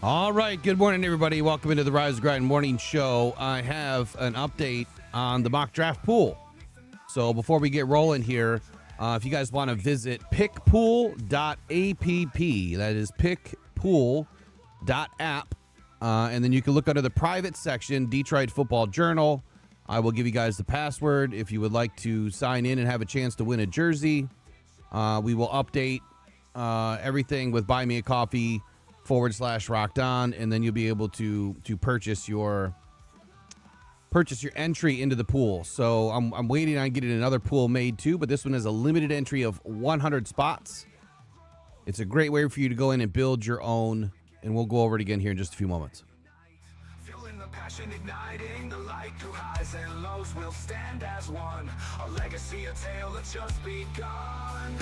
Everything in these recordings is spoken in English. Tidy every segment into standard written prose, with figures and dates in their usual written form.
All right, good morning, everybody. Welcome into the Rise Grind Morning Show. I have an update on the mock draft pool. So before we get rolling here, if you guys want to visit pickpool.app, that is pickpool.app, and then you can look under the private section, Detroit Football Journal. I will give you guys the password if you would like to sign in and have a chance to win a jersey. We will update everything with Buy Me a Coffee /Rocked On, and then you'll be able to purchase your entry into the pool. So I'm waiting on getting another pool made too, but this one has a limited entry of 100 spots. It's a great way for you to go in and build your own, and we'll go over it again here in just a few moments. Feeling the passion igniting the light through highs and lows, will stand as one. A legacy, a tale that's just begun.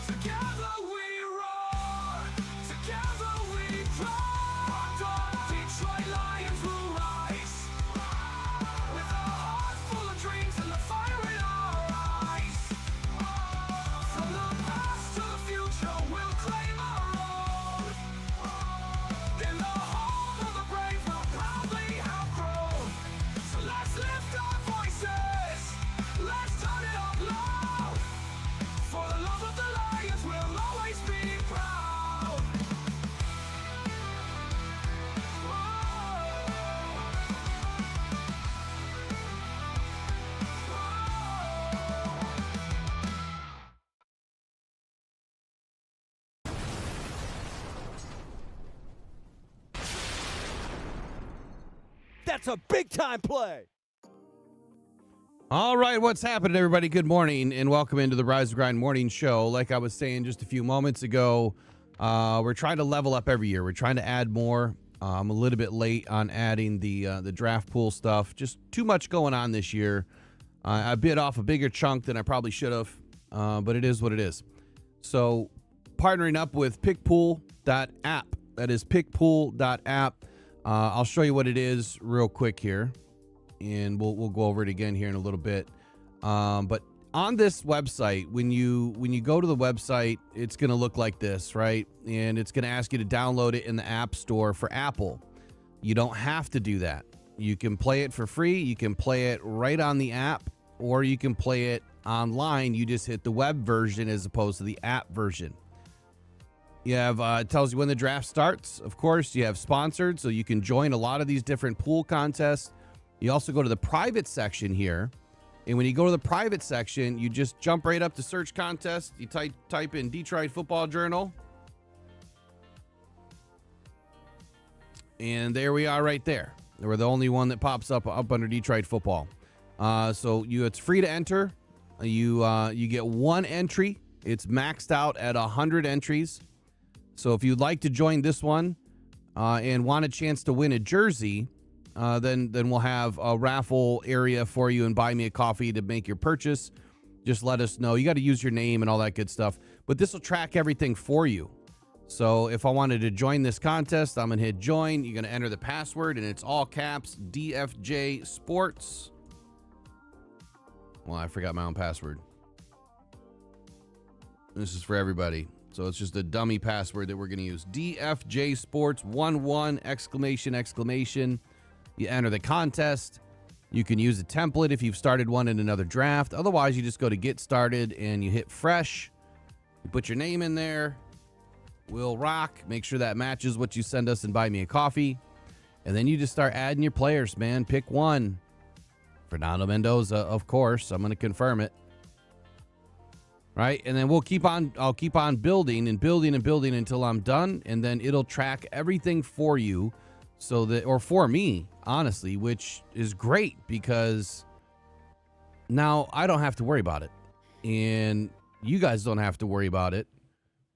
Together we roar, together we proctor. Detroit Lions will rise, with a heart full of dreams and the fire in our eyes. From the past to the future, we'll claim our own. In the home of the brave, we'll proudly have grown. So let's lift our voices, let's turn it up loud. For the love of the Lions, we'll always be proud. That's a big-time play. All right, what's happening, everybody? Good morning, and welcome into the Rise Grind Morning Show. Like I was saying just a few moments ago, we're trying to level up every year. We're trying to add more. I'm a little bit late on adding the draft pool stuff. Just too much going on this year. I bit off a bigger chunk than I probably should have, but it is what it is. So partnering up with pickpool.app. That is pickpool.app. I'll show you what it is real quick here, and we'll go over it again here in a little bit. But on this website, when you go to the website, it's going to look like this, right? And it's going to ask you to download it in the App Store for Apple. You don't have to do that. You can play it for free. You can play it right on the app, or you can play it online. You just hit the web version as opposed to the app version. You have, it tells you when the draft starts. Of course, you have sponsored, so you can join a lot of these different pool contests. You also go to the private section here. And when you go to the private section, you just jump right up to search contest. You type in Detroit Football Journal. And there we are right there. We're the only one that pops up under Detroit Football. So it's free to enter. You get one entry. It's maxed out at 100 entries. So if you'd like to join this one and want a chance to win a jersey, then we'll have a raffle area for you and Buy Me a Coffee to make your purchase. Just let us know. You got to use your name and all that good stuff. But this will track everything for you. So if I wanted to join this contest, I'm going to hit join. You're going to enter the password, and it's all caps, DFJ Sports. Well, I forgot my own password. This is for everybody. So it's just a dummy password that we're going to use. DFJ Sports 11 exclamation. You enter the contest. You can use a template if you've started one in another draft. Otherwise, you just go to Get Started and you hit Fresh. You put your name in there. We'll rock. Make sure that matches what you send us and Buy Me a Coffee. And then you just start adding your players, man. Pick one. Fernando Mendoza, of course. I'm going to confirm it. Right? And then I'll keep on building until I'm done. And then it'll track everything for you. Or for me, honestly, which is great because now I don't have to worry about it. And you guys don't have to worry about it.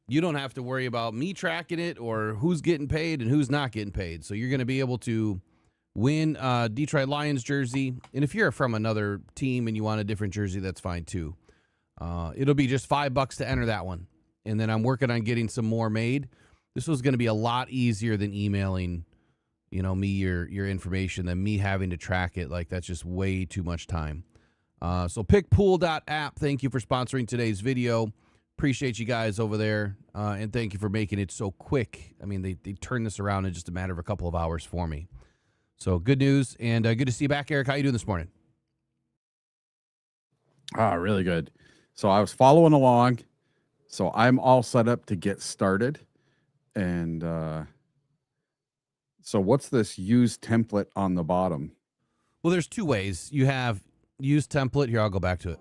You don't have to worry about me tracking it or who's getting paid and who's not getting paid. So you're going to be able to win a Detroit Lions jersey. And if you're from another team and you want a different jersey, that's fine too. It'll be just $5 to enter that one. And then I'm working on getting some more made. This was going to be a lot easier than emailing me your information than me having to track it. Like, that's just way too much time. So pickpool.app, thank you for sponsoring today's video. Appreciate you guys over there, and thank you for making it so quick. I mean, they turned this around in just a matter of a couple of hours for me. So good news, and good to see you back, Eric. How you doing this morning? Really good. So I was following along. So I'm all set up to get started. And so what's this use template on the bottom? Well, there's two ways. You have use template. Here, I'll go back to it.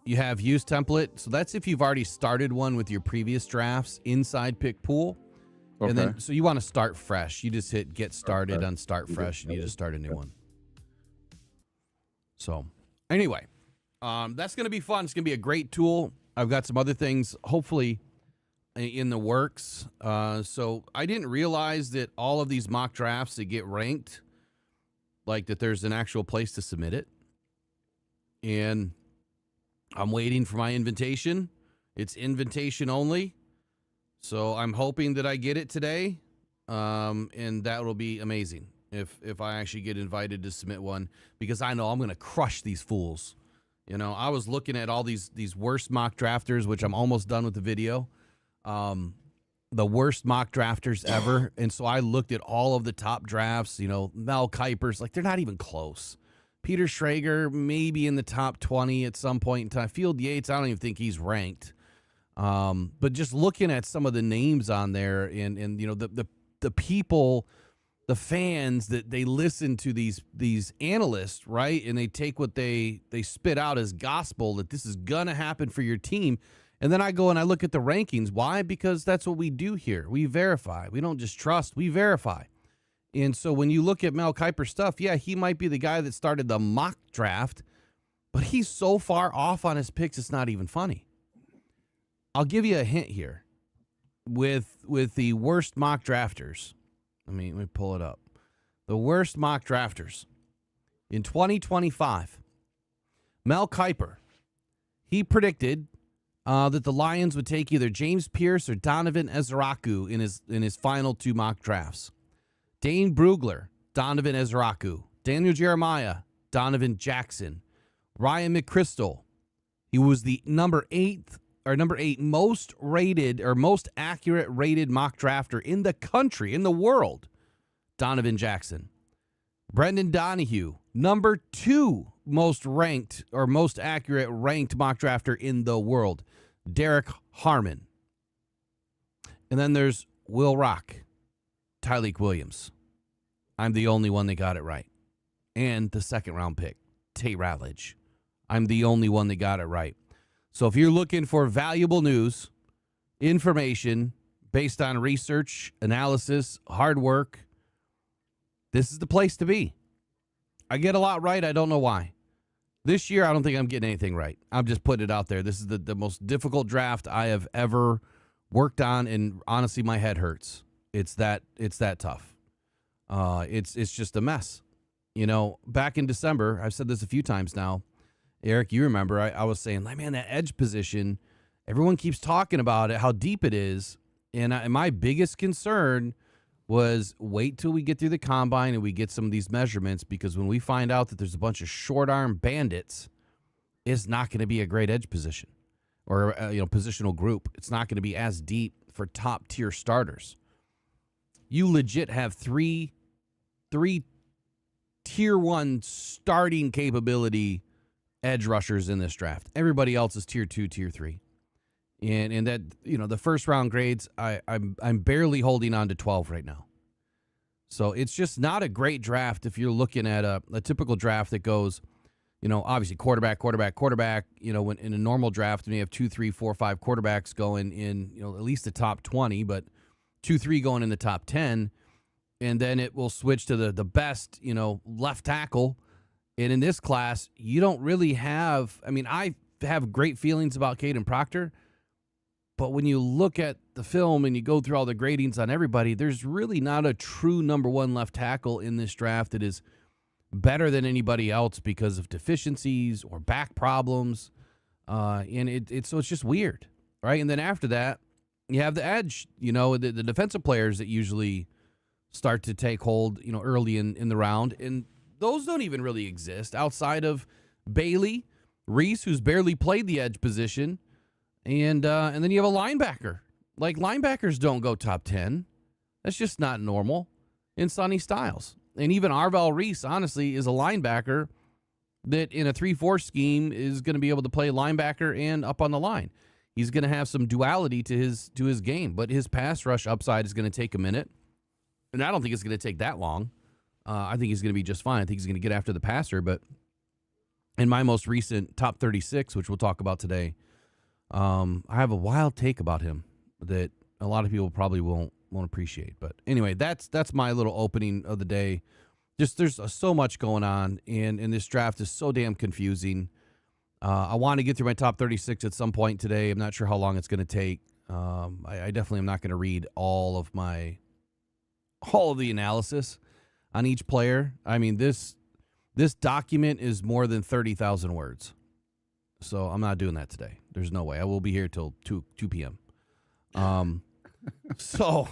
You have use template. So that's if you've already started one with your previous drafts inside pick pool. Okay. And then, so you want to start fresh. You just hit get started on start fresh, and you just start a new one. So anyway, that's going to be fun. It's going to be a great tool. I've got some other things, hopefully, in the works. So I didn't realize that all of these mock drafts that get ranked, like that there's an actual place to submit it. And I'm waiting for my invitation. It's invitation only. So I'm hoping that I get it today. And that will be amazing if I actually get invited to submit one, because I know I'm going to crush these fools. You know, I was looking at all these worst mock drafters, which I'm almost done with the video. The worst mock drafters ever. And so I looked at all of the top drafts, you know, Mel Kiper's, like, they're not even close. Peter Schrager, maybe in the top 20 at some point in time. Field Yates, I don't even think he's ranked. But just looking at some of the names on there and you know, the people, the fans that they listen to these analysts, right? And they take what they spit out as gospel, that this is going to happen for your team. And then I go and I look at the rankings. Why? Because that's what we do here. We verify. We don't just trust, we verify. And so when you look at Mel Kiper's stuff, yeah, he might be the guy that started the mock draft, but he's so far off on his picks, it's not even funny. I'll give you a hint here. With the worst mock drafters, let me pull it up. The worst mock drafters in 2025, Mel Kiper, he predicted that the Lions would take either James Pierce or Donovan Ezraku in his final two mock drafts. Dane Brugler, Donovan Ezraku. Daniel Jeremiyah, Donovan Jackson. Ryan McChrystal, he was the number 8 most rated or most accurate rated mock drafter in the country, in the world, Donovan Jackson. Brendan Donahue, number 2 most ranked or most accurate ranked mock drafter in the world, Derek Harmon. And then there's Will Rock, Tyleek Williams. I'm the only one that got it right. And the second round pick, Tate Ratledge. I'm the only one that got it right. So if you're looking for valuable news, information based on research, analysis, hard work, this is the place to be. I get a lot right. I don't know why. This year, I don't think I'm getting anything right. I'm just putting it out there. This is the most difficult draft I have ever worked on, and honestly, my head hurts. It's that tough. It's just a mess. You know, back in December, I've said this a few times now. Eric, you remember, I was saying, like, man, that edge position, everyone keeps talking about it, how deep it is. And my biggest concern was wait till we get through the combine and we get some of these measurements, because when we find out that there's a bunch of short arm bandits, it's not going to be a great edge position or positional group. It's not going to be as deep for top tier starters. You legit have three tier 1 starting capability edge rushers in this draft. Everybody else is tier 2, tier 3. And that, you know, the first round grades, I'm barely holding on to 12 right now. So it's just not a great draft if you're looking at a typical draft that goes, you know, obviously quarterback, you know, when in a normal draft, when you have 2, 3, 4, 5 quarterbacks going in, you know, at least the top 20, but 2, 3 going in the top 10, and then it will switch to the best, you know, left tackle. And in this class, you don't really have, I mean, I have great feelings about Kadyn Proctor, but when you look at the film and you go through all the gradings on everybody, there's really not a true number 1 left tackle in this draft that is better than anybody else because of deficiencies or back problems. And so it's just weird, right? And then after that, you have the edge, you know, the defensive players that usually start to take hold, you know, early in the round. And those don't even really exist outside of Bailey, Reese, who's barely played the edge position, And then you have a linebacker. Like, linebackers don't go top 10. That's just not normal in Sonny Styles. And even Arvell Reese, honestly, is a linebacker that in a 3-4 scheme is going to be able to play linebacker and up on the line. He's going to have some duality to his game, but his pass rush upside is going to take a minute. And I don't think it's going to take that long. I think he's going to be just fine. I think he's going to get after the passer. But in my most recent top 36, which we'll talk about today, I have a wild take about him that a lot of people probably won't appreciate. But anyway, that's my little opening of the day. Just there's so much going on, and this draft is so damn confusing. I want to get through my top 36 at some point today. I'm not sure how long it's going to take. I definitely am not going to read all of the analysis on each player. I mean, this document is more than 30,000 words. So I'm not doing that today. There's no way. I will be here till 2 p.m. So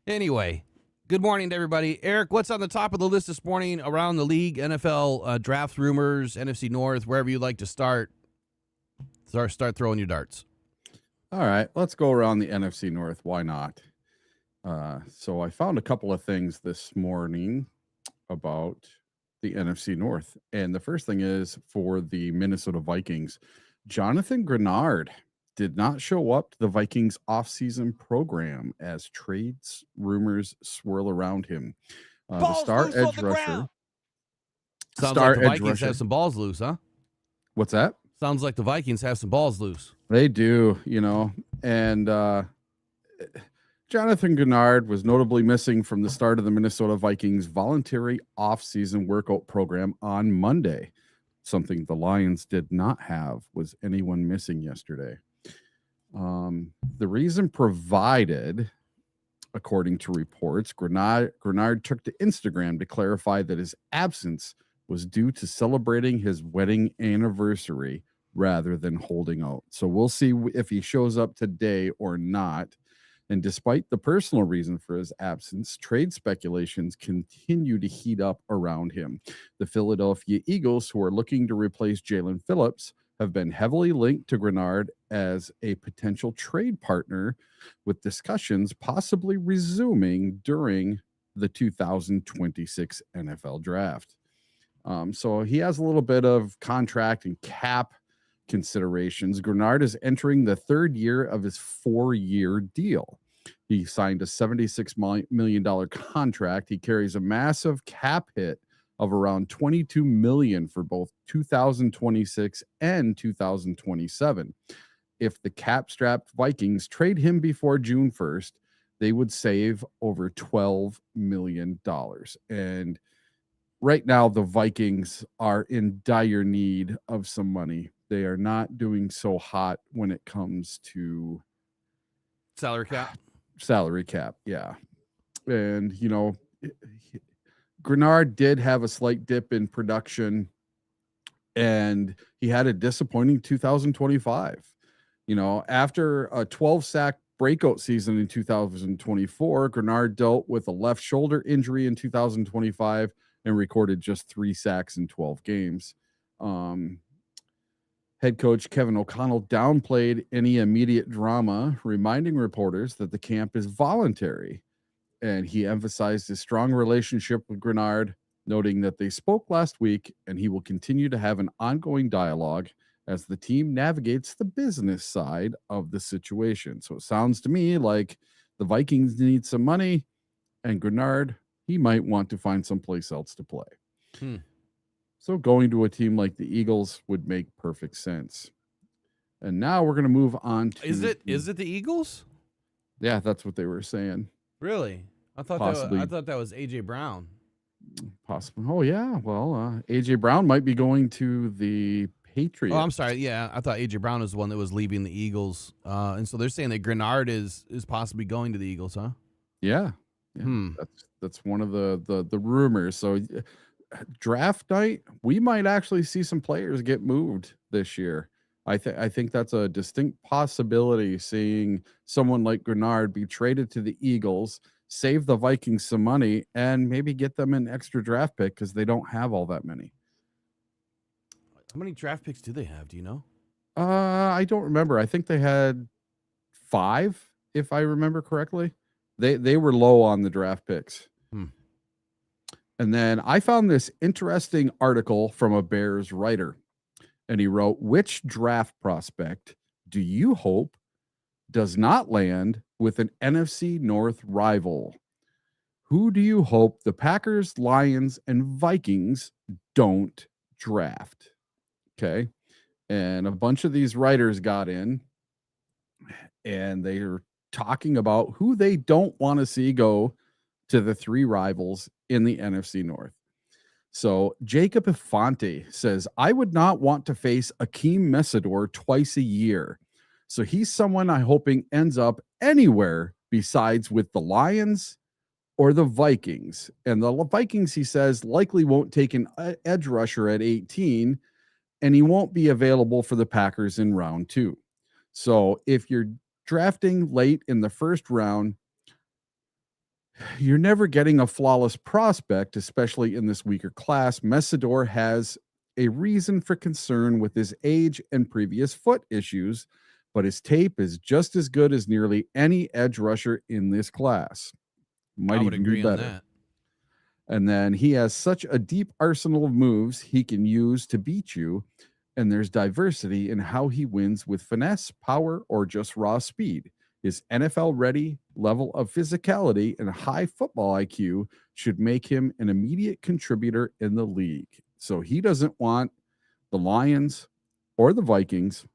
anyway, good morning to everybody. Eric, what's on the top of the list this morning around the league, NFL draft rumors, NFC North, wherever you'd like to start? Start throwing your darts. All right, let's go around the NFC North. Why not? So I found a couple of things this morning about the NFC North. And the first thing is for the Minnesota Vikings, Jonathan Grenard did not show up to the Vikings offseason program as trades rumors swirl around him. The star edge rusher. Sounds like the Vikings have some balls loose, huh? What's that? Sounds like the Vikings have some balls loose. They do, and Jonathan Grenard was notably missing from the start of the Minnesota Vikings voluntary off-season workout program on Monday. Something the Lions did not have was anyone missing yesterday. The reason provided, according to reports, Grenard took to Instagram to clarify that his absence was due to celebrating his wedding anniversary rather than holding out. So we'll see if he shows up today or not. And despite the personal reason for his absence, trade speculations continue to heat up around him. The Philadelphia Eagles, who are looking to replace Jalen Phillips, have been heavily linked to Grenard as a potential trade partner, with discussions possibly resuming during the 2026 NFL Draft. So he has a little bit of contract and cap considerations. Grenard is entering the third year of his 4-year deal. He signed a $76 million contract. He carries a massive cap hit of around $22 million for both 2026 and 2027. If the cap-strapped Vikings trade him before June 1st, they would save over $12 million. And right now, the Vikings are in dire need of some money. They are not doing so hot when it comes to salary cap. Yeah. And, Grenard did have a slight dip in production, and he had a disappointing 2025. After a 12-sack breakout season in 2024, Grenard dealt with a left shoulder injury in 2025 and recorded just 3 sacks in 12 games. Head coach Kevin O'Connell downplayed any immediate drama, reminding reporters that the camp is voluntary. And he emphasized his strong relationship with Grenard, noting that they spoke last week and he will continue to have an ongoing dialogue as the team navigates the business side of the situation. So it sounds to me like the Vikings need some money, and Grenard, he might want to find someplace else to play. So going to a team like the Eagles would make perfect sense. And now we're going to move on to... Is it the Eagles? Yeah, that's what they were saying. Really? I thought that was AJ Brown. Possibly. Oh yeah. Well, AJ Brown might be going to the Patriots. Oh, I'm sorry. Yeah, I thought AJ Brown was the one that was leaving the Eagles. And so they're saying that Grenard is possibly going to the Eagles, huh? Yeah. That's one of the rumors. So draft night, we might actually see some players get moved this year. I think that's a distinct possibility, seeing someone like Grenard be traded to the Eagles, save the Vikings some money, and maybe get them an extra draft pick because they don't have all that many. How many draft picks do they have? Do you know? I don't remember. I think they had 5, if I remember correctly. They were low on the draft picks. And then I found this interesting article from a Bears writer, and he wrote, "Which draft prospect do you hope does not land with an NFC North rival? Who do you hope the Packers, Lions, and Vikings don't draft?" Okay. And a bunch of these writers got in, and they are talking about who they don't want to see go to the 3 rivals in the NFC North. So Jacob Infante says, "I would not want to face Akeem Messidor twice a year. So he's someone I'm hoping ends up anywhere besides with the Lions or the Vikings." And the Vikings, he says, likely won't take an edge rusher at 18, and he won't be available for the Packers in round 2. So if you're drafting late in the first round, you're never getting a flawless prospect, especially in this weaker class. Messidor has a reason for concern with his age and previous foot issues, but his tape is just as good as nearly any edge rusher in this class. Might I would even agree be on better. that. And then he has such a deep arsenal of moves he can use to beat you, and there's diversity in how he wins with finesse, power, or just raw speed. His NFL-ready level of physicality and high football IQ should make him an immediate contributor in the league. So he doesn't want the Lions or the Vikings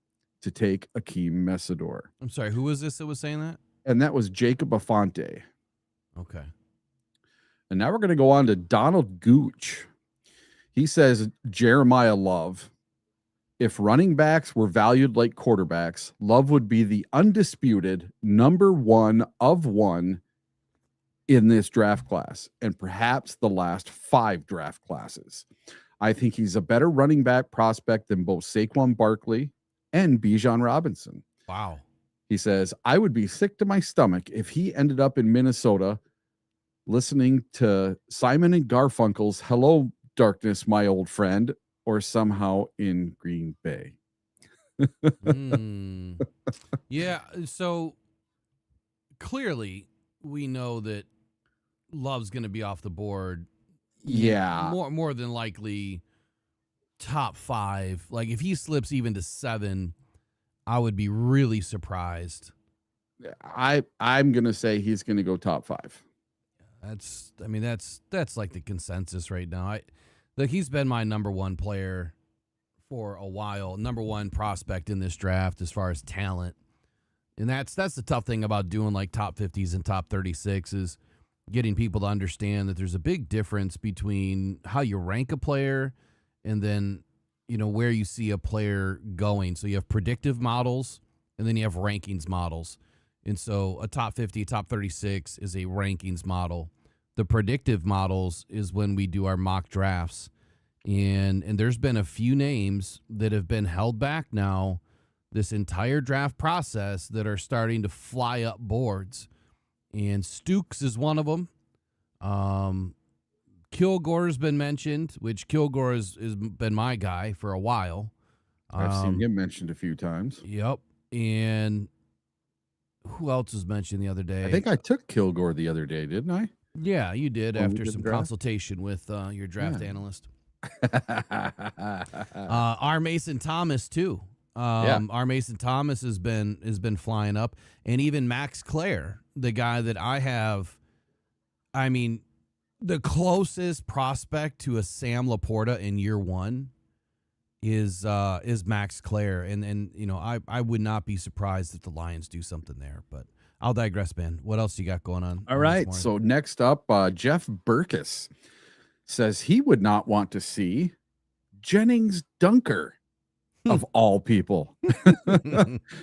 to take Akeem Messidor. I'm sorry, who was this that was saying that? And that was Jacob Infante. Okay. And now we're going to go on to Donald Gooch. He says, Jeremiyah Love. If running backs were valued like quarterbacks, Love would be the undisputed number 1 of 1 in this draft class, and perhaps the last 5 draft classes. I think he's a better running back prospect than both Saquon Barkley and Bijan Robinson. Wow. He says, I would be sick to my stomach if he ended up in Minnesota listening to Simon and Garfunkel's Hello, Darkness, My Old Friend, or somehow in Green Bay. Yeah, so clearly we know that Love's going to be off the board. Yeah. More than likely top 5. Like if he slips even to 7, I would be really surprised. I'm going to say he's going to go top 5. That's like the consensus right now. He's been my number 1 player for a while, number 1 prospect in this draft as far as talent. And that's the tough thing about doing like top 50s and top 36 is getting people to understand that there's a big difference between how you rank a player and then, where you see a player going. So you have predictive models and then you have rankings models. And so a top 50, top 36 is a rankings model. The predictive models is when we do our mock drafts. And there's been a few names that have been held back now this entire draft process that are starting to fly up boards. And Stukes is one of them. Kilgore's been mentioned, which Kilgore has been my guy for a while. I've seen him mentioned a few times. Yep. And who else was mentioned the other day? I think I took Kilgore the other day, didn't I? Yeah, you did When we after did some the draft? consultation with your draft analyst. R. Mason Thomas too. R. Mason Thomas has been flying up, and even Max Clare, the guy that I have. I mean, the closest prospect to a Sam Laporta in year 1 is Max Clare, and I would not be surprised if the Lions do something there, but I'll digress, man. What else you got going on? All right. So next up, Jeff Burkus says he would not want to see Jennings Dunker of all people.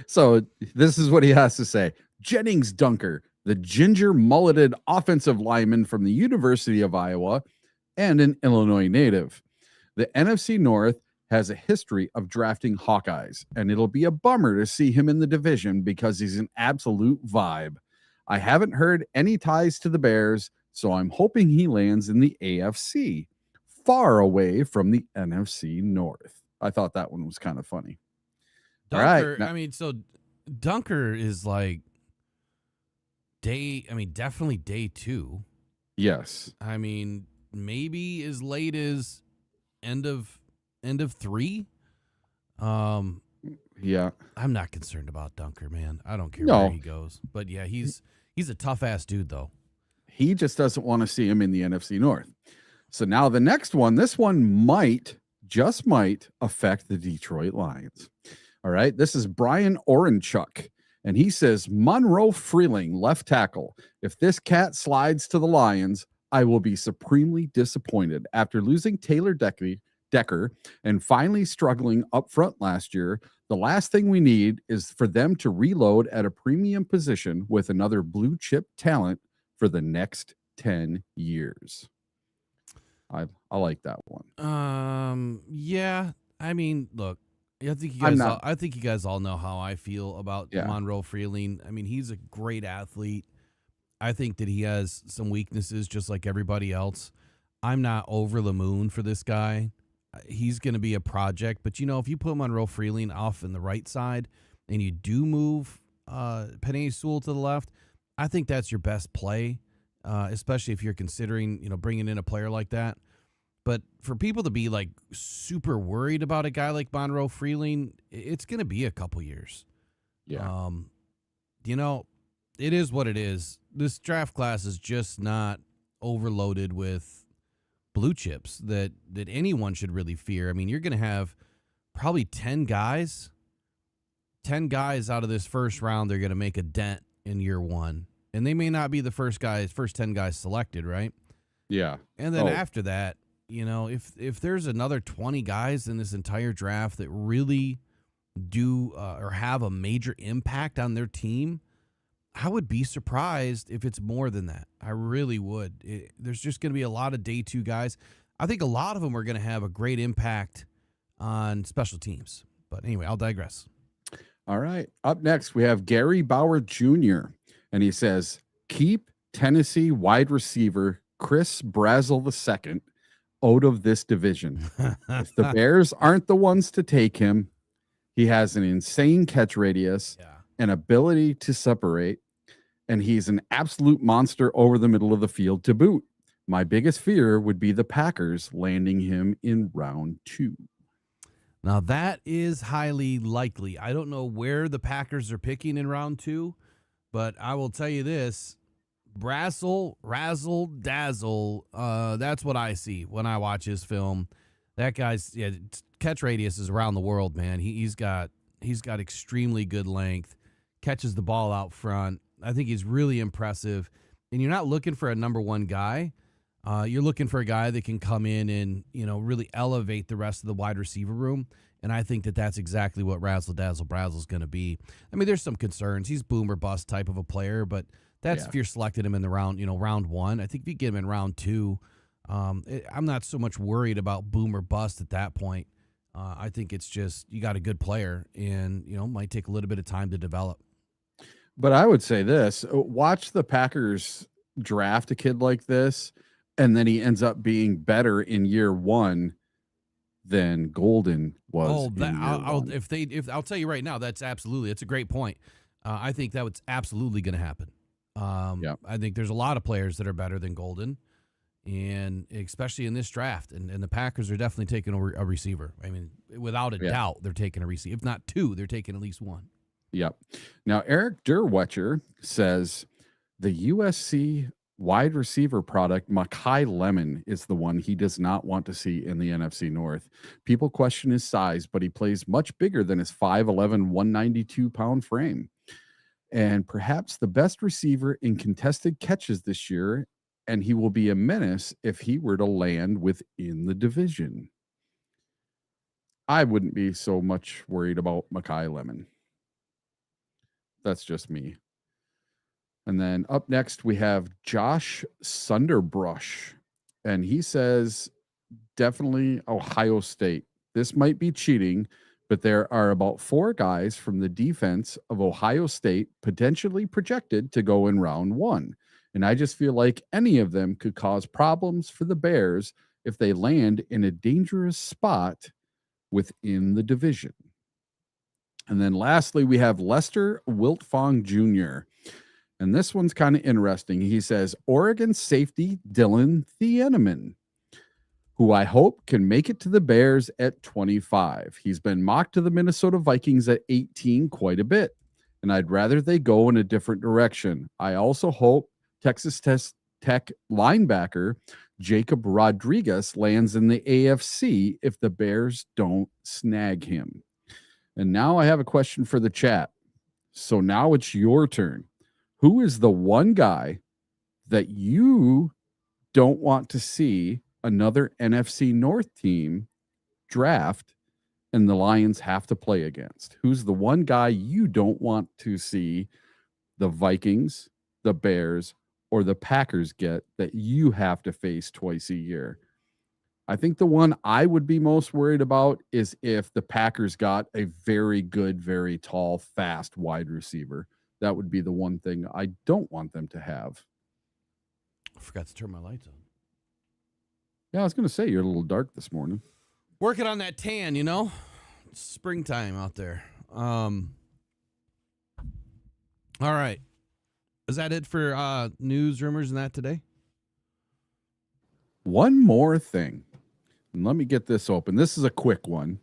So this is what he has to say. Jennings Dunker, the ginger mulleted offensive lineman from the University of Iowa and an Illinois native. The NFC North has a history of drafting Hawkeyes, and it'll be a bummer to see him in the division because he's an absolute vibe. I haven't heard any ties to the Bears, so I'm hoping he lands in the AFC, far away from the NFC North. I thought that one was kind of funny. All right. Dunker, I mean, so Dunker is like definitely day 2. Yes. I mean, maybe as late as end of 3. Yeah. I'm not concerned about Dunker, man. I don't care No. where he goes. But yeah, he's a tough ass dude though. He just doesn't want to see him in the NFC North. So now the next one, this one might affect the Detroit Lions. All right. This is Brian Orenchuk. And he says, Monroe Freeling, left tackle. If this cat slides to the Lions, I will be supremely disappointed. After losing Taylor Decker and finally struggling up front last year, the last thing we need is for them to reload at a premium position with another blue chip talent for the next 10 years. I like that one. Yeah. I mean, look, I think you guys all know how I feel about Monroe Freeling. I mean, he's a great athlete. I think that he has some weaknesses just like everybody else. I'm not over the moon for this guy. He's going to be a project, but if you put Monroe Freeling off in the right side and you do move Penei Sewell to the left, I think that's your best play, especially if you're considering, bringing in a player like that. But for people to be like super worried about a guy like Monroe Freeling, it's going to be a couple years. Yeah. It is what it is. This draft class is just not overloaded with blue chips that anyone should really fear. I mean, you're going to have probably 10 guys out of this first round. They're going to make a dent in year 1, and they may not be the first 10 guys selected, right? Yeah. And then after that, if there's another 20 guys in this entire draft that really do or have a major impact on their team, I would be surprised if it's more than that. I really would. There's just going to be a lot of day 2 guys. I think a lot of them are going to have a great impact on special teams. But anyway, I'll digress. All right. Up next, we have Gary Bauer Jr., and he says, keep Tennessee wide receiver Chris Brazzell II out of this division. If the Bears aren't the ones to take him, he has an insane catch radius, an ability to separate, and he's an absolute monster over the middle of the field to boot. My biggest fear would be the Packers landing him in round 2. Now, that is highly likely. I don't know where the Packers are picking in round 2, but I will tell you this. Brazzell, razzle, dazzle. That's what I see when I watch his film. That guy's catch radius is around the world, man. He's got extremely good length, catches the ball out front. I think he's really impressive. And you're not looking for a number 1 guy. You're looking for a guy that can come in and, really elevate the rest of the wide receiver room. And I think that that's exactly what Razzle Dazzle Brazzle is going to be. I mean, there's some concerns. He's boom or bust type of a player, but that's if you're selecting him in the round, round 1. I think if you get him in round 2, I'm not so much worried about boom or bust at that point. I think it's just you got a good player and, might take a little bit of time to develop. But I would say this, watch the Packers draft a kid like this, and then he ends up being better in year 1 than Golden was. I'll tell you right now, it's a great point. I think that was absolutely going to happen. I think there's a lot of players that are better than Golden, and especially in this draft. And the Packers are definitely taking a receiver. I mean, without a doubt, they're taking a receiver. If not 2, they're taking at least 1. Yep. Now, Eric Derwetcher says the USC wide receiver product, Makai Lemon, is the one he does not want to see in the NFC North. People question his size, but he plays much bigger than his 5'11", 192-pound frame. And perhaps the best receiver in contested catches this year, and he will be a menace if he were to land within the division. I wouldn't be so much worried about Makai Lemon. That's just me. And then up next, we have Josh Sunderbrush. And he says, definitely Ohio State. This might be cheating, but there are about 4 guys from the defense of Ohio State potentially projected to go in round 1. And I just feel like any of them could cause problems for the Bears if they land in a dangerous spot within the division. And then lastly, we have Lester Wiltfong Jr. And this one's kind of interesting. He says, Oregon safety Dylan Thieneman, who I hope can make it to the Bears at 25. He's been mocked to the Minnesota Vikings at 18 quite a bit, and I'd rather they go in a different direction. I also hope Texas Tech linebacker Jacob Rodriguez lands in the AFC if the Bears don't snag him. And now I have a question for the chat. So now it's your turn. Who is the one guy that you don't want to see another NFC North team draft and the Lions have to play against? Who's the one guy you don't want to see the Vikings, the Bears, or the Packers get that you have to face twice a year? I think the one I would be most worried about is if the Packers got a very good, very tall, fast wide receiver. That would be the one thing I don't want them to have. I forgot to turn my lights on. Yeah, I was going to say, you're a little dark this morning. Working on that tan, you know? It's springtime out there. All right. Is that it for news, rumors, and that today? One more thing. And let me get this open. This is a quick one.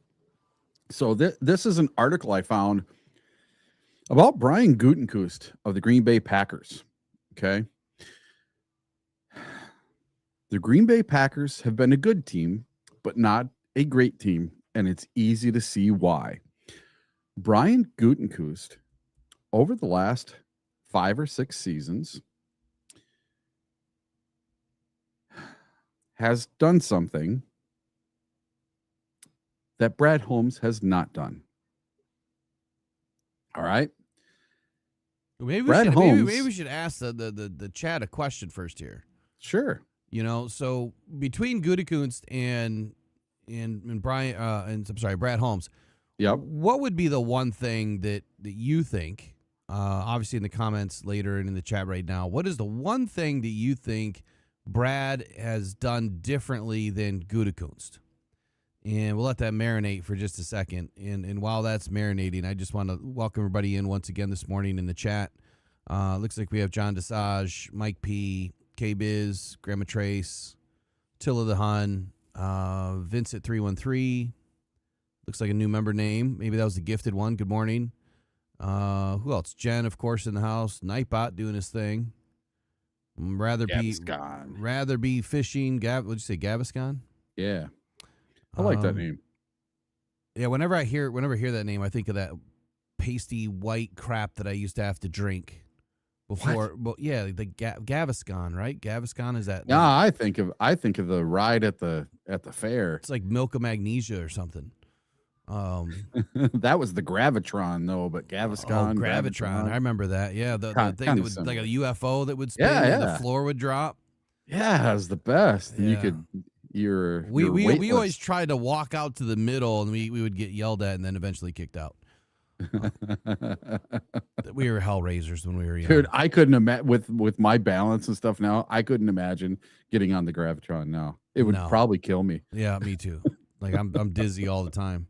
So this is an article I found about Brian Gutekunst of the Green Bay Packers. Okay. The Green Bay Packers have been a good team, but not a great team, and it's easy to see why. Brian Gutekunst, over the last 5 or 6 seasons, has done something that Brad Holmes has not done. All right. Maybe we should ask the chat a question first here. Sure. You know, so between Gutekunst and Brian Brad Holmes. Yep. What would be the one thing that you think? Obviously, in the comments later and in the chat right now, what is the one thing that you think Brad has done differently than Gutekunst? And we'll let that marinate for just a second. And while that's marinating, I just want to welcome everybody in once again this morning in the chat. Looks like we have John Desage, Mike P, K-Biz, Grandma Trace, Tilla the Hun, Vincent 313. Looks like a new member name. Maybe that was the gifted one. Good morning. Who else? Jen, of course, in the house. Nightbot doing his thing. Rather be fishing. What'd you say, Gaviscon? Yeah. I like that name. Yeah, whenever I hear that name, I think of that pasty white crap that I used to have to drink before. But yeah, the Gaviscon, right? Gaviscon is that? No, I think of the ride at the fair. It's like milk of magnesia or something. That was the Gravitron though, but Gaviscon. Gravitron. I remember that. Yeah, the thing that would like a UFO that would spin and the floor would drop. Yeah, it was the best. Yeah. You could. We always tried to walk out to the middle, and we would get yelled at, and then eventually kicked out. We were hellraisers when we were young. Dude, I couldn't imagine with my balance and stuff now. I couldn't imagine getting on the Gravitron now. It would probably kill me. Yeah, me too. Like I'm dizzy all the time.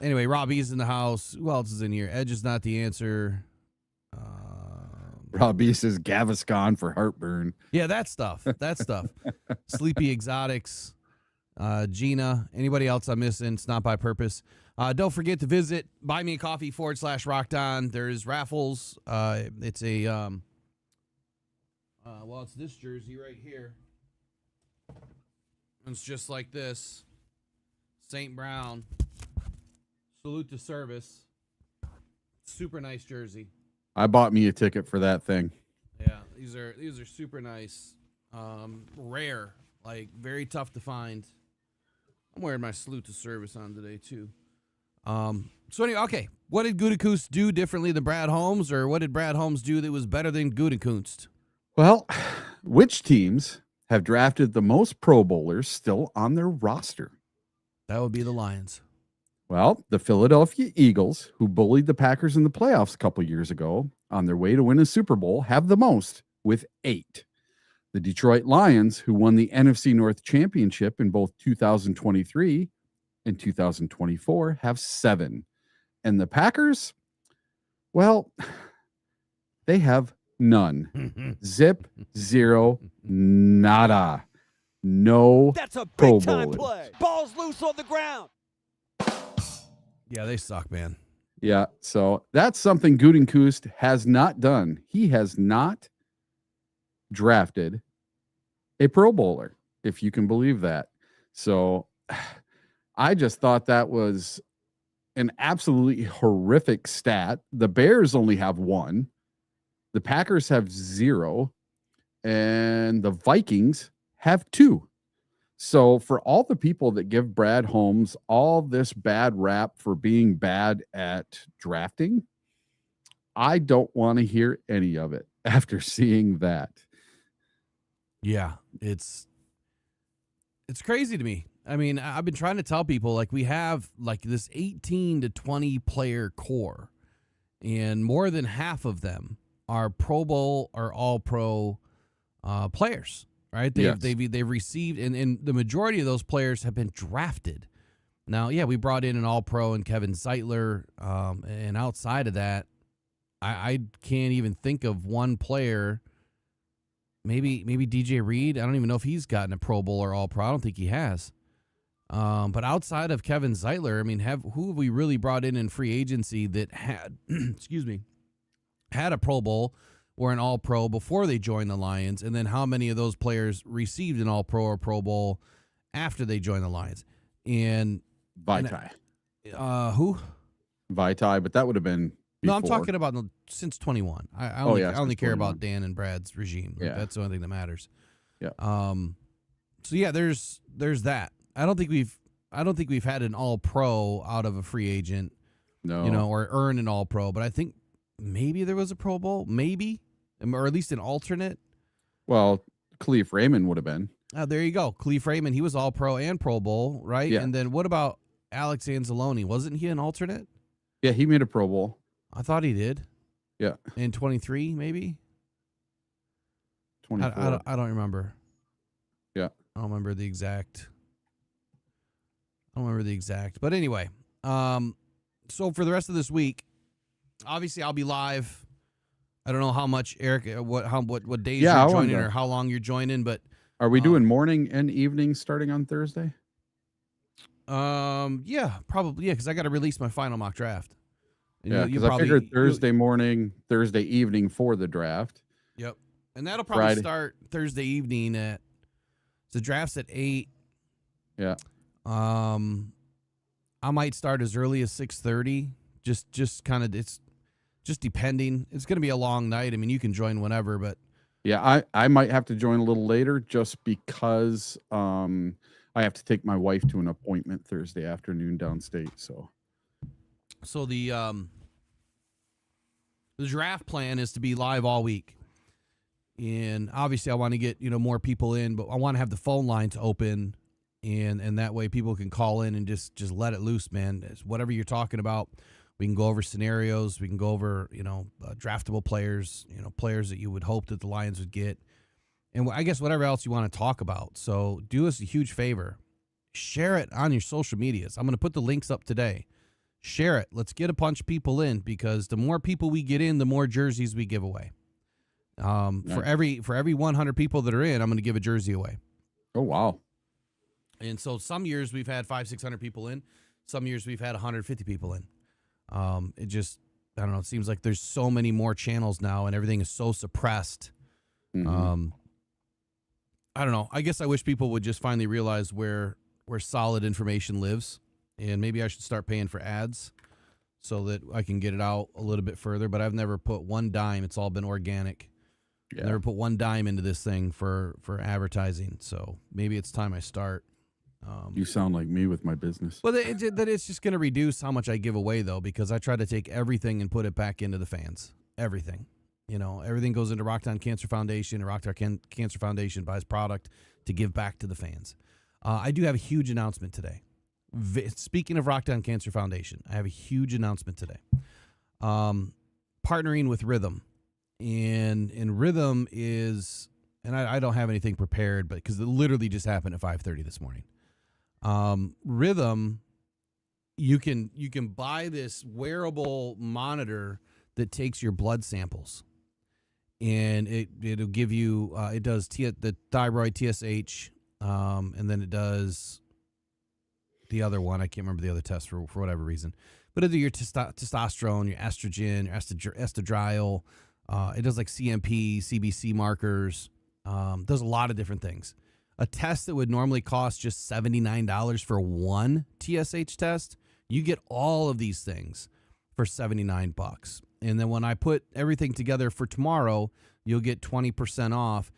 Anyway, Robbie's in the house. Who else is in here? Edge is not the answer. Robbie says Gaviscon for heartburn. Yeah, that stuff. Sleepy Exotics. Gina. Anybody else I'm missing? It's not by purpose. Don't forget to visit buymeacoffee.com/rocked-on. There's raffles. It's a it's this jersey right here. It's just like this. St. Brown. Salute to service. Super nice jersey. I bought me a ticket for that thing. Yeah, these are super nice. Rare, like very tough to find. I'm wearing my salute to service on today too. So anyway, okay. What did Gutekunst do differently than Brad Holmes, or what did Brad Holmes do that was better than Gutekunst? Well, which teams have drafted the most Pro Bowlers still on their roster? That would be the Lions. Well, the Philadelphia Eagles, who bullied the Packers in the playoffs a couple years ago on their way to win a Super Bowl, have the most with 8. The Detroit Lions, who won the NFC North Championship in both 2023 and 2024, have 7. And the Packers, well, they have none. Zip, zero, nada. No. That's a Pro big time Bowlers. play. Ball's loose on the ground. Yeah, they suck, man. Yeah, so that's something Gutenkoost has not done. He has not drafted a Pro Bowler, if you can believe that. So I just thought that was an absolutely horrific stat. The Bears only have one. The Packers have 0. And the Vikings have 2. So for all the people that give Brad Holmes all this bad rap for being bad at drafting, I don't want to hear any of it after seeing that. Yeah, it's crazy to me. I mean, I've been trying to tell people, like, we have like this 18 to 20 player core, and more than half of them are Pro Bowl or All Pro players, right? They've received, and the majority of those players have been drafted. Now, yeah, we brought in an All Pro and Kevin Zeitler, and outside of that, I can't even think of one player. Maybe DJ Reed. I don't even know if he's gotten a Pro Bowl or All Pro. I don't think he has. But outside of Kevin Zeitler, I mean, who have we really brought in free agency that had, had a Pro Bowl or an All Pro before they joined the Lions? And then how many of those players received an All Pro or Pro Bowl after they joined the Lions? And Vitae. Who? Vitae, but that would have been before. No, I'm talking about since 21. I only care about Dan and Brad's regime. Like, that's the only thing that matters. Yeah. So yeah, there's that. I don't think we've had an All Pro out of a free agent. No. Or earn an All Pro, but I think maybe there was a Pro Bowl, maybe, or at least an alternate. Well, Khalif Raymond would have been. There you go. Khalif Raymond, he was All Pro and Pro Bowl, right? Yeah. And then what about Alex Anzalone? Wasn't he an alternate? Yeah, he made a Pro Bowl. I thought he did. Yeah. In 23, maybe? 24. I don't remember. Yeah. I don't remember the exact. But anyway, so for the rest of this week, obviously I'll be live. I don't know how much, Eric, what days you're joining or how long you're joining, but are we doing morning and evening starting on Thursday? Yeah, probably. Yeah, because I got to release my final mock draft. And yeah, because I figured Thursday morning, Thursday evening for the draft. Yep, and that'll probably start Thursday evening at. The draft's at 8. Yeah. I might start as early as 6:30. Just kind of, it's just depending. It's going to be a long night. I mean, you can join whenever, but yeah, I might have to join a little later just because I have to take my wife to an appointment Thursday afternoon downstate. So the draft plan is to be live all week. And obviously I want to get, more people in, but I want to have the phone lines open and that way people can call in and just let it loose, man. It's whatever you're talking about. We can go over scenarios. We can go over, draftable players, players that you would hope that the Lions would get. And I guess whatever else you want to talk about. So do us a huge favor. Share it on your social medias. I'm going to put the links up today. Share it. Let's get a bunch of people in because the more people we get in, the more jerseys we give away. Nice. For every 100 people that are in, I'm going to give a jersey away. Oh, wow. And so some years we've had 500-600 people in. Some years we've had 150 people in. It just, I don't know. It seems like there's so many more channels now and everything is so suppressed. Mm-hmm. I don't know. I guess I wish people would just finally realize where solid information lives. And maybe I should start paying for ads so that I can get it out a little bit further. But I've never put one dime. It's all been organic. Yeah. Never put one dime into this thing for advertising. So maybe it's time I start. You sound like me with my business. Well, that it's just going to reduce how much I give away, though, because I try to take everything and put it back into the fans. Everything. Everything goes into Rocktown Cancer Foundation, and Rocktown Cancer Foundation buys product to give back to the fans. I do have a huge announcement today. Speaking of Rocktown Cancer Foundation, I have a huge announcement today. Partnering with Rhythm. And Rhythm is, and I don't have anything prepared, but because it literally just happened at 5:30 this morning. Rhythm you can buy this wearable monitor that takes your blood samples, and it'll give you it does the thyroid, TSH, and then it does the other one. I can't remember the other test for whatever reason, but it'll do your testosterone, your estrogen, your estradiol. It does like CMP, CBC markers. Does a lot of different things. A test that would normally cost just $79 for one TSH test, you get all of these things for $79. And then when I put everything together for tomorrow, you'll get 20% off.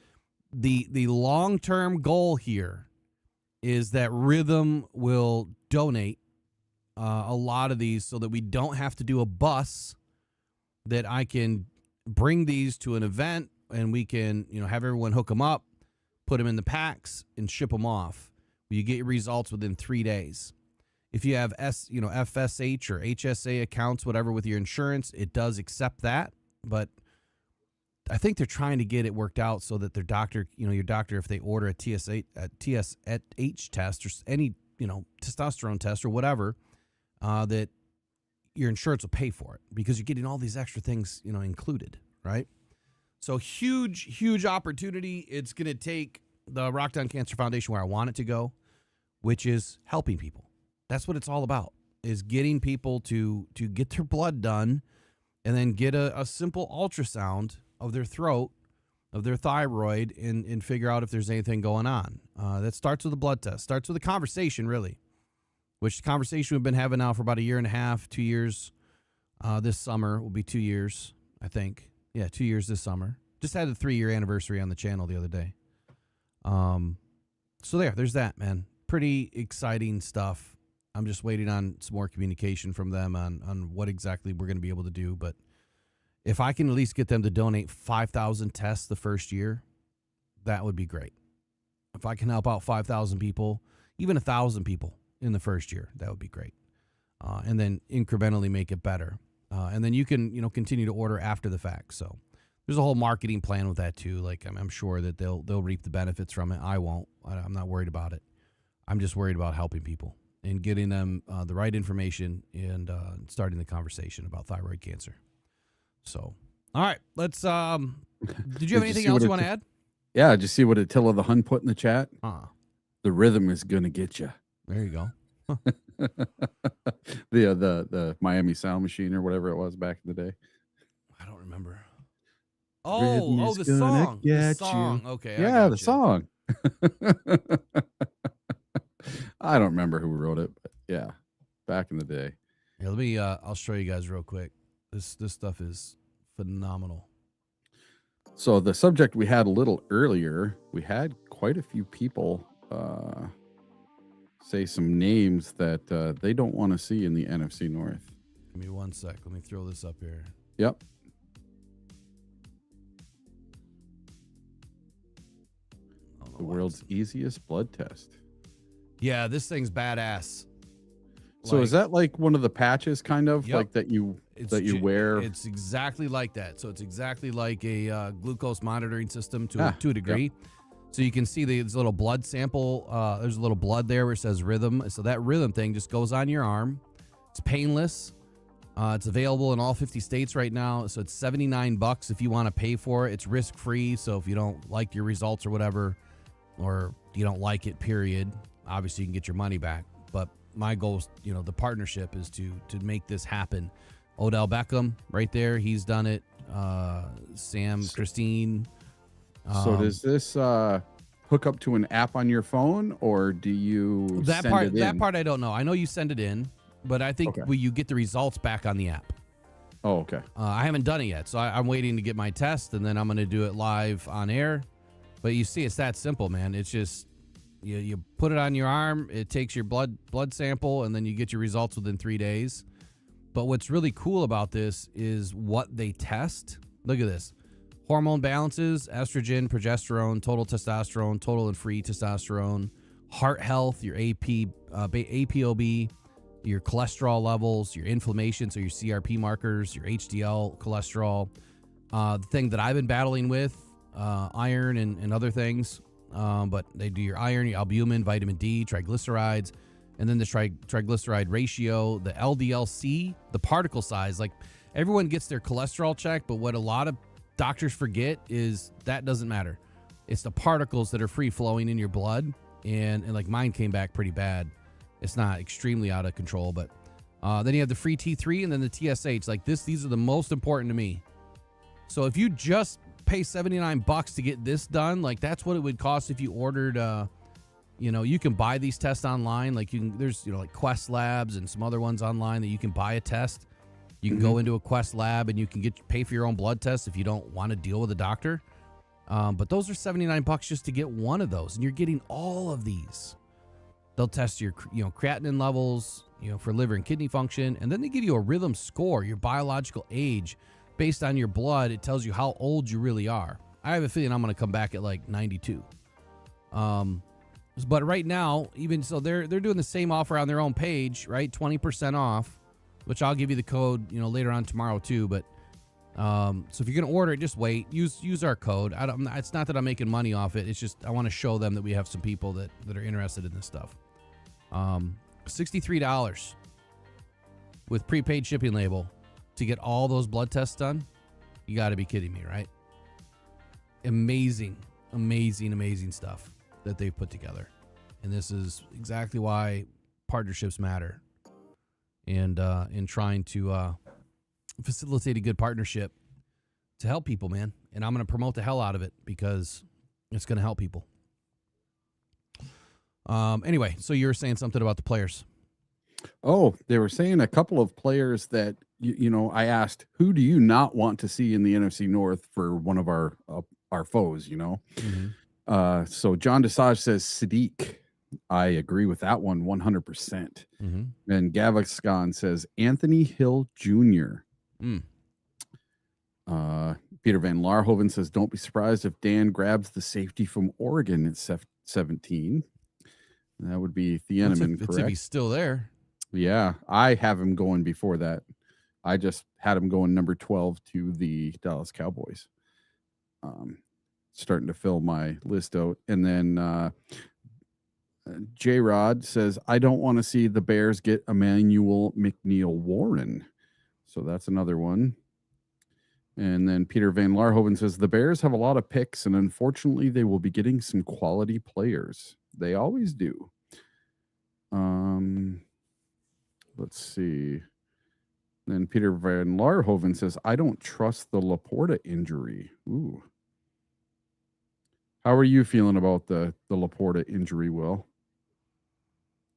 The long-term goal here is that Rhythm will donate a lot of these so that we don't have to do a bus, that I can bring these to an event and we can, have everyone hook them up, put them in the packs, and ship them off. You get your results within 3 days. If you have FSH or HSA accounts, whatever, with your insurance, it does accept that. But I think they're trying to get it worked out so that their doctor, your doctor, if they order a TSH test or any, testosterone test or whatever, that your insurance will pay for it, because you're getting all these extra things, included, right? So huge opportunity. It's going to take the Rock Down Cancer Foundation where I want it to go, which is helping people. That's what it's all about, is getting people to get their blood done and then get a simple ultrasound of their throat, of their thyroid, and figure out if there's anything going on. That starts with a blood test, starts with a conversation, really, which conversation we've been having now for about a year and a half, 2 years. This summer will be 2 years, I think. Yeah, 2 years this summer. Just had a 3-year anniversary on the channel the other day. So there's that, man. Pretty exciting stuff. I'm just waiting on some more communication from them on what exactly we're going to be able to do. But if I can at least get them to donate 5,000 tests the first year, that would be great. If I can help out 5,000 people, even 1,000 people in the first year, that would be great. And then incrementally make it better. And then you can, continue to order after the fact. So there's a whole marketing plan with that too. Like I'm sure that they'll reap the benefits from it. I won't. I'm not worried about it. I'm just worried about helping people and getting them the right information and starting the conversation about thyroid cancer. So, all right, let's. Did you have anything else you want to add? Yeah, did you see what Attila the Hun put in the chat? The rhythm is gonna get you. There you go. The Miami Sound Machine or whatever it was back in the day. I don't remember. The song. The song. Okay. Yeah, the song. I don't remember who wrote it, but yeah, back in the day. Yeah, let me. I'll show you guys real quick. This stuff is phenomenal. So the subject we had a little earlier, we had quite a few people say some names that they don't want to see in the NFC North. Give me 1 sec. Let me throw this up here. Yep. The world's easiest blood test. Yeah, this thing's badass. So is that like one of the patches, kind of like that you wear? It's exactly like that. So it's exactly like a glucose monitoring system to a degree. Yep. So you can see this little blood sample. There's a little blood there where it says Rhythm. So that Rhythm thing just goes on your arm. It's painless. It's available in all 50 states right now. So it's $79 if you want to pay for it. It's risk-free. So if you don't like your results or whatever, or you don't like it, period, obviously you can get your money back. But my goal is, the partnership is to make this happen. Odell Beckham right there. He's done it. Sam, Christine. So does this hook up to an app on your phone, or do you that send part? it in? That part I don't know. I know you send it in, but I think you get the results back on the app. Oh, okay. I haven't done it yet, so I'm waiting to get my test, and then I'm going to do it live on air. But you see, it's that simple, man. It's just you put it on your arm, it takes your blood sample, and then you get your results within 3 days. But what's really cool about this is what they test. Look at this. Hormone balances, estrogen, progesterone, total testosterone, total and free testosterone, heart health, your APOB, your cholesterol levels, your inflammation, so your CRP markers, your HDL cholesterol. The thing that I've been battling with, iron and other things, but they do your iron, your albumin, vitamin D, triglycerides, and then the triglyceride ratio, the LDL-C, the particle size. Like, everyone gets their cholesterol checked, but what a lot of doctors forget is that doesn't matter. It's the particles that are free flowing in your blood, and like mine came back pretty bad. It's not extremely out of control, but then you have the free T3 and then the TSH. Like these are the most important to me. So if you just pay $79 to get this done, like that's what it would cost if you ordered. You can buy these tests online. Like there's like Quest Labs and some other ones online that you can buy a test. You can go into a Quest lab and you can pay for your own blood test if you don't want to deal with a doctor. But those are $79 just to get one of those, and you're getting all of these. They'll test your creatinine levels, for liver and kidney function, and then they give you a rhythm score, your biological age, based on your blood. It tells you how old you really are. I have a feeling I'm going to come back at like 92. But right now, even so, they're doing the same offer on their own page, right? 20% off, which I'll give you the code, later on tomorrow too. But so if you're going to order it, just wait. Use our code. It's not that I'm making money off it. It's just I want to show them that we have some people that are interested in this stuff. $63 with prepaid shipping label to get all those blood tests done. You got to be kidding me, right? Amazing stuff that they've put together. And this is exactly why partnerships matter. And in trying to facilitate a good partnership to help people, man. And I'm going to promote the hell out of it because it's going to help people. Anyway, so you were saying something about the players. Oh, they were saying a couple of players that, I asked, who do you not want to see in the NFC North for one of our foes, Mm-hmm. So John Desage says Sadiq. I agree with that one 100%. Mm-hmm. And Gaviscon says Anthony Hill Jr. Peter Van Larhoven says, don't be surprised if Dan grabs the safety from Oregon at 17. That would be Thieneman, correct? If he's still there. Yeah, I have him going before that. I just had him going number 12 to the Dallas Cowboys. Starting to fill my list out. And then J-Rod says, I don't want to see the Bears get Emmanuel McNeil-Warren. So that's another one. And then Peter Van Larhoven says, the Bears have a lot of picks, and unfortunately, they will be getting some quality players. They always do. Let's see. Then Peter Van Larhoven says, I don't trust the Laporta injury. Ooh. How are you feeling about the Laporta injury, Will?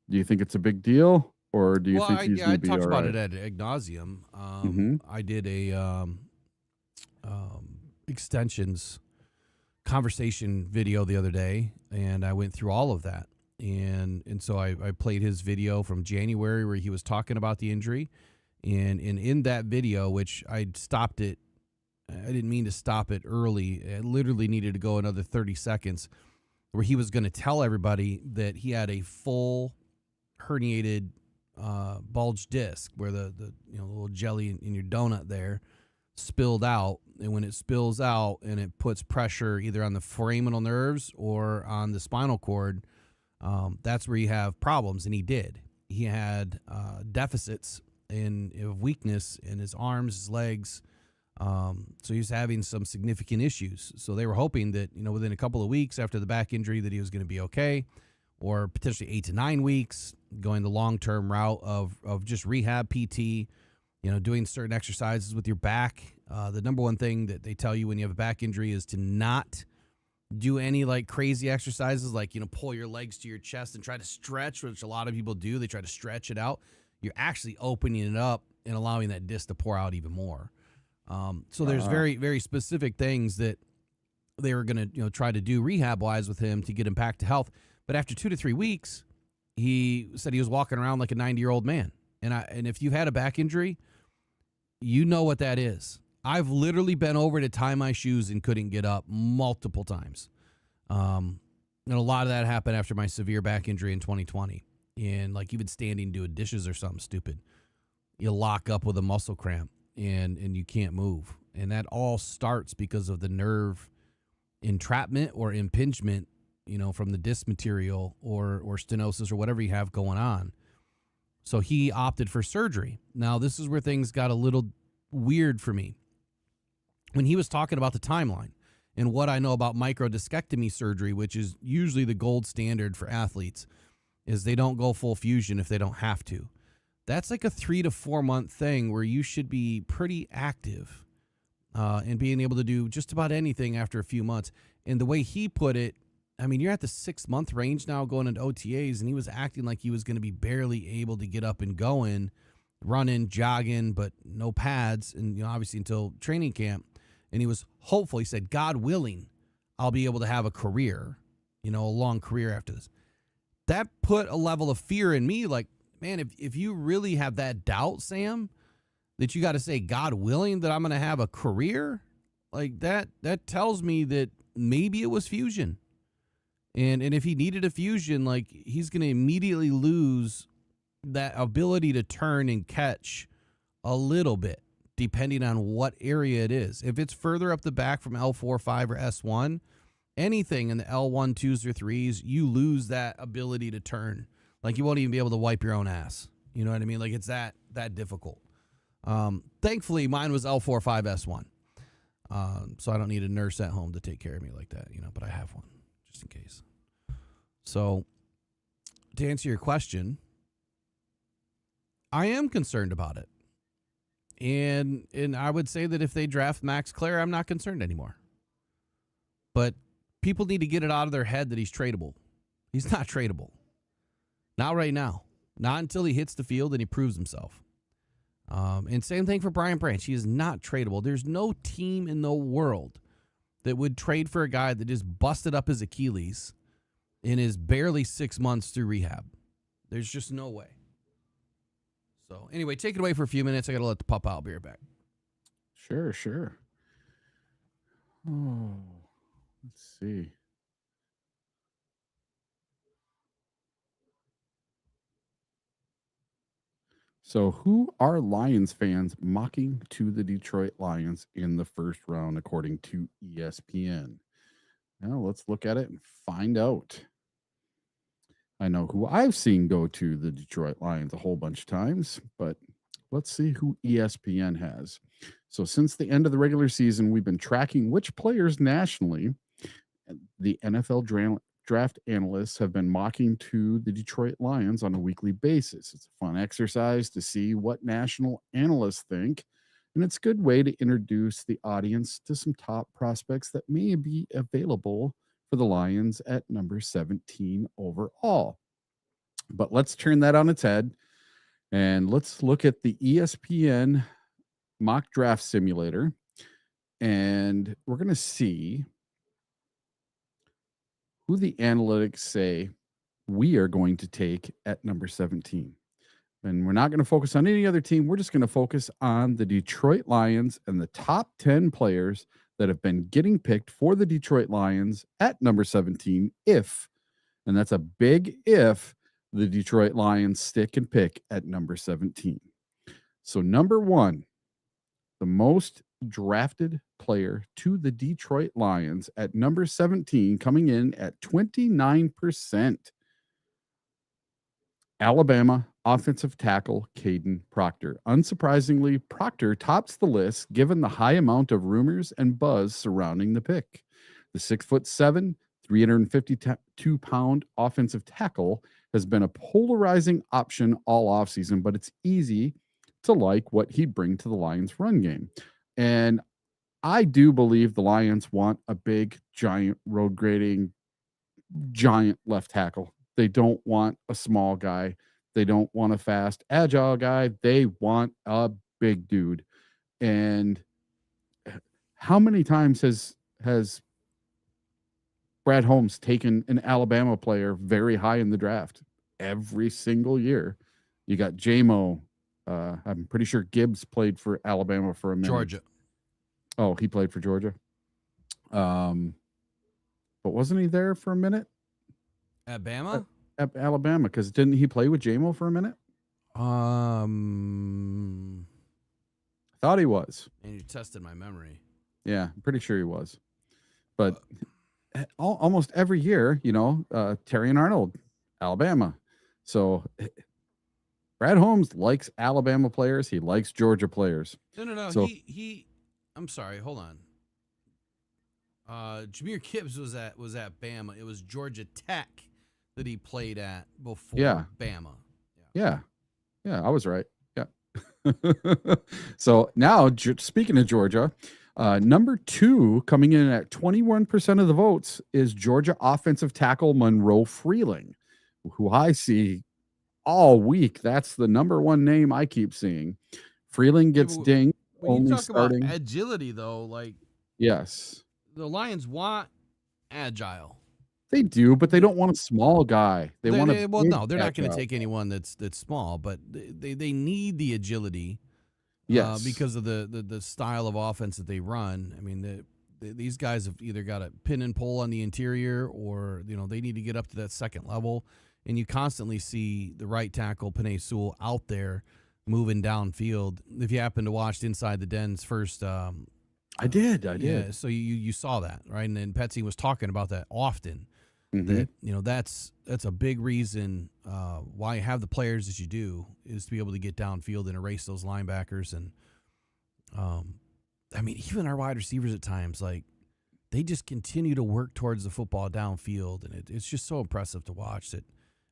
Do you think it's a big deal, or do you think he's going to be all right? I talked about it ad nauseum. I did a extensions conversation video the other day, and I went through all of that. And so I played his video from January where he was talking about the injury. And in that video, which I stopped it, I didn't mean to stop it early. It literally needed to go another 30 seconds, where he was going to tell everybody that he had a full herniated bulge disc, where the little jelly in your donut there spilled out. And when it spills out and it puts pressure either on the foraminal nerves or on the spinal cord, that's where you have problems. And he did. He had deficits of weakness in his arms, his legs. So he was having some significant issues. So they were hoping that, within a couple of weeks after the back injury that he was going to be okay, or potentially 8 to 9 weeks, going the long-term route of just rehab PT, doing certain exercises with your back. The number one thing that they tell you when you have a back injury is to not do any like crazy exercises, like, pull your legs to your chest and try to stretch, which a lot of people do. They try to stretch it out. You're actually opening it up and allowing that disc to pour out even more. So there's very, very specific things that they were going to, try to do rehab-wise with him to get him back to health. But after 2 to 3 weeks, he said he was walking around like a 90-year-old man. And if you've had a back injury, you know what that is. I've literally been over to tie my shoes and couldn't get up multiple times. And a lot of that happened after my severe back injury in 2020. And like even standing doing dishes or something stupid, you lock up with a muscle cramp and you can't move. And that all starts because of the nerve entrapment or impingement from the disc material or stenosis or whatever you have going on. So he opted for surgery. Now, this is where things got a little weird for me. When he was talking about the timeline and what I know about microdiscectomy surgery, which is usually the gold standard for athletes, is they don't go full fusion if they don't have to. That's like a 3 to 4 month thing where you should be pretty active and being able to do just about anything after a few months. And the way he put it, I mean, you're at the 6 month range now going into OTAs, and he was acting like he was going to be barely able to get up and going, running, jogging, but no pads, and obviously until training camp. And he was hopeful. He said, God willing, I'll be able to have a career, a long career after this. That put a level of fear in me. Like, man, if you really have that doubt, Sam, that you got to say, God willing, that I'm going to have a career, like that tells me that maybe it was fusion. And if he needed a fusion, like, he's going to immediately lose that ability to turn and catch a little bit, depending on what area it is. If it's further up the back from L4, 5, or S1, anything in the L1, 2s, or 3s, you lose that ability to turn. Like, you won't even be able to wipe your own ass. You know what I mean? Like, it's that difficult. Thankfully, mine was L4, 5, S1. So I don't need a nurse at home to take care of me like that, but I have one just in case. So to answer your question, I am concerned about it. And I would say that if they draft Max Clare, I'm not concerned anymore. But people need to get it out of their head that he's tradable. He's not tradable. Not right now. Not until he hits the field and he proves himself. And same thing for Brian Branch. He is not tradable. There's no team in the world that would trade for a guy that just busted up his Achilles and is barely 6 months through rehab. There's just no way. So anyway, take it away for a few minutes. I got to let the pup out. I'll be right back. Sure. Oh, let's see. So who are Lions fans mocking to the Detroit Lions in the first round, according to ESPN? Now let's look at it and find out. I know who I've seen go to the Detroit Lions a whole bunch of times, but let's see who ESPN has. So since the end of the regular season, we've been tracking which players nationally the NFL draft analysts have been mocking to the Detroit Lions on a weekly basis. It's a fun exercise to see what national analysts think, and it's a good way to introduce the audience to some top prospects that may be available for the Lions at number 17 overall. But let's turn that on its head, and let's look at the ESPN mock draft simulator, and we're going to see who the analytics say we are going to take at number 17. And we're not going to focus on any other team. We're just going to focus on the Detroit Lions and the top 10 players that have been getting picked for the Detroit Lions at number 17 if, and that's a big if, the Detroit Lions stick and pick at number 17. So number 1, the most drafted player to the Detroit Lions at number 17, coming in at 29%. Alabama offensive tackle Kadyn Proctor. Unsurprisingly, Proctor tops the list given the high amount of rumors and buzz surrounding the pick. The 6'7", 352-pound offensive tackle has been a polarizing option all offseason, but it's easy to like what he'd bring to the Lions run game. And I do believe the Lions want a big, giant, road grading, giant left tackle. They don't want a small guy. They don't want a fast, agile guy. They want a big dude. And how many times has Brad Holmes taken an Alabama player very high in the draft? Every single year. You got J-Mo. I'm pretty sure Gibbs played for Alabama for a minute. Georgia. Oh, he played for Georgia. But wasn't he there for a minute? At Bama? At Alabama, because didn't he play with J-Mo for a minute? I Thought he was. And you tested my memory. Yeah, I'm pretty sure he was. But almost every year, Terry and Arnold, Alabama. So Brad Holmes likes Alabama players. He likes Georgia players. No. So I'm sorry. Hold on. Jahmyr Gibbs was at Bama. It was Georgia Tech that he played at before Bama. Yeah, I was right. Yeah. So now, speaking of Georgia, number 2 coming in at 21% of the votes is Georgia offensive tackle Monroe Freeling, who I see all week. That's the number 1 name I keep seeing. Freeling gets dinged. When you talk starting about agility, though, yes, the Lions want agile. They do, but they don't want a small guy. They want a they're not going to take anyone that's small, but they need the agility. Yes, because of the style of offense that they run. I mean, these guys have either got a pin and pull on the interior, or they need to get up to that second level. And you constantly see the right tackle Penei Sewell out there moving downfield. If you happen to watch Inside the Den's first, I did. Yeah, so you saw that, right? And then Petsy was talking about that often. That that's a big reason why you have the players that you do, is to be able to get downfield and erase those linebackers. And I mean, even our wide receivers at times, they just continue to work towards the football downfield, and it's just so impressive to watch that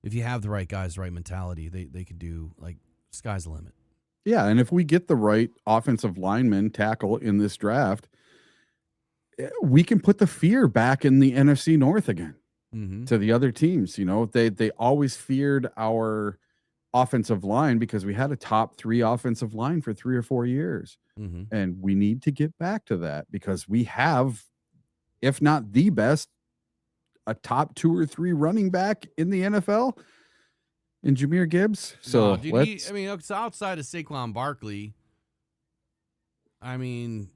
if you have the right guys, the right mentality, they can do, sky's the limit. Yeah, and if we get the right offensive lineman tackle in this draft, we can put the fear back in the NFC North again. To the other teams. They always feared our offensive line because we had a top 3 offensive line for 3 or 4 years. And we need to get back to that, because we have, if not the best, a top 2 or 3 running back in the NFL in Jahmyr Gibbs. So it's outside of Saquon Barkley. I mean,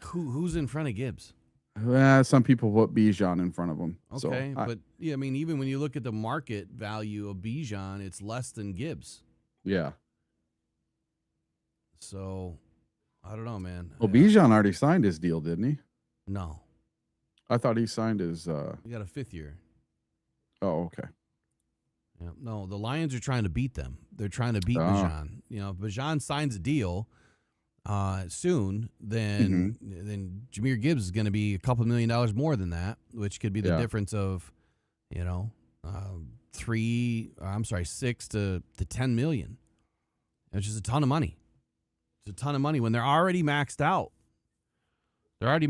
who's in front of Gibbs? Some people put Bijan in front of him. Okay, but even when you look at the market value of Bijan, it's less than Gibbs. Yeah. So, I don't know, man. Well, Bijan already signed his deal, didn't he? No. I thought he signed his... He got a 5th year. Oh, okay. Yeah. No, the Lions are trying to beat them. They're trying to beat Bijan. If Bijan signs a deal soon, then Jahmyr Gibbs is going to be a couple $1 million more than that, which could be the difference of 6 to 10 million, which is a ton of money. It's a ton of money when they're already maxed out. All right,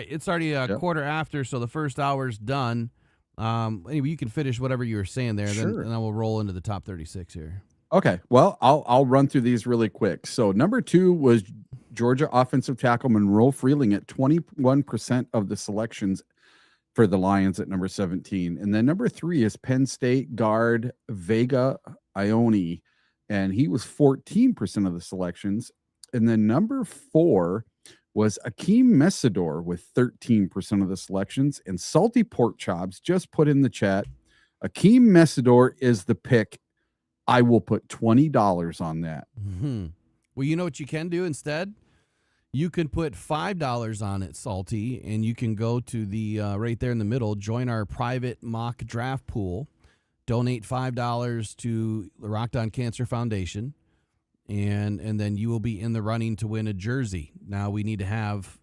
it's already a quarter after, so the first hour's done. Anyway, you can finish whatever you were saying there, sure. Then we'll roll into the top 36 here. Okay, well, I'll run through these really quick. So number 2 was Georgia offensive tackle Monroe Freeling at 21% of the selections for the Lions at number 17. And then number 3 is Penn State guard Vega Ione, and he was 14% of the selections. And then number 4 was Akeem Mesidor with 13% of the selections. And Salty Pork Chops just put in the chat, Akeem Mesidor is the pick. I will put $20 on that. Well, you know what you can do instead? You can put $5 on it, Salty, and you can go to the right there in the middle, join our private mock draft pool, donate $5 to the Rocked On Cancer Foundation, and then you will be in the running to win a jersey. Now we need to have,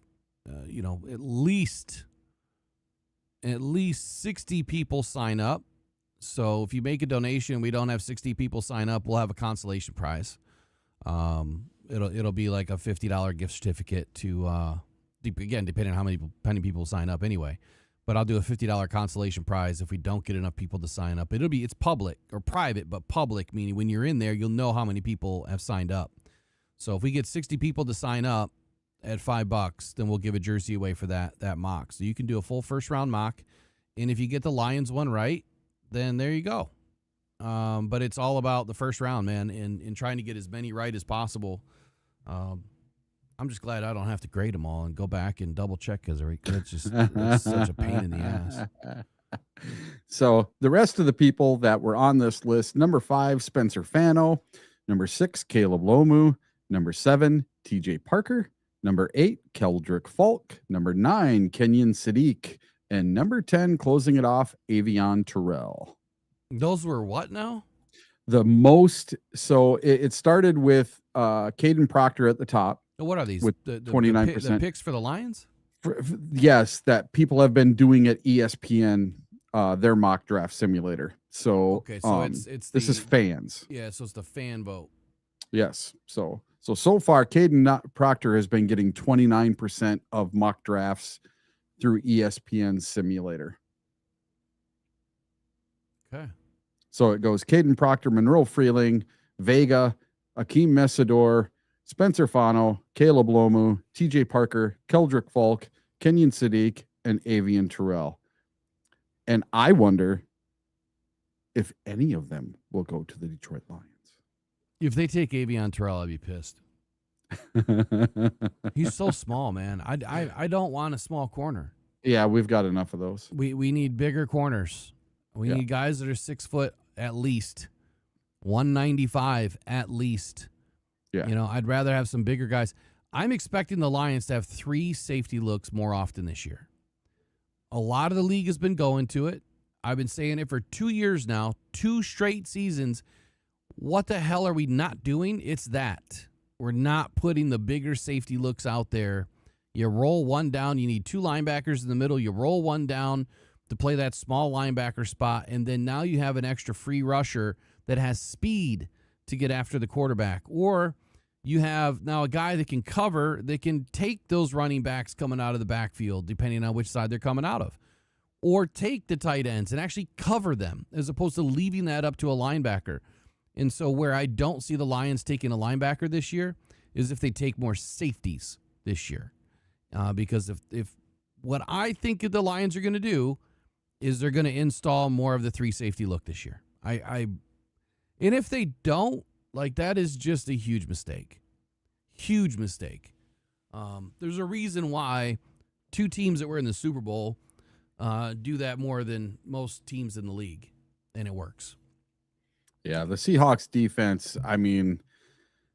at least 60 people sign up. So if you make a donation, we don't have 60 people sign up, we'll have a consolation prize. It'll be like a $50 gift certificate to again, depending on how many people sign up anyway. But I'll do a $50 consolation prize if we don't get enough people to sign up. It's public or private, but public, meaning when you're in there, you'll know how many people have signed up. So if we get 60 people to sign up at $5, then we'll give a jersey away for that mock. So you can do a full first round mock, and if you get the Lions one right, then there you go. But it's all about the first round, man, and trying to get as many right as possible. I'm just glad I don't have to grade them all and go back and double check, because it's such a pain in the ass. So the rest of the people that were on this list: number 5, Spencer Fano; number 6, Caleb Lomu; number 7, TJ Parker; number 8, Keldrick Falk; number 9, Kenyon Sadiq; And number 10, closing it off, Avion Terrell. Those were what now? The most, so it started with Kadyn Proctor at the top. What are these? With the 29%. The picks for the Lions? Yes, that people have been doing at ESPN, their mock draft simulator. So, okay, so it's this is fans. Yeah, so it's the fan vote. Yes. So far, Kadyn Proctor has been getting 29% of mock drafts through ESPN simulator. Okay. So it goes Kadyn Proctor, Monroe Freeling, Vega, Akeem Mesidor, Spencer Fano, Caleb Lomu, TJ Parker, Keldrick Falk, Kenyon Sadiq, and Avion Terrell. And I wonder if any of them will go to the Detroit Lions. If they take Avion Terrell, I'd be pissed. He's so small, man. I don't want a small corner. Yeah, we've got enough of those. We need bigger corners. We need guys that are 6 foot at least, 195 at least. Yeah. You know, I'd rather have some bigger guys. I'm expecting the Lions to have 3 safety looks more often this year. A lot of the league has been going to it. I've been saying it for 2 years now, 2 straight seasons. What the hell are we not doing? It's that. We're not putting the bigger safety looks out there. You roll one down. You need 2 linebackers in the middle. You roll one down to play that small linebacker spot, and then now you have an extra free rusher that has speed to get after the quarterback. Or you have now a guy that can cover, that can take those running backs coming out of the backfield, depending on which side they're coming out of. Or take the tight ends and actually cover them, as opposed to leaving that up to a linebacker. And so where I don't see the Lions taking a linebacker this year is if they take more safeties this year. Because if what I think the Lions are going to do is they're going to install more of the 3 safety look this year. And if they don't, like, that is just a huge mistake. Huge mistake. There's a reason why 2 teams that were in the Super Bowl do that more than most teams in the league, and it works. Yeah, the Seahawks defense, I mean,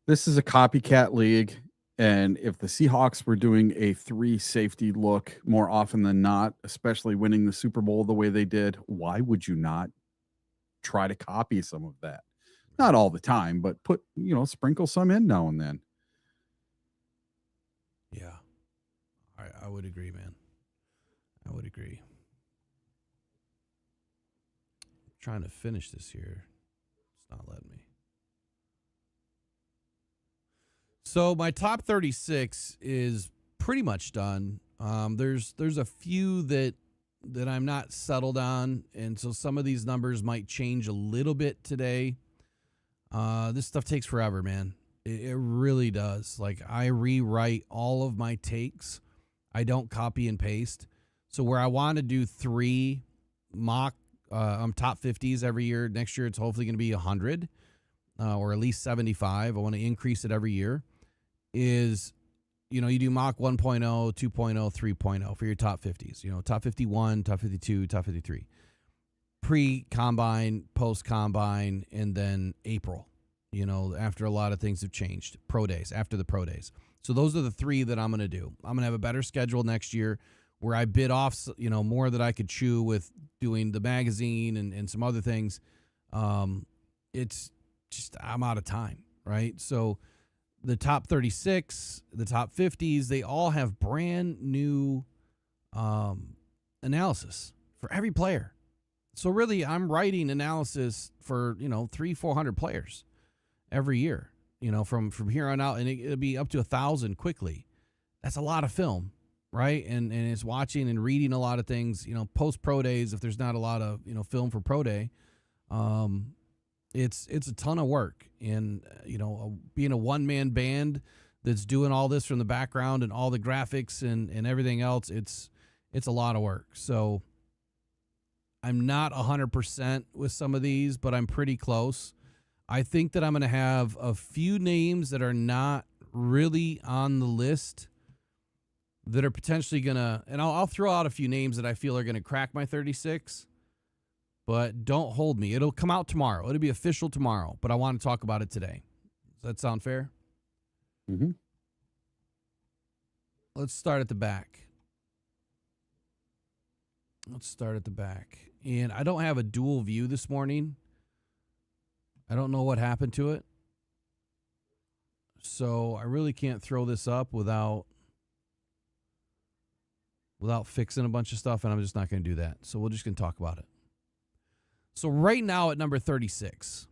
this is a copycat league, and if the Seahawks were doing a 3 safety look more often than not, especially winning the Super Bowl the way they did, why would you not try to copy some of that? Not all the time, but sprinkle some in now and then. Yeah, I would agree, man. I would agree. I'm trying to finish this here. It's not letting me. So my top 36 is pretty much done. There's a few that I'm not settled on, and so some of these numbers might change a little bit today. This stuff takes forever, man. It really does. Like, I rewrite all of my takes. I don't copy and paste. So where I want to do 3 mock top 50s every year, next year it's hopefully going to be 100 or at least 75. I want to increase it every year. Is, you do mock 1.0, 2.0, 3.0 for your top 50s. Top 51, top 52, top 53. Pre-combine, post-combine, and then April, after a lot of things have changed. Pro days, after the pro days. So those are the 3 that I'm going to do. I'm going to have a better schedule next year where I bid off, more that I could chew with doing the magazine and some other things. It's just, I'm out of time, right? So the top 36, the top 50s, they all have brand new analysis for every player. So really, I'm writing analysis for, 300-400 players every year, from here on out, and it'll be up to 1,000 quickly. That's a lot of film, right? And it's watching and reading a lot of things, post pro days. If there's not a lot of, film for pro day, it's a ton of work. And, being a one-man band that's doing all this from the background and all the graphics and everything else, it's a lot of work. So I'm not 100% with some of these, but I'm pretty close. I think that I'm going to have a few names that are not really on the list that are potentially going to, and I'll throw out a few names that I feel are going to crack my 36, but don't hold me. It'll come out tomorrow. It'll be official tomorrow, but I want to talk about it today. Does that sound fair? Mm-hmm. Let's start at the back. Let's start at the back. And I don't have a dual view this morning. I don't know what happened to it. So I really can't throw this up without fixing a bunch of stuff, and I'm just not going to do that. So we're just going to talk about it. So right now at number 36.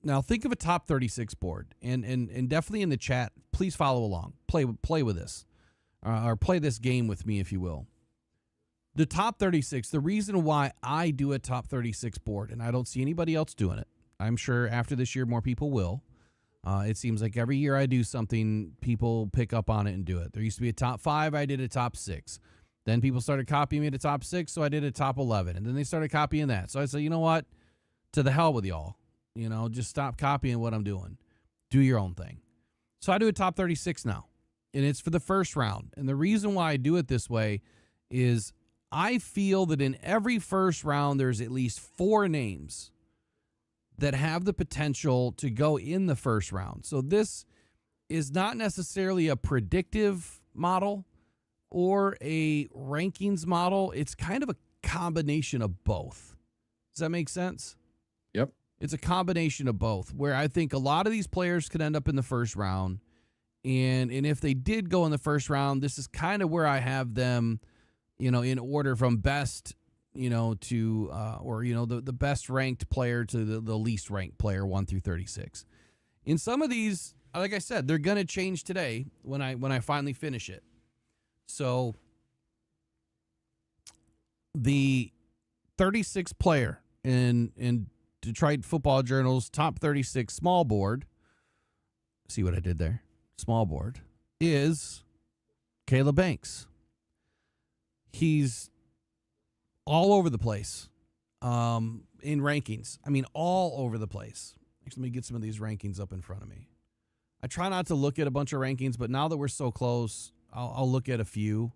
Now think of a top 36 board, and definitely in the chat, please follow along. Play with this, or play this game with me, if you will. The top 36, the reason why I do a top 36 board, and I don't see anybody else doing it, I'm sure after this year more people will. It seems like every year I do something, people pick up on it and do it. There used to be a top 5, I did a top 6. Then people started copying me to top 6, so I did a top 11. And then they started copying that. So I said, you know what? To the hell with y'all. Just stop copying what I'm doing. Do your own thing. So I do a top 36 now, and it's for the first round. And the reason why I do it this way is I feel that in every first round, there's at least 4 names that have the potential to go in the first round. So this is not necessarily a predictive model or a rankings model. It's kind of a combination of both. Does that make sense? Yep. It's a combination of both, where I think a lot of these players could end up in the first round. And if they did go in the first round, this is kind of where I have them, in order from best, to, the best ranked player to the least ranked player, 1 through 36. In some of these, like I said, they're going to change today when I finally finish it. So the 36th player in Detroit Football Journal's top 36 small board, see what I did there? Small board, is Caleb Banks. He's all over the place in rankings. I mean, all over the place. Actually, let me get some of these rankings up in front of me. I try not to look at a bunch of rankings, but now that we're so close, I'll look at a few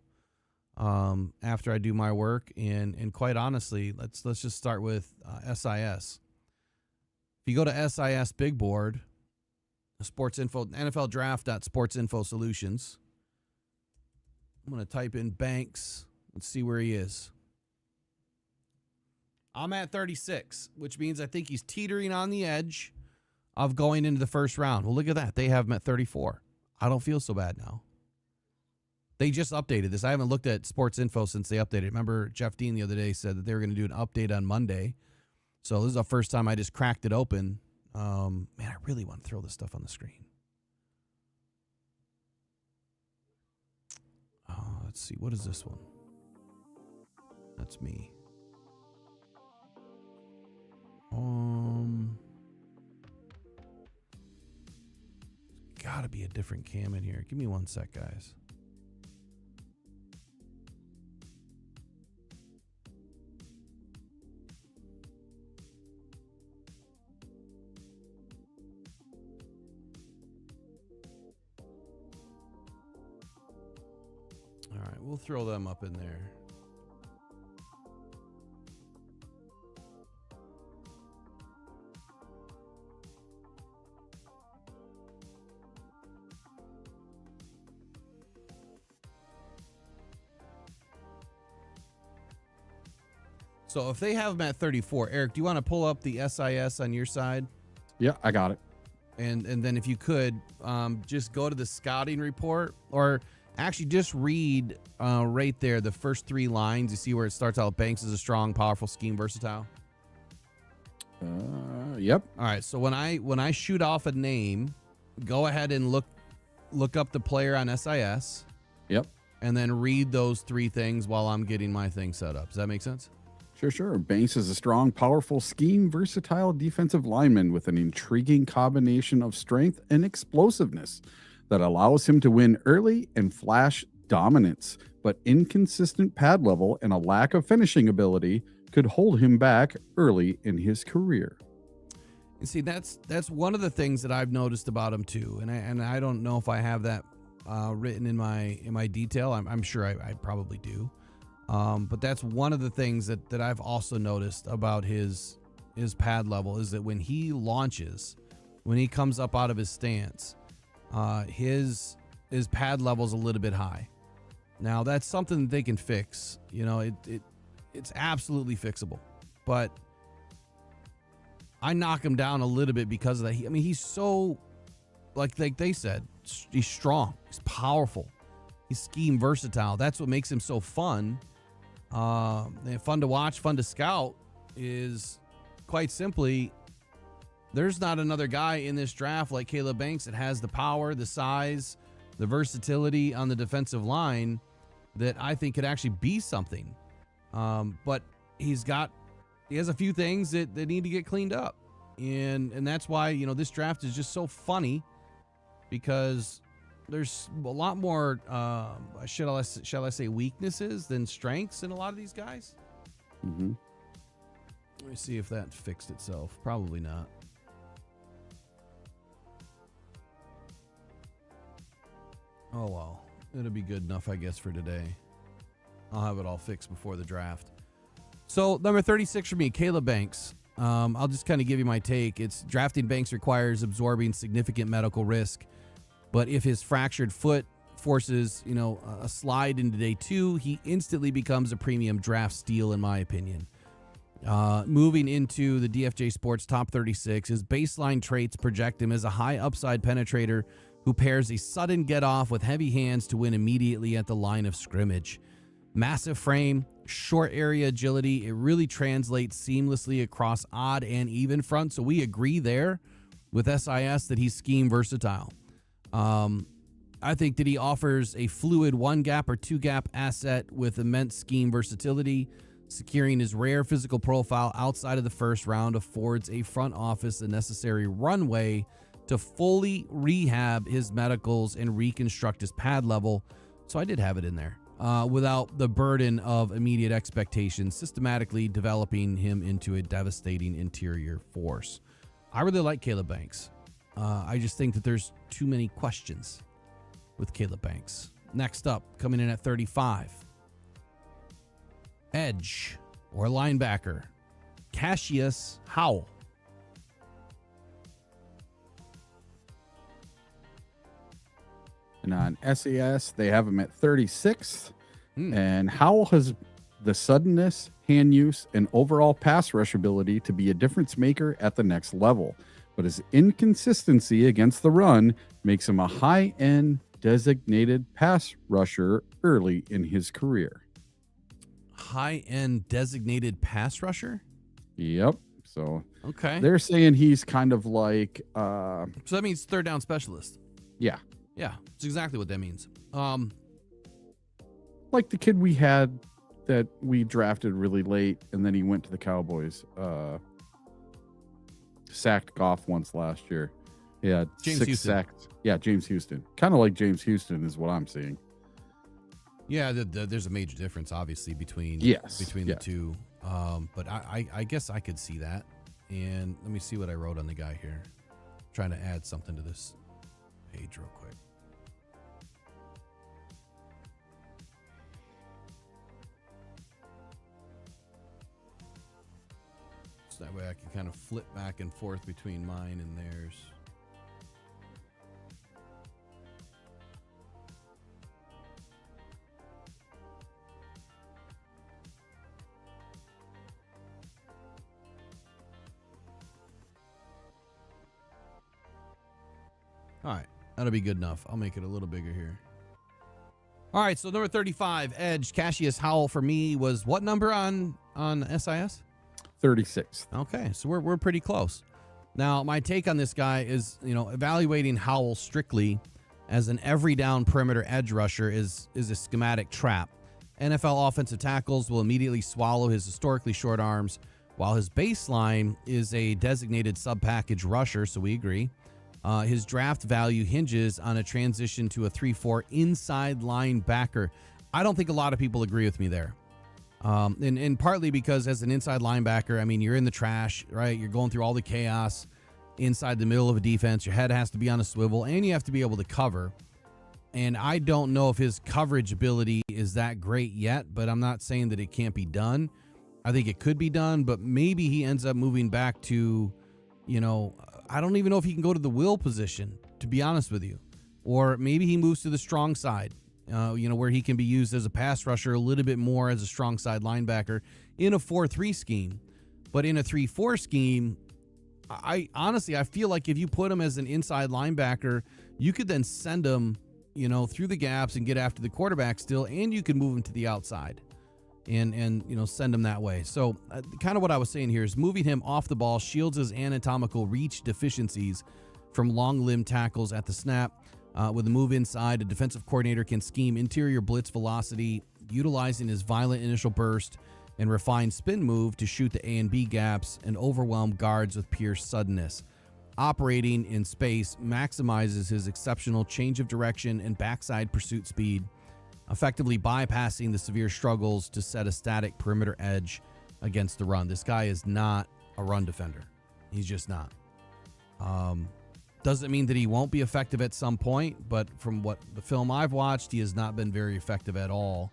after I do my work. And quite honestly, let's just start with SIS. If you go to SIS Big Board, Sports Info, NFL Draft.sportsinfo solutions, I'm going to type in Banks. Let's see where he is. I'm at 36, which means I think he's teetering on the edge of going into the first round. Well, look at that. They have him at 34. I don't feel so bad now. They just updated this. I haven't looked at Sports Info since they updated it. Remember, Jeff Dean the other day said that they were going to do an update on Monday. So this is the first time I just cracked it open. Man, I really want to throw this stuff on the screen. Let's see. What is this one? That's me. Gotta be a different cam in here. Give me one sec, guys. All right, we'll throw them up in there. So if they have them at 34, Eric, do you want to pull up the SIS on your side? Yeah, I got it. And then if you could, just go to the scouting report, or actually just read right there the first 3 lines. You see where it starts out, Banks is a strong, powerful, scheme, versatile. Yep. All right. So when I shoot off a name, go ahead and look up the player on SIS. Yep. And then read those 3 things while I'm getting my thing set up. Does that make sense? Sure. Banks is a strong, powerful, scheme, versatile defensive lineman with an intriguing combination of strength and explosiveness that allows him to win early and flash dominance, but inconsistent pad level and a lack of finishing ability could hold him back early in his career. You see, that's one of the things that I've noticed about him too, and I don't know if I have that written in my detail. I'm sure I probably do. But that's one of the things that I've also noticed about his pad level is that when he launches, when he comes up out of his stance, his pad level is a little bit high. Now that's something that they can fix. it's absolutely fixable. But I knock him down a little bit because of that. He's so, like they said, he's strong, he's powerful, he's scheme versatile. That's what makes him so fun. And fun to watch, fun to scout is quite simply, there's not another guy in this draft like Caleb Banks that has the power, the size, the versatility on the defensive line that I think could actually be something. But he has a few things that need to get cleaned up. And that's why, this draft is just so funny, because there's a lot more, shall I say, weaknesses than strengths in a lot of these guys. Mm-hmm. Let me see if that fixed itself. Probably not. Oh, well. It'll be good enough, I guess, for today. I'll have it all fixed before the draft. So, number 36 for me, Caleb Banks. I'll just kind of give you my take. It's drafting Banks requires absorbing significant medical risk. But if his fractured foot forces, a slide into day 2, he instantly becomes a premium draft steal, in my opinion. Moving into the DFJ Sports top 36, his baseline traits project him as a high upside penetrator who pairs a sudden get off with heavy hands to win immediately at the line of scrimmage. Massive frame, short area agility. It really translates seamlessly across odd and even fronts. So we agree there with SIS that he's scheme versatile. I think that he offers a fluid 1-gap or 2-gap asset with immense scheme versatility. Securing his rare physical profile outside of the first round affords a front office the necessary runway to fully rehab his medicals and reconstruct his pad level. So I did have it in there without the burden of immediate expectations, systematically developing him into a devastating interior force. I really like Caleb Banks. I just think that there's too many questions with Caleb Banks. Next up, coming in at 35, edge or linebacker, Cassius Howell. And on SAS, they have him at 36th. And Howell has the suddenness, hand use, and overall pass rush ability to be a difference maker at the next level. But his inconsistency against the run makes him a high-end designated pass rusher early in his career. High-end designated pass rusher? Yep. So okay, they're saying he's kind of like... so that means third down specialist. Yeah. Yeah, that's exactly what that means. Like the kid we had that we drafted really late, and then he went to the Cowboys. Sacked Goff once last year. Yeah, James 6 Houston. sacks. Yeah, James Houston. Kind of like James Houston is what I'm seeing. Yeah, there's a major difference, obviously, between the two. But I guess I could see that. And let me see what I wrote on the guy here. I'm trying to add something to this page real quick. So that way I can kind of flip back and forth between mine and theirs. All right, that'll be good enough. I'll make it a little bigger here. All right, so number 35, edge, Cassius Howell for me was what number on SIS? 36th. Okay, so we're pretty close. Now, my take on this guy is, evaluating Howell strictly as an every down perimeter edge rusher is a schematic trap. NFL offensive tackles will immediately swallow his historically short arms, while his baseline is a designated sub-package rusher, so we agree. His draft value hinges on a transition to a 3-4 inside linebacker. I don't think a lot of people agree with me there. And partly because as an inside linebacker, you're in the trash, right? You're going through all the chaos inside the middle of a defense. Your head has to be on a swivel, and you have to be able to cover. And I don't know if his coverage ability is that great yet, but I'm not saying that it can't be done. I think it could be done, but maybe he ends up moving back to, I don't even know if he can go to the will position, to be honest with you. Or maybe he moves to the strong side where he can be used as a pass rusher a little bit more as a strong side linebacker in a 4-3 scheme. But in a 3-4 scheme, I honestly feel like if you put him as an inside linebacker, you could then send him, through the gaps and get after the quarterback still, and you can move him to the outside and send him that way. So kind of what I was saying here is moving him off the ball shields his anatomical reach deficiencies from long limb tackles at the snap. With a move inside, a defensive coordinator can scheme interior blitz velocity, utilizing his violent initial burst and refined spin move to shoot the A and B gaps and overwhelm guards with pure suddenness. Operating in space maximizes his exceptional change of direction and backside pursuit speed, effectively bypassing the severe struggles to set a static perimeter edge against the run. This guy is not a run defender. He's just not. Doesn't mean that he won't be effective at some point, but from what the film I've watched, he has not been very effective at all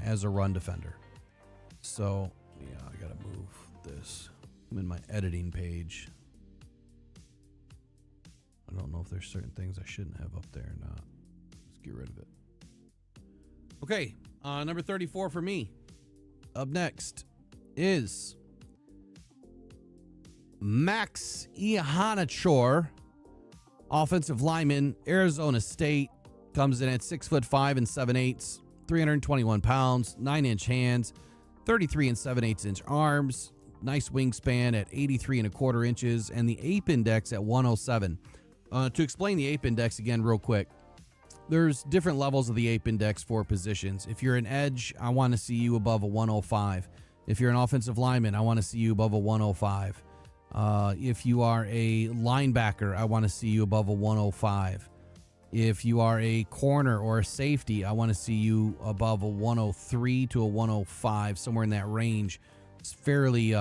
as a run defender. So, yeah, I got to move this. I'm in my editing page. I don't know if there's certain things I shouldn't have up there or not. Let's get rid of it. Okay, number 34 for me. Up next is Max Ihanachor, offensive lineman, Arizona State, comes in at 6'5" and 7/8, 321 pounds, 9-inch hands, 33 and 7/8 inch arms, nice wingspan at 83 and a quarter inches, and the ape index at 107. To explain the ape index again real quick, there's different levels of the ape index for positions. If you're an edge, I want to see you above a 105. If you're an offensive lineman, I want to see you above a 105. If you are a linebacker, I want to see you above a 105. If you are a corner or a safety, I want to see you above a 103 to a 105, somewhere in that range. It's fairly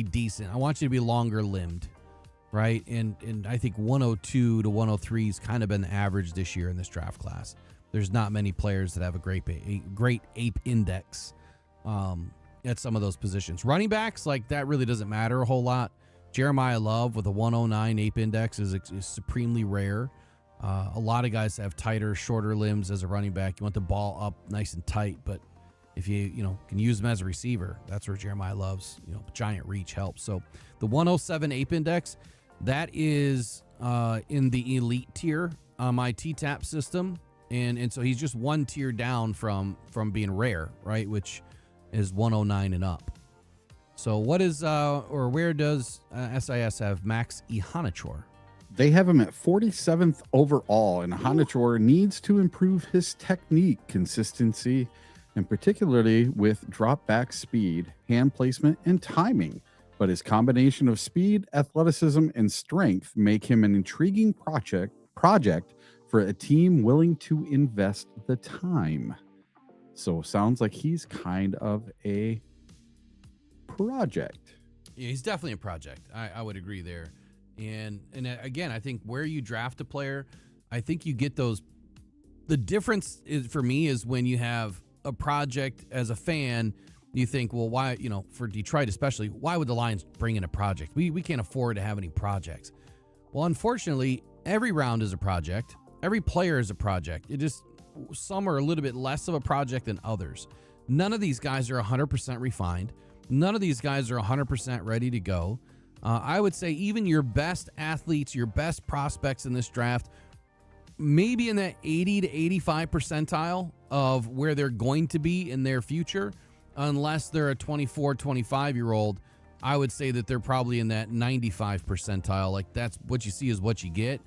decent. I want you to be longer limbed, right? And I think 102 to 103 has kind of been the average this year in this draft class. There's not many players that have a great ape index at some of those positions. Running backs, like, that really doesn't matter a whole lot. Jeremiyah Love with a 109 ape index is supremely rare. A lot of guys have tighter, shorter limbs as a running back. You want the ball up nice and tight, but if you can use him as a receiver, that's where Jeremiyah Love's giant reach helps. So the 107 ape index, that is in the elite tier on my TTAP system, and so he's just one tier down from being rare, right, which is 109 and up. So what is where does SIS have Max Ihanachor? They have him at 47th overall, and Ihanachor needs to improve his technique, consistency, and particularly with drop back speed, hand placement, and timing. But his combination of speed, athleticism, and strength make him an intriguing project for a team willing to invest the time. So sounds like he's kind of a project. Yeah, he's definitely a project. I would agree there. And again, I think where you draft a player, I think you get those. The difference is, for me, is when you have a project as a fan, you think, well, why, for Detroit especially, why would the Lions bring in a project? We can't afford to have any projects. Well, unfortunately, every round is a project. Every player is a project. Some are a little bit less of a project than others. None of these guys are 100% refined. None of these guys are 100% ready to go. I would say even your best athletes, your best prospects in this draft, maybe in that 80 to 85 percentile of where they're going to be in their future, unless they're a 24, 25-year-old, I would say that they're probably in that 95 percentile. Like, that's what you see is what you get,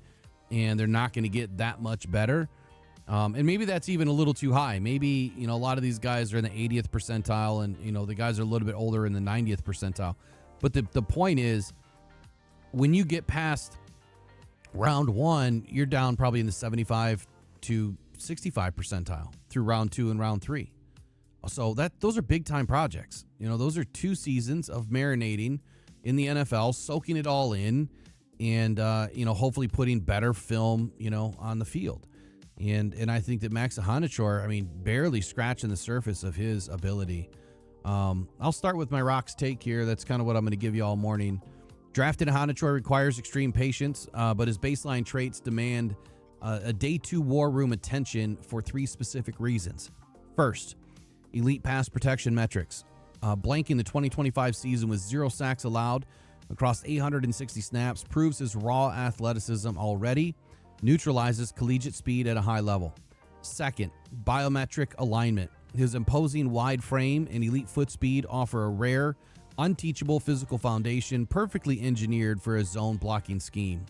and they're not going to get that much better. And maybe that's even a little too high. Maybe, a lot of these guys are in the 80th percentile, and, the guys are a little bit older in the 90th percentile. But the point is, when you get past round one, you're down probably in the 75 to 65 percentile through round two and round three. So those are big time projects. Those are 2 seasons of marinating in the NFL, soaking it all in, and hopefully putting better film, on the field. And I think that Max Ihanachor, barely scratching the surface of his ability. I'll start with my Rocks take here. That's kind of what I'm going to give you all morning. Drafted Ihanachor requires extreme patience, but his baseline traits demand a day 2 war room attention for 3 specific reasons. First, elite pass protection metrics. Blanking the 2025 season with 0 sacks allowed across 860 snaps proves his raw athleticism already, neutralizes collegiate speed at a high level. Second, biometric alignment. His imposing wide frame and elite foot speed offer a rare, unteachable physical foundation perfectly engineered for a zone blocking scheme.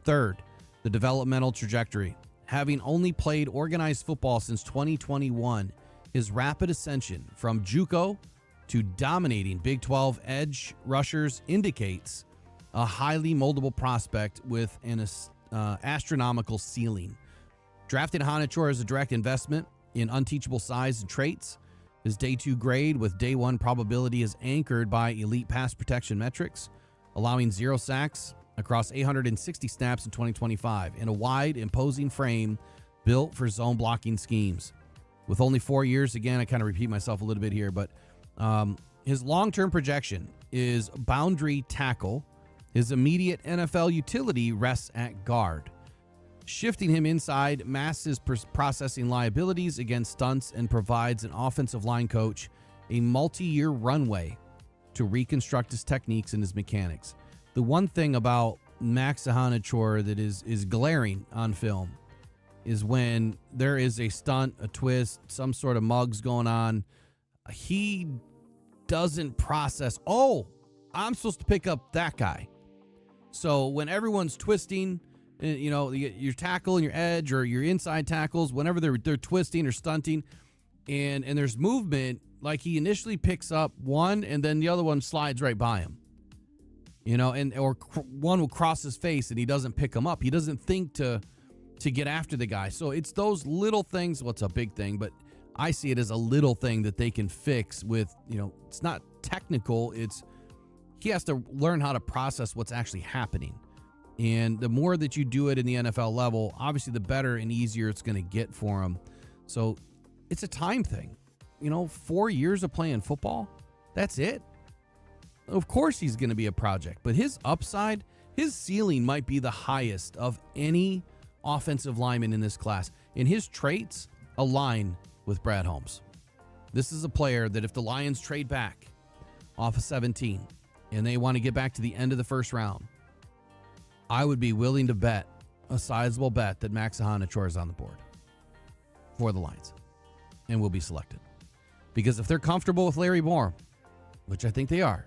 Third, the developmental trajectory. Having only played organized football since 2021, his rapid ascension from JUCO to dominating Big 12 edge rushers indicates a highly moldable prospect with an astronomical ceiling. Drafting Hanachor is a direct investment in unteachable size and traits. His day 2 grade with day 1 probability is anchored by elite pass protection metrics, allowing 0 sacks across 860 snaps in 2025 in a wide, imposing frame built for zone blocking schemes. With only 4 years, again, I kind of repeat myself a little bit here, but his long-term projection is boundary tackle. His immediate NFL utility rests at guard. Shifting him inside masks his processing liabilities against stunts and provides an offensive line coach a multi-year runway to reconstruct his techniques and his mechanics. The one thing about Max Hanachor that is glaring on film is when there is a stunt, a twist, some sort of mugs going on, he doesn't process, oh, I'm supposed to pick up that guy. So when everyone's twisting, you know, your tackle and your edge or your inside tackles, whenever they're twisting or stunting and there's movement, like he initially picks up one and then the other one slides right by him, you know, or one will cross his face and he doesn't pick him up. He doesn't think to get after the guy. So it's those little things. Well, it's a big thing, but I see it as a little thing that they can fix with, you know, it's not technical. He has to learn how to process what's actually happening. And the more that you do it in the NFL level, obviously the better and easier it's going to get for him. So it's a time thing. You know, 4 years of playing football, that's it. Of course he's going to be a project, but his upside, his ceiling might be the highest of any offensive lineman in this class. And his traits align with Brad Holmes. This is a player that if the Lions trade back off of 17 and they want to get back to the end of the first round, I would be willing to bet a sizable bet that Max Hanachor is on the board for the Lions and will be selected. Because if they're comfortable with Larry Moore, which I think they are,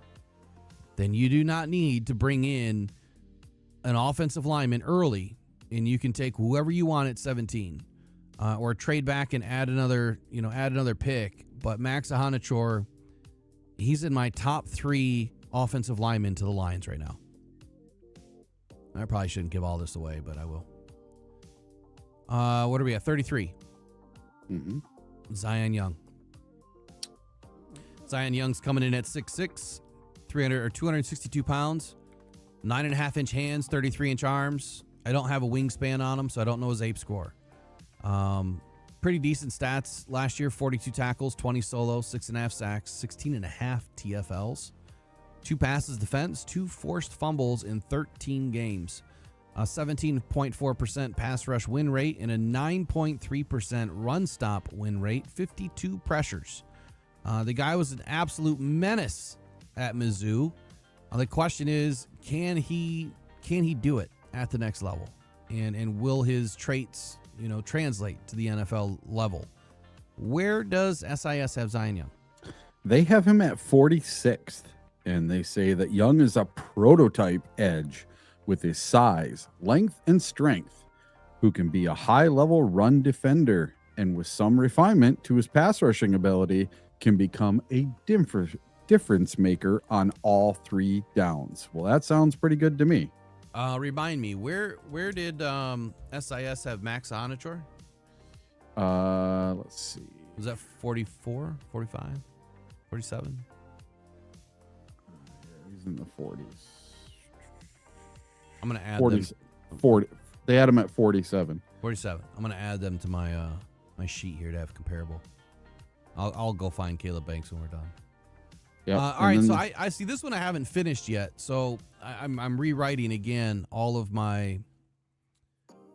then you do not need to bring in an offensive lineman early and you can take whoever you want at 17 or trade back and add another pick. But Max Hanachor, he's in my top 3 offensive linemen to the Lions right now. I probably shouldn't give all this away, but I will. What are we at? 33. Mm-hmm. Zion Young. Zion Young's coming in at 6'6", 262 pounds, 9.5-inch hands, 33-inch arms. I don't have a wingspan on him, so I don't know his ape score. Pretty decent stats. Last year, 42 tackles, 20 solos, 6.5 sacks, 16.5 TFLs. 2 passes defense, 2 forced fumbles in 13 games, a 17.4% pass rush win rate, and a 9.3% run stop win rate, 52 pressures. The guy was an absolute menace at Mizzou. The question is, can he do it at the next level? And will his traits, translate to the NFL level? Where does SIS have Zion Young? They have him at 46th. And they say that Young is a prototype edge with his size, length, and strength, who can be a high-level run defender, and with some refinement to his pass rushing ability, can become a difference maker on all 3 downs. Well, that sounds pretty good to me. Remind me, where did SIS have Max Hanachor? Let's see. Was that 44, 45, 47? He's in the 40s. I'm going to add 40. They had him at 47. 47. I'm going to add them to my my sheet here to have comparable. I'll go find Caleb Banks when we're done. Yeah. All right. So I see this one I haven't finished yet. So I'm rewriting again all of my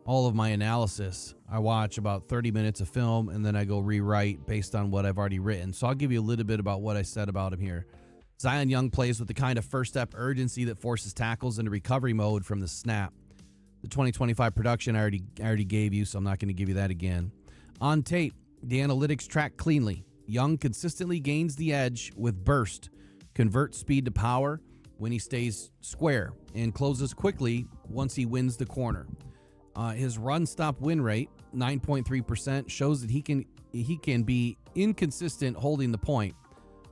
all of my analysis. I watch about 30 minutes of film, and then I go rewrite based on what I've already written. So I'll give you a little bit about what I said about him here. Zion Young plays with the kind of first-step urgency that forces tackles into recovery mode from the snap. The 2025 production I already gave you, so I'm not going to give you that again. On tape, the analytics track cleanly. Young consistently gains the edge with burst, converts speed to power when he stays square, and closes quickly once he wins the corner. His run-stop win rate, 9.3%, shows that he can be inconsistent holding the point,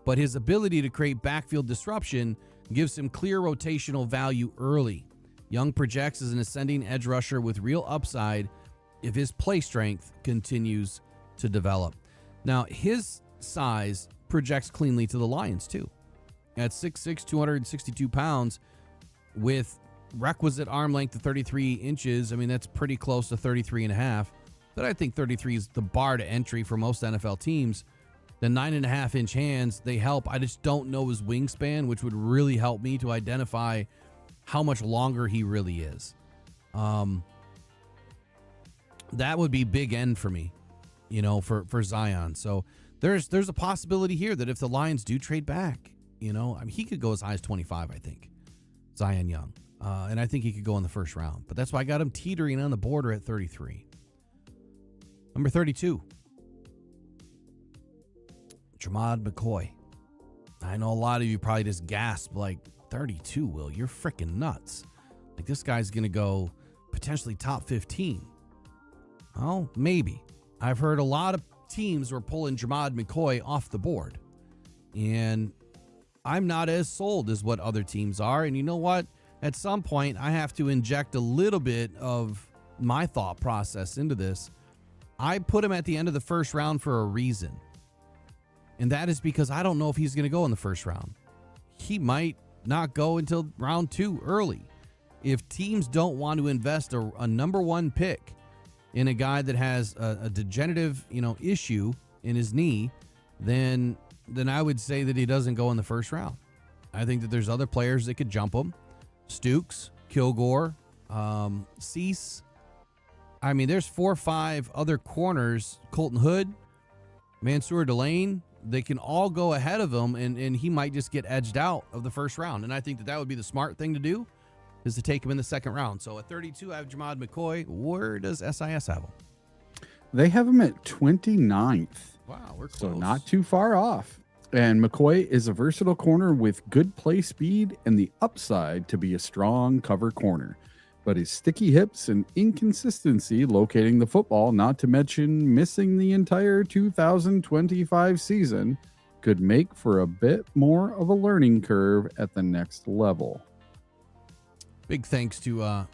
but his ability to create backfield disruption gives him clear rotational value early. Young projects as an ascending edge rusher with real upside if his play strength continues to develop. Now, his size projects cleanly to the Lions, too. At 6'6", 262 pounds, with requisite arm length of 33 inches, I mean, that's pretty close to 33 and a half. But I think 33 is the bar to entry for most NFL teams. The 9.5-inch hands, they help. I just don't know his wingspan, which would really help me to identify how much longer he really is. That would be big end for me, for Zion. So there's a possibility here that if the Lions do trade back, he could go as high as 25, I think, Zion Young. And I think he could go in the first round. But that's why I got him teetering on the border at 33. Number 32. Jeremiyah McCoy. I know a lot of you probably just gasp like, 32, Will, you're freaking nuts. Like, this guy's going to go potentially top 15. Well, maybe. I've heard a lot of teams were pulling Jeremiyah McCoy off the board. And I'm not as sold as what other teams are. And you know what? At some point, I have to inject a little bit of my thought process into this. I put him at the end of the first round for a reason. And that is because I don't know if he's going to go in the first round. He might not go until round 2 early. If teams don't want to invest a number 1 pick in a guy that has a degenerative, issue in his knee, then I would say that he doesn't go in the first round. I think that there's other players that could jump him. Stukes, Kilgore, Cease. I mean, there's 4 or 5 other corners, Colton Hood, Mansour Delane. They can all go ahead of him, and he might just get edged out of the first round. And I think that would be the smart thing to do, is to take him in the second round. So at 32, I have Jeremiyah McCoy. Where does SIS have him? They have him at 29th. Wow, we're close. So not too far off. And McCoy is a versatile corner with good play speed and the upside to be a strong cover corner. But his sticky hips and inconsistency locating the football, not to mention missing the entire 2025 season, could make for a bit more of a learning curve at the next level. Big thanks to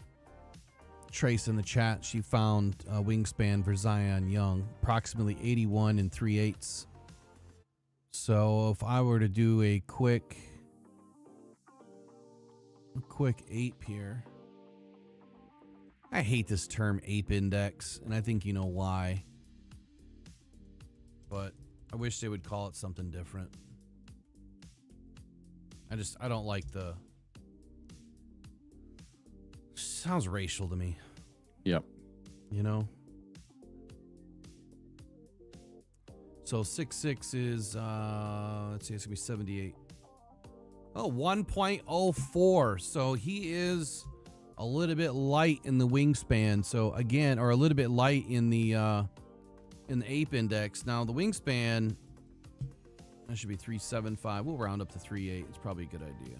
Trace in the chat. She found a wingspan for Zion Young, approximately 81 3/8. So if I were to do a quick ape here. I hate this term ape index, and I think you know why. But I wish they would call it something different. I don't like the... Sounds racial to me. Yep. So 6'6" is, let's see, it's going to be 78. Oh, 1.04. So he is a little bit light in the wingspan. So again, or a little bit light in the ape index. Now the wingspan, that should be 3.75. We'll round up to 3.8. It's probably a good idea.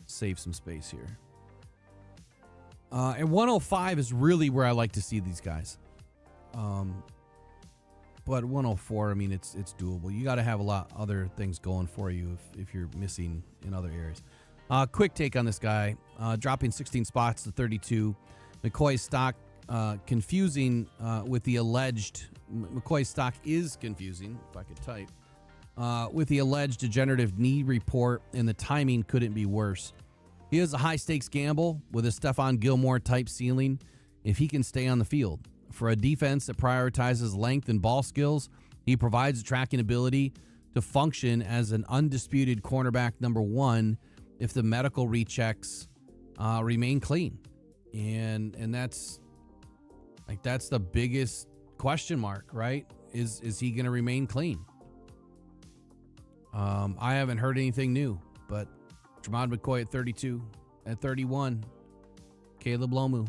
Save some space here. And 105 is really where I like to see these guys. But 104, I mean, it's doable. You got to have a lot other things going for you if you're missing in other areas. Quick take on this guy, dropping 16 spots to 32. McCoy's stock confusing with the alleged. McCoy's stock is confusing, if I could type, with the alleged degenerative knee report, and the timing couldn't be worse. He has a high-stakes gamble with a Stephon Gilmore-type ceiling if he can stay on the field. For a defense that prioritizes length and ball skills, he provides a tracking ability to function as an undisputed cornerback number 1 if the medical rechecks remain clean. And that's Like, that's the biggest question mark, right? Is he going to remain clean? I haven't heard anything new, but Tremont McCoy at 32. At 31, Caleb Lomu,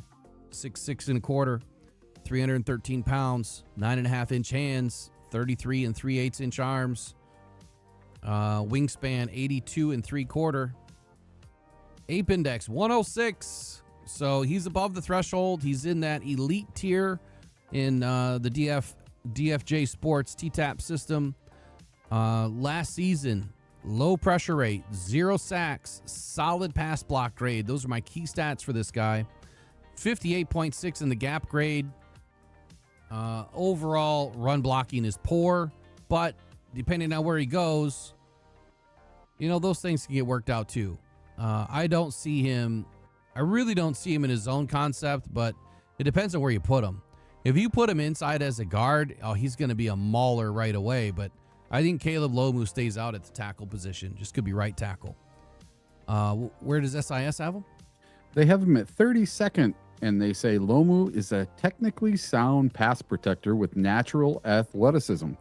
6'6" and a quarter, 313 pounds, 9.5-inch hands, 33 3/8-inch arms, wingspan 82 3/4, ape index 106. So he's above the threshold. He's in that elite tier in the DFJ Sports T-TAP system. Last season, low pressure rate, 0 sacks, solid pass block grade. Those are my key stats for this guy. 58.6 in the gap grade. Overall run blocking is poor, but depending on where he goes, those things can get worked out too. I really don't see him in his zone concept, but it depends on where you put him. If you put him inside as a guard, he's going to be a mauler right away, but I think Caleb Lomu stays out at the tackle position. Just could be right tackle. Where does SIS have him? They have him at 32nd, and they say Lomu is a technically sound pass protector with natural athleticism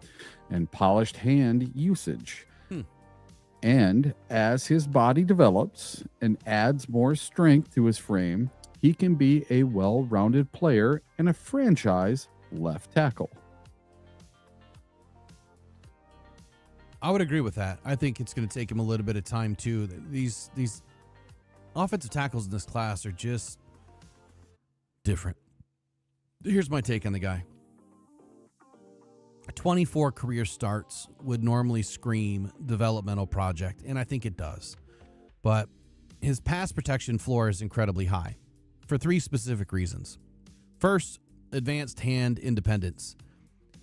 and polished hand usage. And as his body develops and adds more strength to his frame, he can be a well-rounded player and a franchise left tackle. I would agree with that. I think it's going to take him a little bit of time too. These offensive tackles in this class are just different. Here's my take on the guy. 24 career starts would normally scream developmental project, and I think it does. But his pass protection floor is incredibly high for 3 specific reasons. First, advanced hand independence.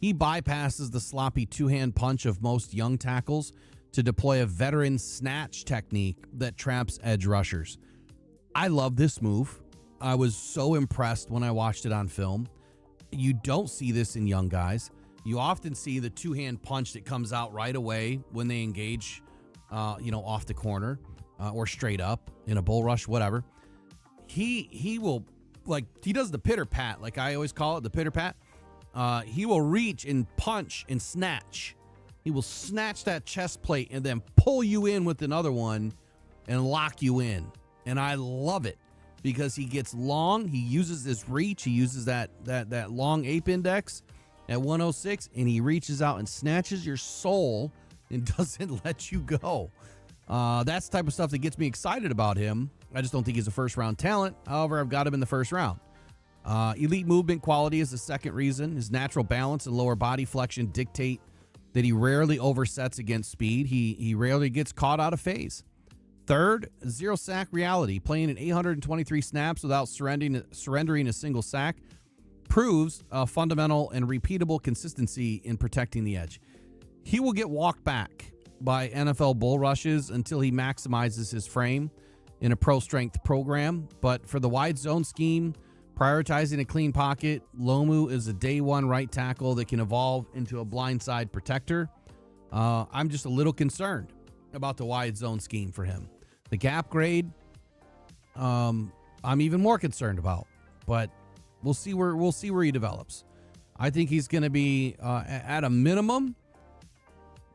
He bypasses the sloppy 2-hand punch of most young tackles to deploy a veteran snatch technique that traps edge rushers. I love this move. I was so impressed when I watched it on film. You don't see this in young guys. You often see the 2-hand punch that comes out right away when they engage, off the corner or straight up in a bull rush, whatever. He will, he does the pitter pat, like I always call it, the pitter pat. He will reach and punch and snatch. He will snatch that chest plate and then pull you in with another one and lock you in. And I love it because he gets long. He uses this reach. He uses that long ape index at 106, and he reaches out and snatches your soul and doesn't let you go. That's the type of stuff that gets me excited about him. I just don't think he's a first-round talent. However, I've got him in the first round. Elite movement quality is the second reason. His natural balance and lower body flexion dictate that he rarely oversets against speed. He rarely gets caught out of phase. Third, 0 sack reality. Playing in 823 snaps without surrendering a single sack proves a fundamental and repeatable consistency in protecting the edge. He will get walked back by NFL bull rushes until he maximizes his frame in a pro strength program. But for the wide zone scheme, prioritizing a clean pocket, Lomu is a day one right tackle that can evolve into a blindside protector. I'm just a little concerned about the wide zone scheme for him. The gap grade, I'm even more concerned about, but we'll see where he develops. I think he's going to be at a minimum.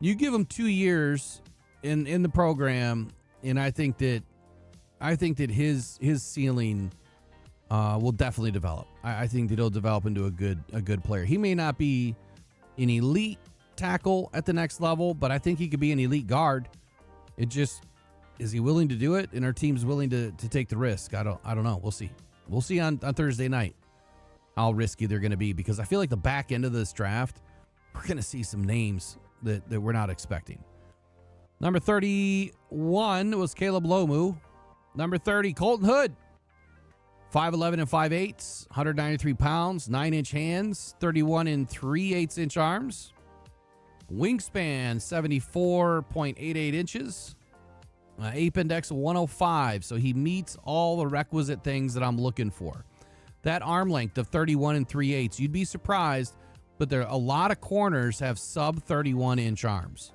You give him 2 years in the program, and I think that his ceiling will definitely develop. I think that he'll develop into a good player. He may not be an elite tackle at the next level, but I think he could be an elite guard. It just, is he willing to do it? And our team's willing to take the risk. I don't know. We'll see. We'll see on Thursday night how risky they're going to be, because I feel like the back end of this draft, we're going to see some names that we're not expecting. Number 31 was Caleb Lomu. Number 30, Colton Hood. 5'11 and 5/8, 193 pounds, 9-inch hands, 31 3/8-inch arms. Wingspan, 74.88 inches. Ape index, 105. So he meets all the requisite things that I'm looking for. That arm length of 31 3/8, you'd be surprised, but there are a lot of corners have sub 31-inch arms.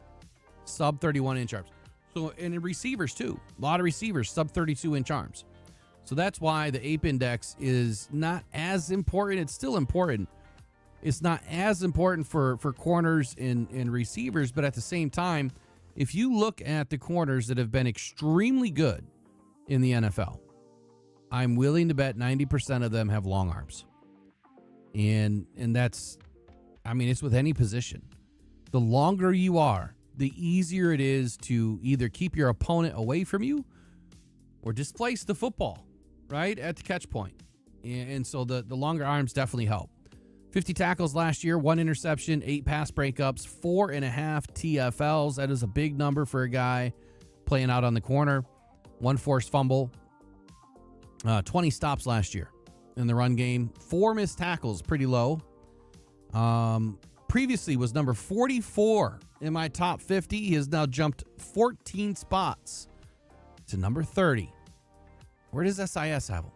Sub 31-inch arms. So, and in receivers too. A lot of receivers, sub 32-inch arms. So that's why the APE index is not as important. It's still important. It's not as important for corners and receivers, but at the same time, if you look at the corners that have been extremely good in the NFL, I'm willing to bet 90% of them have long arms. And that's, I mean, it's with any position. The longer you are, the easier it is to either keep your opponent away from you or displace the football, right, at the catch point. And so the longer arms definitely help. 50 tackles last year, 1 interception, 8 pass breakups, 4.5 TFLs. That is a big number for a guy playing out on the corner. 1 forced fumble. 20 stops last year in the run game. 4 missed tackles, pretty low. Previously was number 44 in my top 50. He has now jumped 14 spots to number 30. Where does SIS have him?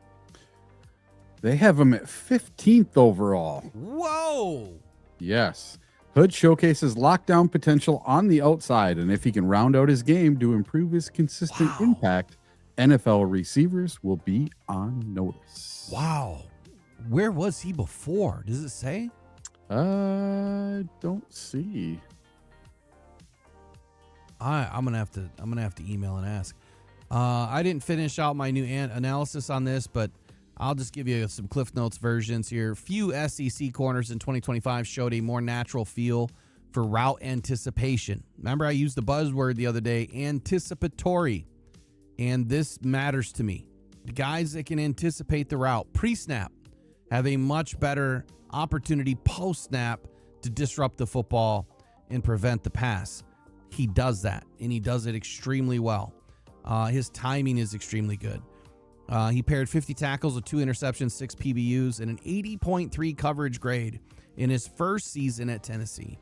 They have him at 15th overall. Whoa! Yes. Hood showcases lockdown potential on the outside, and if he can round out his game to improve his consistent impact, NFL receivers will be on notice. Wow. Where was he before? Does it say? Don't see. I'm gonna have to email and ask. I didn't finish out my new analysis on this, but I'll just give you some Cliff Notes versions here. Few SEC corners in 2025 showed a more natural feel for route anticipation. Remember, I used the buzzword the other day, anticipatory, and this matters to me. The guys that can anticipate the route pre-snap have a much better opportunity post-snap to disrupt the football and prevent the pass. He does that, and he does it extremely well. His timing is extremely good. He paired 50 tackles with 2 interceptions, 6 PBUs, and an 80.3 coverage grade in his first season at Tennessee.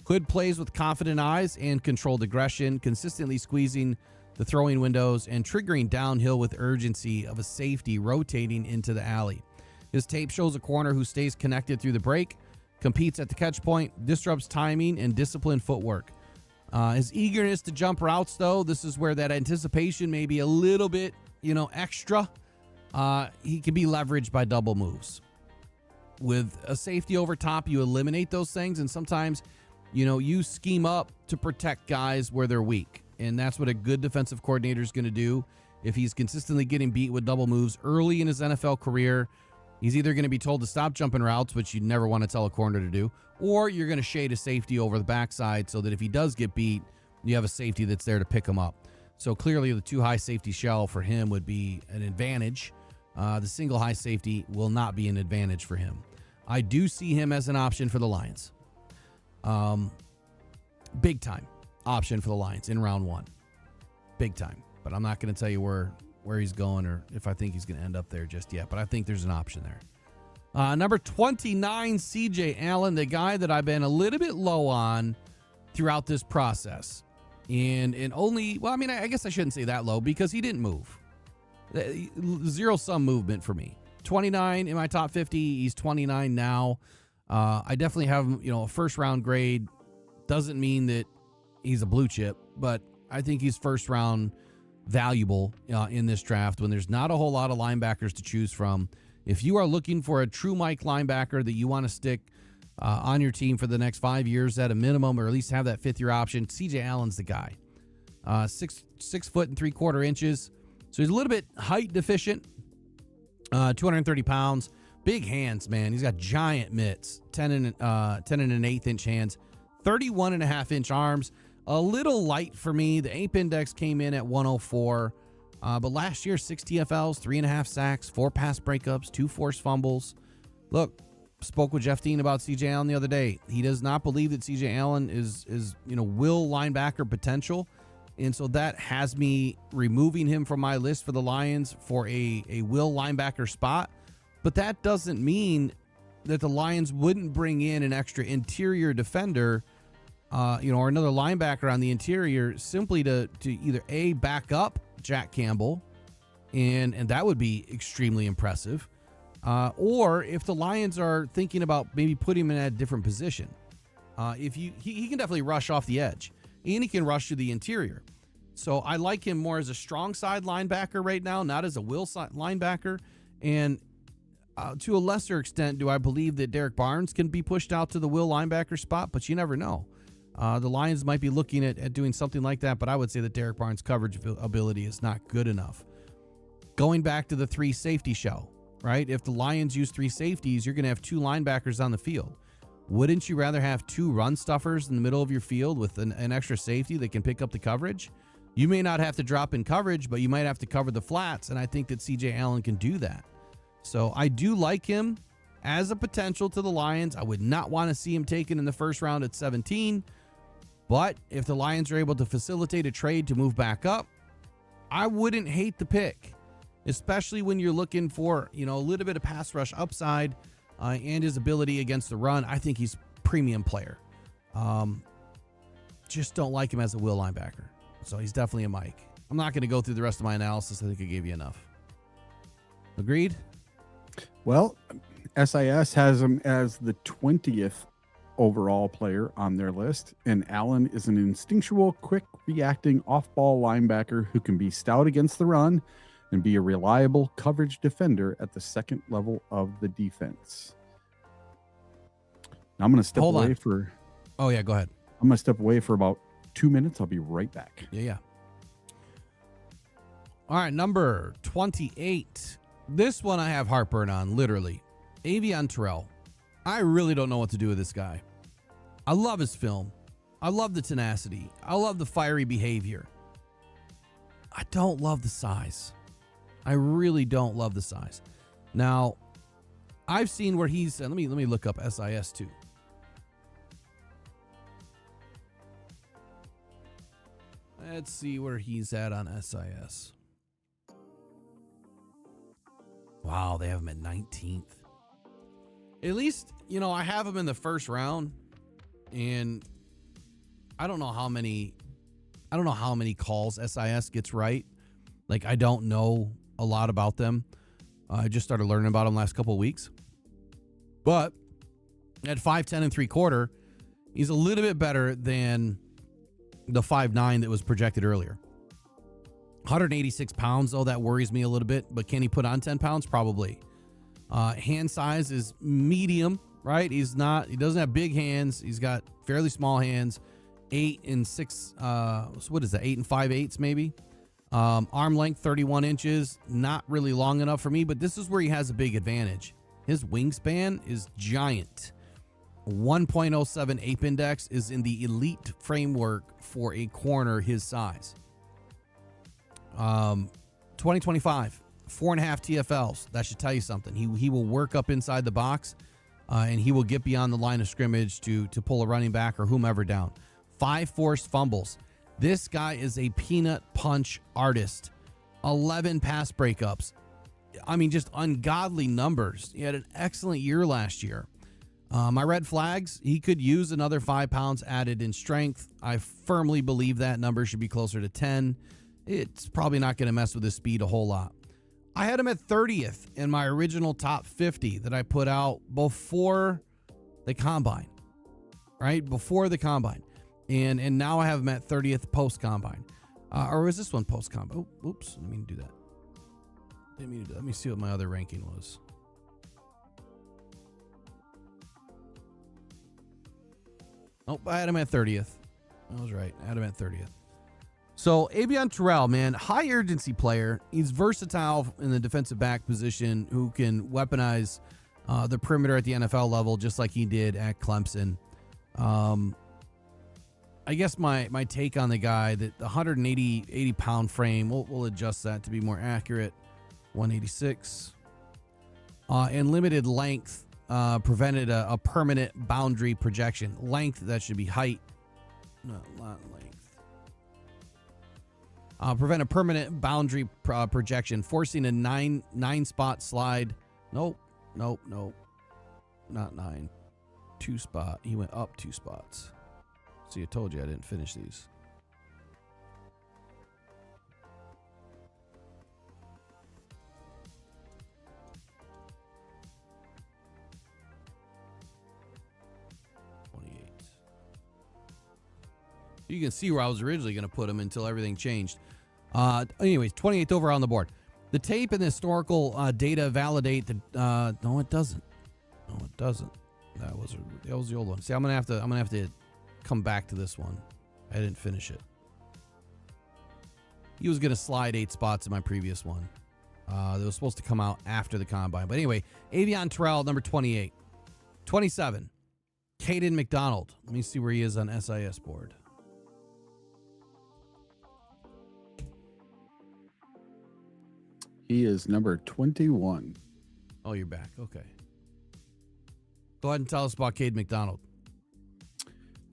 Hood plays with confident eyes and controlled aggression, consistently squeezing the throwing windows and triggering downhill with urgency of a safety rotating into the alley. His tape shows a corner who stays connected through the break, competes at the catch point, disrupts timing, and disciplined footwork. His eagerness to jump routes, though, this is where that anticipation may be a little bit, extra. He can be leveraged by double moves. With a safety over top, you eliminate those things, and sometimes, you scheme up to protect guys where they're weak, and that's what a good defensive coordinator is going to do. If he's consistently getting beat with double moves early in his NFL career, he's either going to be told to stop jumping routes, which you never want to tell a corner to do, or you're going to shade a safety over the backside so that if he does get beat, you have a safety that's there to pick him up. So clearly the 2 high safety shell for him would be an advantage. The single high safety will not be an advantage for him. I do see him as an option for the Lions. Big time option for the Lions in round 1. Big time. But I'm not going to tell you where he's going or if I think he's going to end up there just yet. But I think there's an option there. Number 29, CJ Allen, the guy that I've been a little bit low on throughout this process. And only, well, I mean, I guess I shouldn't say that low because he didn't move. Zero-sum movement for me. 29 in my top 50. He's 29 now. I definitely have, a first-round grade. Doesn't mean that he's a blue chip, but I think he's first-round valuable in this draft when there's not a whole lot of linebackers to choose from. If you are looking for a true Mike linebacker that you want to stick on your team for the next 5 years at a minimum, or at least have that 5th-year option, CJ Allen's the guy. 6 foot and 3/4 inches. So he's a little bit height deficient. 230 pounds. Big hands, man. He's got giant mitts. 10 and an 1/8 inch hands. 31.5-inch arms. A little light for me. The APE index came in at 104. But last year, 6 TFLs, 3.5 sacks, 4 pass breakups, 2 forced fumbles. Look, spoke with Jeff Dean about CJ Allen the other day. He does not believe that CJ Allen is will linebacker potential. And so that has me removing him from my list for the Lions for a will linebacker spot. But that doesn't mean that the Lions wouldn't bring in an extra interior defender, or another linebacker on the interior simply to either A, back up Jack Campbell, and that would be extremely impressive. Or if the Lions are thinking about maybe putting him in a different position, he can definitely rush off the edge, and he can rush to the interior. So I like him more as a strong side linebacker right now, not as a will side linebacker. And to a lesser extent, do I believe that Derek Barnes can be pushed out to the will linebacker spot? But you never know. The Lions might be looking at doing something like that, but I would say that Derek Barnes' coverage ability is not good enough. Going back to the 3 safety show, right? If the Lions use 3 safeties, you're going to have 2 linebackers on the field. Wouldn't you rather have 2 run stuffers in the middle of your field with an extra safety that can pick up the coverage? You may not have to drop in coverage, but you might have to cover the flats, and I think that C.J. Allen can do that. So I do like him as a potential to the Lions. I would not want to see him taken in the first round at 17, but if the Lions are able to facilitate a trade to move back up, I wouldn't hate the pick, especially when you're looking for, a little bit of pass rush upside and his ability against the run. I think he's a premium player. Just don't like him as a will linebacker. So he's definitely a Mike. I'm not going to go through the rest of my analysis. I think I gave you enough. Agreed? Well, SIS has him as the 20th overall player on their list, and Allen is an instinctual, quick reacting off-ball linebacker who can be stout against the run and be a reliable coverage defender at the second level of the defense. Now I'm going to step away for... Oh, yeah, go ahead. I'm going to step away for about 2 minutes. I'll be right back. Yeah. All right, number 28. This one I have heartburn on, literally. Avion Terrell. I really don't know what to do with this guy. I love his film. I love the tenacity. I love the fiery behavior. I don't love the size. I really don't love the size. Now, I've seen where he's... Let me look up SIS too. Let's see where he's at on SIS. Wow, they have him at 19th. At least, I have him in the first round, and I don't know how many calls SIS gets right. Like, I don't know a lot about them. I just started learning about them last couple of weeks. But at 5'10 and 3/4, he's a little bit better than the 5'9 that was projected earlier. 186 pounds, though, that worries me a little bit. But can he put on 10 pounds? Probably. Hand size is medium, right? He doesn't have big hands. He's got fairly small hands. 8 and 6, what is that? 8 and 5/8 maybe. Arm length, 31 inches. Not really long enough for me, but this is where he has a big advantage. His wingspan is giant. 1.07 ape index is in the elite framework for a corner his size. 2025, 4.5 TFLs. That should tell you something. He will work up inside the box, and he will get beyond the line of scrimmage to pull a running back or whomever down. 5 forced fumbles. This guy is a peanut punch artist. 11 pass breakups. I mean, just ungodly numbers. He had an excellent year last year. My red flags, he could use another 5 pounds added in strength. I firmly believe that number should be closer to 10. It's probably not going to mess with his speed a whole lot. I had him at 30th in my original top 50 that I put out before the combine, right? Before the combine. And now I have him at 30th post-combine. Or was this one post-combine? Oh, oops, let me do that. Let me see what my other ranking was. Oh, I had him at 30th. I was right. I had him at 30th. So, Avion Terrell, man, high urgency player. He's versatile in the defensive back position who can weaponize the perimeter at the NFL level just like he did at Clemson. I guess my take on the guy, that the 180 pound frame, we'll adjust that to be more accurate. 186. And limited length prevented a permanent boundary projection. Length, that should be height. Not length. Prevent a permanent boundary projection, forcing a nine spot slide. Nope. Not 9. 2 spot. He went up 2 spots. See, I told you I didn't finish these. You can see where I was originally going to put him until everything changed. Anyways, 28th overall on the board. The tape and the historical data validate that. No, it doesn't. No, it doesn't. That was the old one. See, I'm gonna have to come back to this one. I didn't finish it. He was gonna slide 8 spots in my previous one. That was supposed to come out after the combine. But anyway, Avion Terrell, number 28. 27. Kadyn McDonald. Let me see where he is on SIS board. He is number 21. Oh, you're back. Okay. Go ahead and tell us about Kadyn McDonald.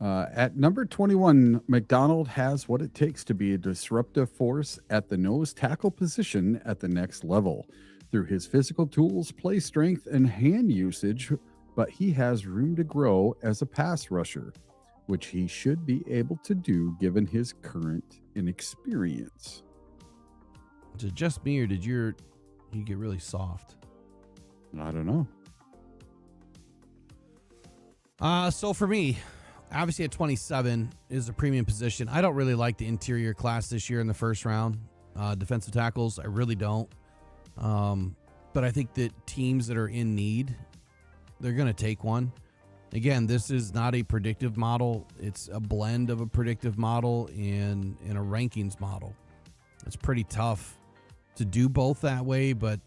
At number 21, McDonald has what it takes to be a disruptive force at the nose tackle position at the next level through his physical tools, play strength, and hand usage, but he has room to grow as a pass rusher, which he should be able to do given his current inexperience. Is it just me, or did you get really soft? I don't know. So for me, obviously at 27 is a premium position. I don't really like the interior class this year in the first round. Defensive tackles, I really don't. But I think that teams that are in need, they're going to take one. Again, this is not a predictive model. It's a blend of a predictive model and a rankings model. It's pretty tough to do both that way, but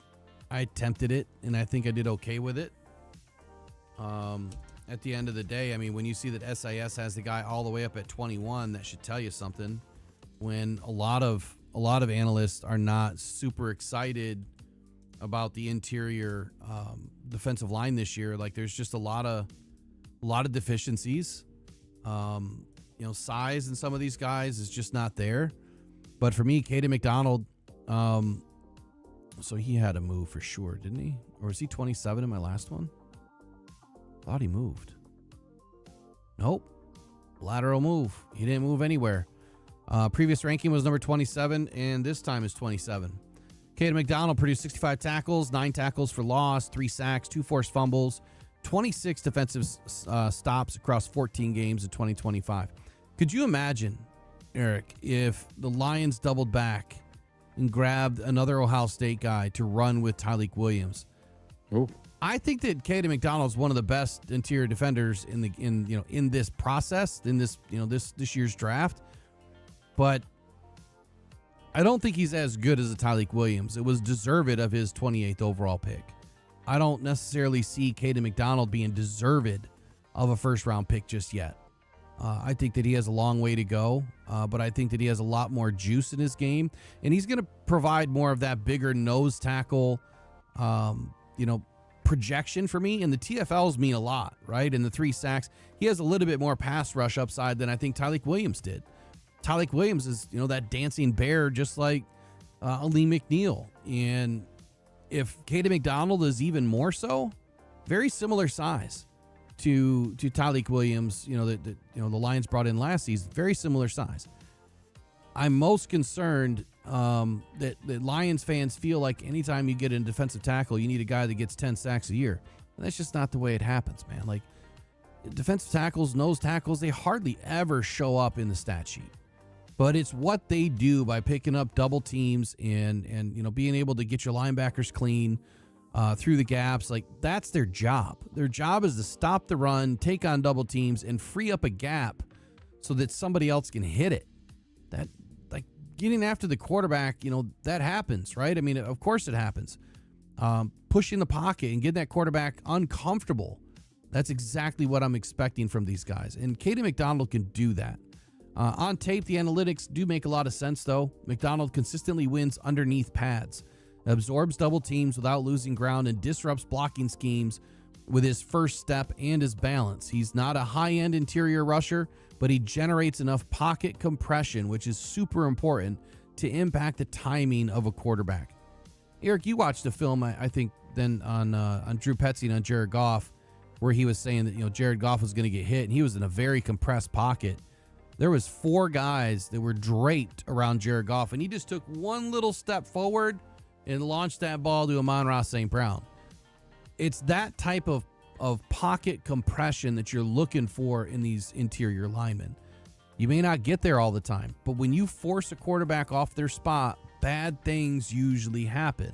I attempted it, and I think I did okay with it. At the end of the day, I mean, when you see that SIS has the guy all the way up at 21, that should tell you something. When a lot of analysts are not super excited about the interior defensive line this year, like there's just a lot of deficiencies. Size in some of these guys is just not there. But for me, Kadyn McDonald, so he had a move for sure, didn't he? Or was he 27 in my last one? Thought he moved. Nope. Lateral move. He didn't move anywhere. Previous ranking was number 27, and this time is 27. Kadyn McDonald produced 65 tackles, 9 tackles for loss, 3 sacks, 2 forced fumbles, 26 defensive stops across 14 games in 2025. Could you imagine, Eric, if the Lions doubled back and grabbed another Ohio State guy to run with Tyleik Williams? Oh. I think that Kadyn McDonald is one of the best interior defenders in this process, in this year's draft. But I don't think he's as good as a Tyleik Williams. It was deserved of his 28th overall pick. I don't necessarily see Kadyn McDonald being deserved of a first round pick just yet. I think that he has a long way to go, but I think that he has a lot more juice in his game, and he's going to provide more of that bigger nose tackle, projection for me. And the TFLs mean a lot, right? And the 3 sacks, he has a little bit more pass rush upside than I think Tyleik Williams did. Tyleik Williams is, that dancing bear, just like Ali McNeil. And if Kadyn McDonald is even more so, very similar size to Tyleik Williams, the Lions brought in last season, very similar size. I'm most concerned that Lions fans feel like anytime you get a defensive tackle, you need a guy that gets 10 sacks a year. And that's just not the way it happens, man. Like, defensive tackles, nose tackles, they hardly ever show up in the stat sheet. But it's what they do by picking up double teams and being able to get your linebackers clean through the gaps. Like, that's their job. Their job is to stop the run, take on double teams, and free up a gap so that somebody else can hit it. That, like, getting after the quarterback, that happens, right? I mean, of course it happens. Pushing the pocket and getting that quarterback uncomfortable. That's exactly what I'm expecting from these guys. And Kadyn McDonald can do that. On tape, the analytics do make a lot of sense, though. McDonald consistently wins underneath pads, absorbs double teams without losing ground, and disrupts blocking schemes with his first step and his balance. He's not a high-end interior rusher, but he generates enough pocket compression, which is super important to impact the timing of a quarterback. Eric, you watched a film, I think, then on Drew Petzing and on Jared Goff, where he was saying that Jared Goff was going to get hit, and he was in a very compressed pocket. There was 4 guys that were draped around Jared Goff, and he just took one little step forward and launched that ball to Amon-Ra St. Brown. It's that type of pocket compression that you're looking for in these interior linemen. You may not get there all the time, but when you force a quarterback off their spot, bad things usually happen.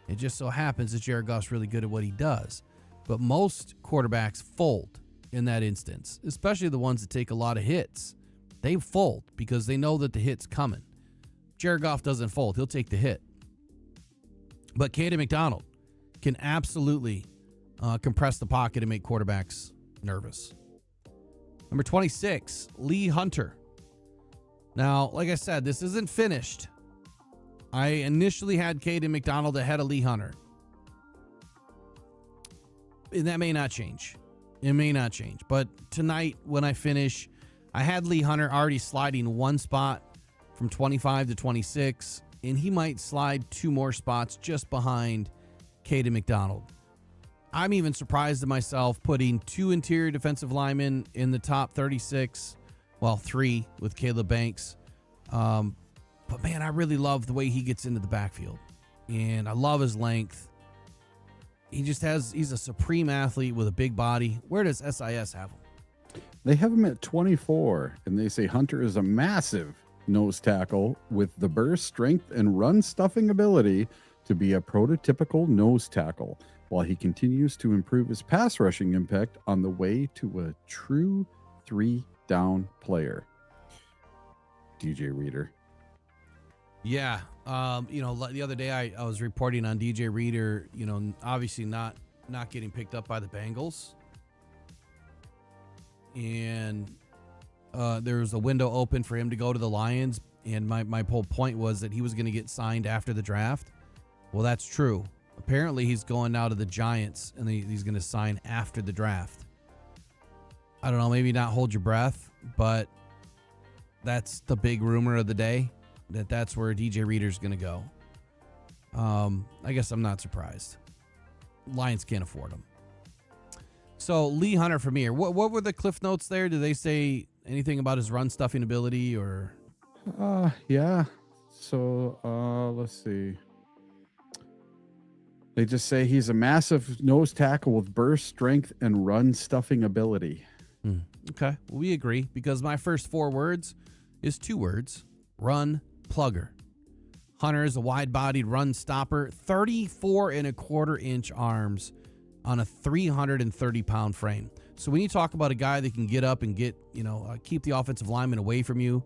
It just so happens that Jared Goff's really good at what he does. But most quarterbacks fold in that instance, especially the ones that take a lot of hits. They fold because they know that the hit's coming. Jared Goff doesn't fold. He'll take the hit. But Kadyn McDonald can absolutely compress the pocket and make quarterbacks nervous. Number 26, Lee Hunter. Now, like I said, this isn't finished. I initially had Kadyn McDonald ahead of Lee Hunter. And that may not change. It may not change. But tonight, when I finish, I had Lee Hunter already sliding one spot from 25 to 26, and he might slide 2 more spots just behind Kadyn McDonald. I'm even surprised at myself putting 2 interior defensive linemen in the top 36. Well, 3 with Caleb Banks. But, man, I really love the way he gets into the backfield. And I love his length. He's a supreme athlete with a big body. Where does SIS have him? They have him at 24, and they say Hunter is a massive nose tackle with the burst, strength, and run stuffing ability to be a prototypical nose tackle, while he continues to improve his pass rushing impact on the way to a true 3-down player. DJ Reader. Yeah. The other day I was reporting on DJ Reader, obviously not getting picked up by the Bengals. And there was a window open for him to go to the Lions. And my whole point was that he was going to get signed after the draft. Well, that's true. Apparently he's going now to the Giants, and he's going to sign after the draft. I don't know, maybe not hold your breath, but that's the big rumor of the day, that's where DJ Reader's going to go. I guess I'm not surprised. Lions can't afford him. So Lee Hunter from here. What were the cliff notes there? Did they say anything about his run stuffing ability or? Yeah. So let's see. They just say he's a massive nose tackle with burst, strength, and run stuffing ability. Okay. Well, we agree because my first 4 words is 2 words. Run plugger. Hunter is a wide-bodied run stopper, 34.25-inch arms on a 330-pound frame. So when you talk about a guy that can get up and get, keep the offensive lineman away from you,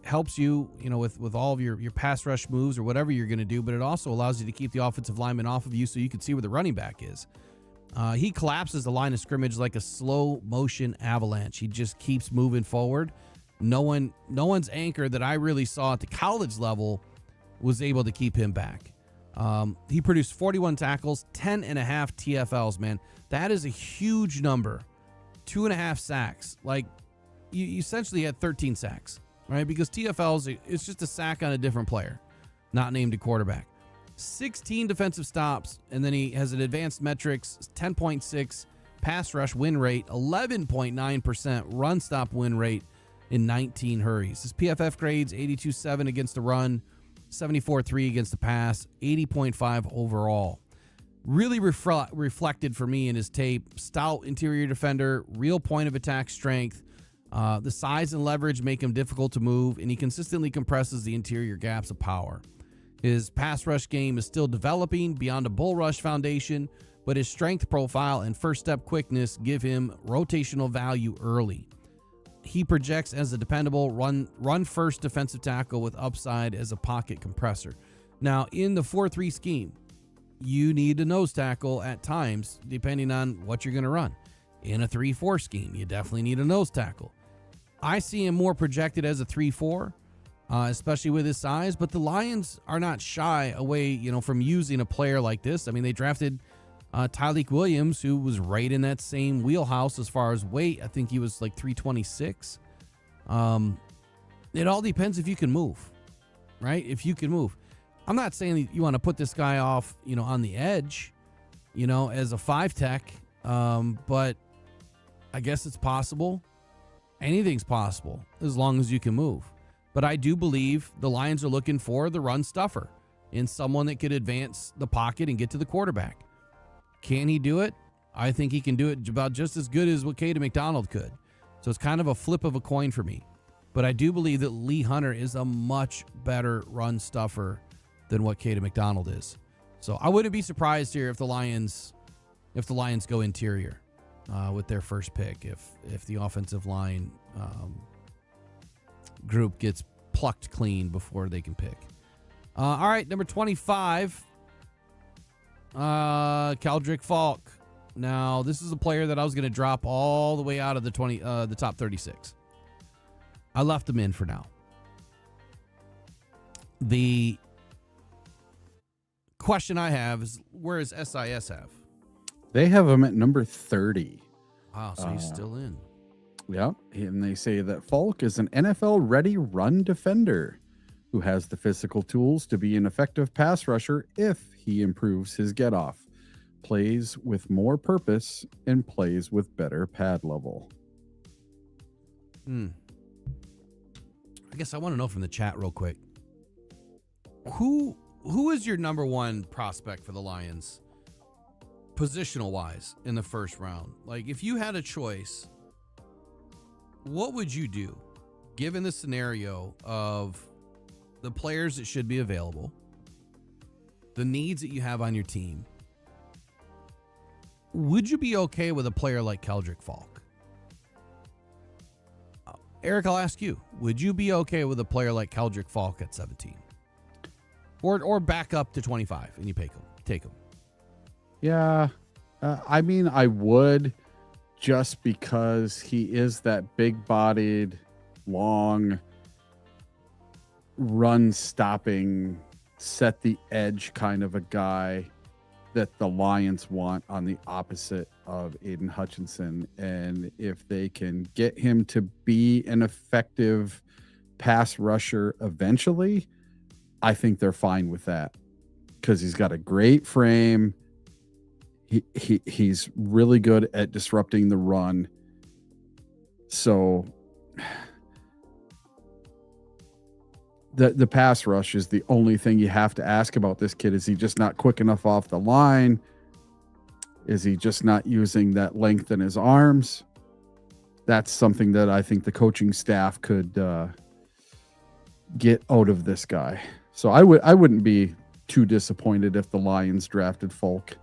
helps you, with all of your pass rush moves or whatever you're going to do, but it also allows you to keep the offensive lineman off of you so you can see where the running back is. He collapses the line of scrimmage like a slow motion avalanche. He just keeps moving forward. No one's anchor that I really saw at the college level was able to keep him back. He produced 41 tackles, 10.5 TFLs, man. That is a huge number. 2.5 sacks. Like, you essentially had 13 sacks, right? Because TFLs, it's just a sack on a different player, not named a quarterback. 16 defensive stops, and then he has an advanced metrics, 10.6 pass rush win rate, 11.9% run stop win rate in 19 hurries. His PFF grades, 82.7 against the run, 74.3 against the pass, 80.5 overall. Really reflected for me in his tape. Stout interior defender, real point of attack strength. The size and leverage make him difficult to move, and he consistently compresses the interior gaps of power. His pass rush game is still developing beyond a bull rush foundation, but his strength profile and first step quickness give him rotational value early. He projects as a dependable run first defensive tackle with upside as a pocket compressor. Now, in the 4-3 scheme, you need a nose tackle at times, depending on what you're going to run. In a 3-4 scheme, you definitely need a nose tackle. I see him more projected as a 3-4, especially with his size, but the Lions are not shy away, from using a player like this. I mean, they drafted Tyleik Williams, who was right in that same wheelhouse as far as weight. I think he was like 326. It all depends if you can move, right? If you can move. I'm not saying that you want to put this guy off, on the edge, as a 5-tech, but I guess it's possible. Anything's possible as long as you can move. But I do believe the Lions are looking for the run stuffer in someone that could advance the pocket and get to the quarterback. Can he do it? I think he can do it about just as good as what Kadyn McDonald could. So it's kind of a flip of a coin for me. But I do believe that Lee Hunter is a much better run stuffer than what Kadyn McDonald is. So I wouldn't be surprised here if the Lions go interior with their first pick, if the offensive line group gets plucked clean before they can pick. All right, number 25, Keldrick Falk. Now, this is a player that I was going to drop all the way out of the top 36. I left him in for now. The question I have is, where does SIS have? They have him at number 30. Wow, so he's still in. Yeah, and they say that Falk is an NFL-ready run defender who has the physical tools to be an effective pass rusher if he improves his get-off, plays with more purpose, and plays with better pad level. I guess I want to know from the chat real quick. Who is your number one prospect for the Lions, positional-wise, in the first round? Like, if you had a choice, what would you do, given the scenario of the players that should be available, the needs that you have on your team? Would you be okay with a player like Keldrick Falk? Eric, I'll ask you. Would you be okay with a player like Keldrick Falk at 17? Or back up to 25 and you take him? Yeah, I mean, I would, just because he is that big-bodied, long, run-stopping, set-the-edge kind of a guy that the Lions want on the opposite of Aiden Hutchinson. And if they can get him to be an effective pass rusher eventually, I think they're fine with that, because he's got a great frame. He's really good at disrupting the run. So the pass rush is the only thing you have to ask about this kid. Is he just not quick enough off the line? Is he just not using that length in his arms? That's something that I think the coaching staff could get out of this guy. So I wouldn't be too disappointed if the Lions drafted Falk.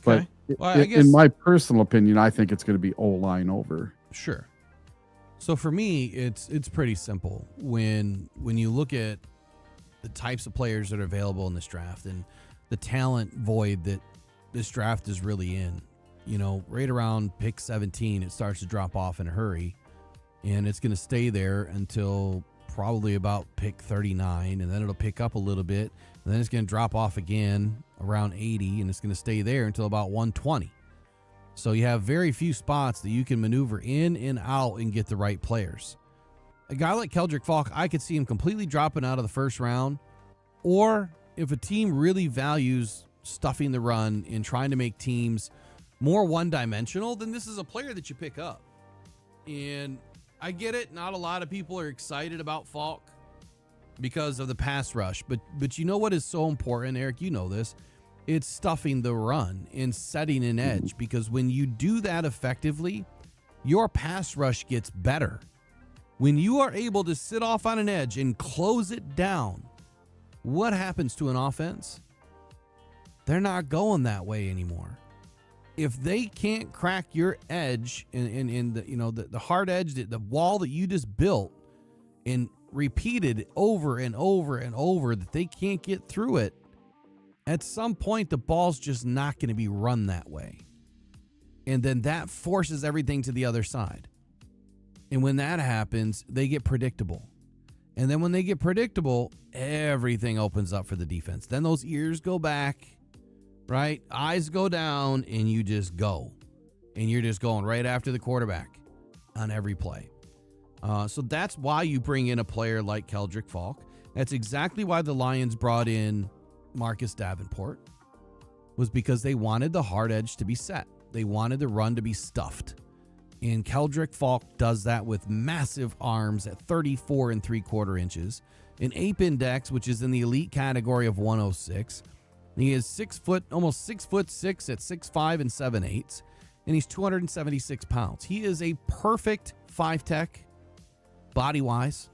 Okay. But Well, I guess, in my personal opinion, I think it's going to be O-line over. sure. So for me, it's pretty simple. When you look at the types of players that are available in this draft and the talent void that this draft is really in, right around pick 17, it starts to drop off in a hurry, and it's going to stay there until probably about pick 39, and then it'll pick up a little bit, and then it's going to drop off again around 80, and it's going to stay there until about 120. So you have very few spots that you can maneuver in and out and get the right players. A guy like Keldrick Falk, I could see him completely dropping out of the first round, or if a team really values stuffing the run and trying to make teams more one-dimensional, then this is a player that you pick up. And I get it, not a lot of people are excited about Falk because of the pass rush, but you know what is so important, Eric? You know this. It's stuffing the run and setting an edge, because when you do that effectively, your pass rush gets better. When you are able to sit off on an edge and close it down, what happens to an offense? They're not going that way anymore. If they can't crack your edge in the hard edge, the wall that you just built and repeated over and over and over, that they can't get through it, at some point the ball's just not going to be run that way. And then that forces everything to the other side. And when that happens, they get predictable. And then when they get predictable, everything opens up for the defense. Then those ears go back, right? Eyes go down, and you just go. And you're just going right after the quarterback on every play. So that's why you bring in a player like Keldrick Falk. That's exactly why the Lions brought in Marcus Davenport, was because they wanted the hard edge to be set. They wanted the run to be stuffed. And Keldrick Falk does that with massive arms at 34 3/4 inches, an ape index, which is in the elite category of 106. He is 6 foot, almost 6'6" at 6'5" and 7/8, and he's 276 pounds. He is a perfect 5 tech body-wise.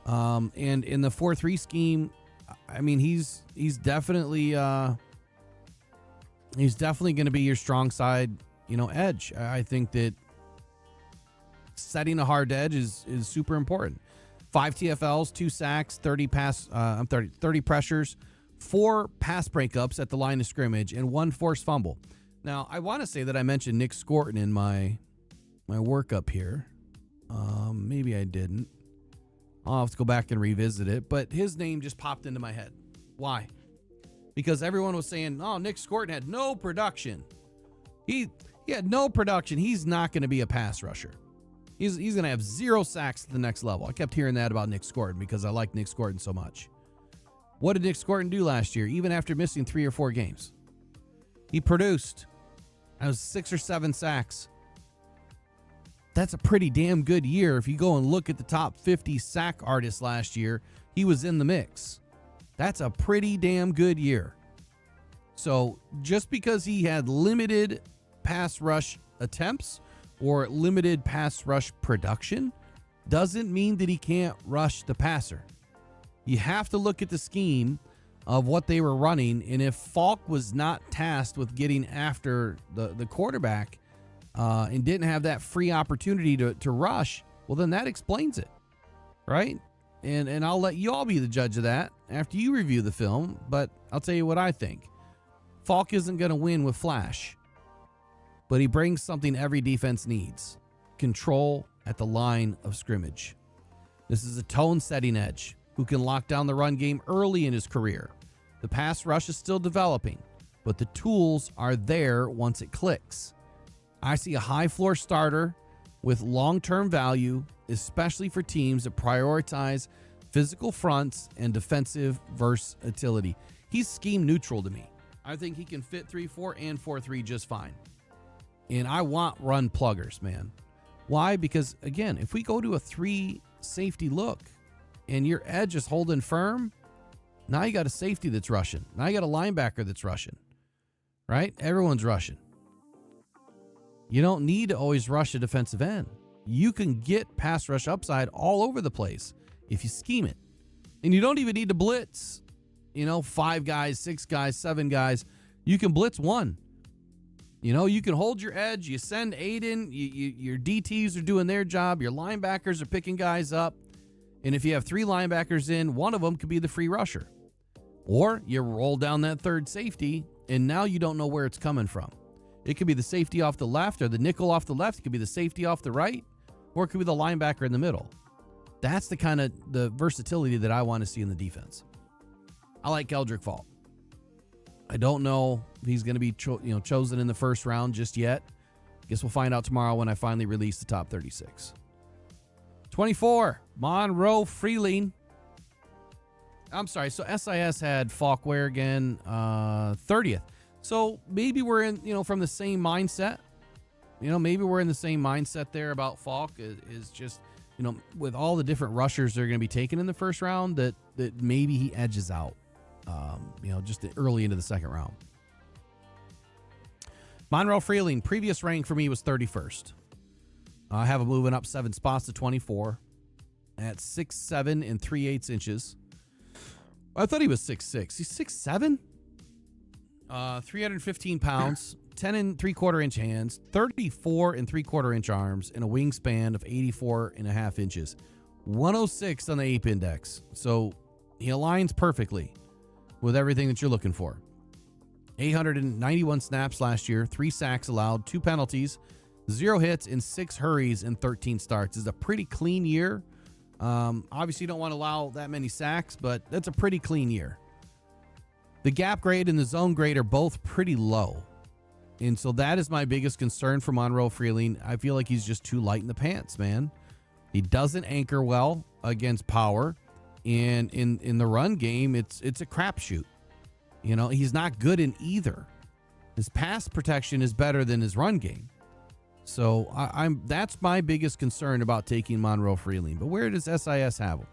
And in the 4-3 scheme, I mean, he's definitely going to be your strong side, edge. I think that setting a hard edge is super important. 5 TFLs, 2 sacks, 30 pressures, 4 pass breakups at the line of scrimmage, and 1 forced fumble. Now, I want to say that I mentioned Nick Scorton in my workup here. Maybe I didn't. I'll have to go back and revisit it, but his name just popped into my head. Why? Because everyone was saying, oh, Nick Scorton had no production. He had no production. He's not going to be a pass rusher. He's going to have 0 sacks at the next level. I kept hearing that about Nick Scorton because I like Nick Scorton so much. What did Nick Scorton do last year, even after missing 3 or 4 games? He produced. That was 6 or 7 sacks. That's a pretty damn good year. If you go and look at the top 50 sack artists last year, he was in the mix. That's a pretty damn good year. So just because he had limited pass rush attempts or limited pass rush production doesn't mean that he can't rush the passer. You have to look at the scheme of what they were running, and if Falk was not tasked with getting after the quarterback and didn't have that free opportunity to rush, well, then that explains it, right? And I'll let you all be the judge of that after you review the film, but I'll tell you what I think. Falk isn't going to win with flash, but he brings something every defense needs: control at the line of scrimmage. This is a tone-setting edge who can lock down the run game early in his career. The pass rush is still developing, but the tools are there once it clicks. I see a high-floor starter with long-term value, especially for teams that prioritize physical fronts and defensive versatility. He's scheme neutral to me. I think he can fit 3-4 and 4-3 just fine. And I want run pluggers, man. Why? Because, again, if we go to a 3 safety look and your edge is holding firm, now you got a safety that's rushing. Now you got a linebacker that's rushing, right? Everyone's rushing. You don't need to always rush a defensive end. You can get pass rush upside all over the place if you scheme it. And you don't even need to blitz, 5 guys, 6 guys, 7 guys. You can blitz 1. You can hold your edge. You send Aiden. Your DTs are doing their job. Your linebackers are picking guys up. And if you have 3 linebackers in, one of them could be the free rusher. Or you roll down that third safety, and now you don't know where it's coming from. It could be the safety off the left or the nickel off the left. It could be the safety off the right, or it could be the linebacker in the middle. That's the kind of the versatility that I want to see in the defense. I like Keldrick Faulk. I don't know if he's going to be chosen in the first round just yet. Guess we'll find out tomorrow when I finally release the top 36. 24, Monroe Freeling. I'm sorry, so SIS had Falk where again? 30th. So maybe we're in, from the same mindset. Maybe we're in the same mindset there about Falk is just, with all the different rushers they're going to be taken in the first round, that maybe he edges out, just early into the second round. Monroe Freeling, previous rank for me was 31st. I have him moving up 7 spots to 24 at 6'7" and 3/8 inches. I thought he was 6'6". He's 6'7"? 315 pounds, 10 3/4 inch hands, 34 3/4 inch arms, and a wingspan of 84.5 inches. 106 on the APE index. So he aligns perfectly with everything that you're looking for. 891 snaps last year, 3 sacks allowed, 2 penalties, 0 hits, and 6 hurries and 13 starts. It's a pretty clean year. Obviously, you don't want to allow that many sacks, but that's a pretty clean year. The gap grade and the zone grade are both pretty low. And so that is my biggest concern for Monroe Freeling. I feel like he's just too light in the pants, man. He doesn't anchor well against power. And in the run game, it's a crapshoot. He's not good in either. His pass protection is better than his run game. So that's my biggest concern about taking Monroe Freeling. But where does SIS have him?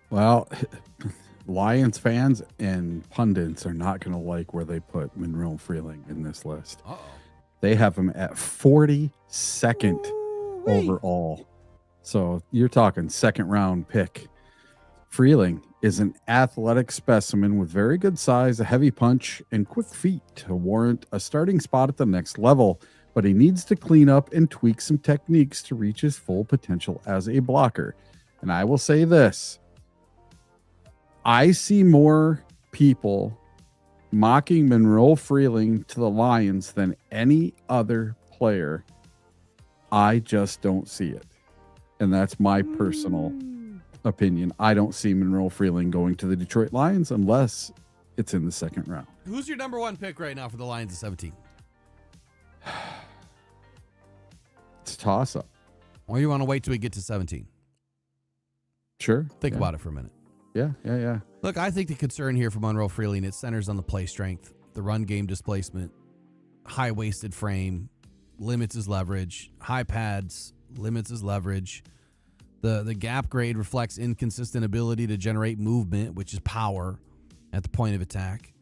Well, Lions fans and pundits are not going to like where they put Monroe Freeling in this list. Uh-oh. They have him at 42nd overall. So you're talking second round pick. Freeling is an athletic specimen with very good size, a heavy punch, and quick feet to warrant a starting spot at the next level. But he needs to clean up and tweak some techniques to reach his full potential as a blocker. And I will say this. I see more people mocking Monroe Freeling to the Lions than any other player. I just don't see it. And that's my personal opinion. I don't see Monroe Freeling going to the Detroit Lions unless it's in the second round. Who's your number one pick right now for the Lions at 17? It's a toss-up. Or you want to wait till we get to 17? Sure. Think about it for a minute. Yeah. Look, I think the concern here for Monroe Freeling, it centers on the play strength, the run game displacement, high-waisted frame, limits his leverage, high pads, limits his leverage. The gap grade reflects inconsistent ability to generate movement, which is power at the point of attack.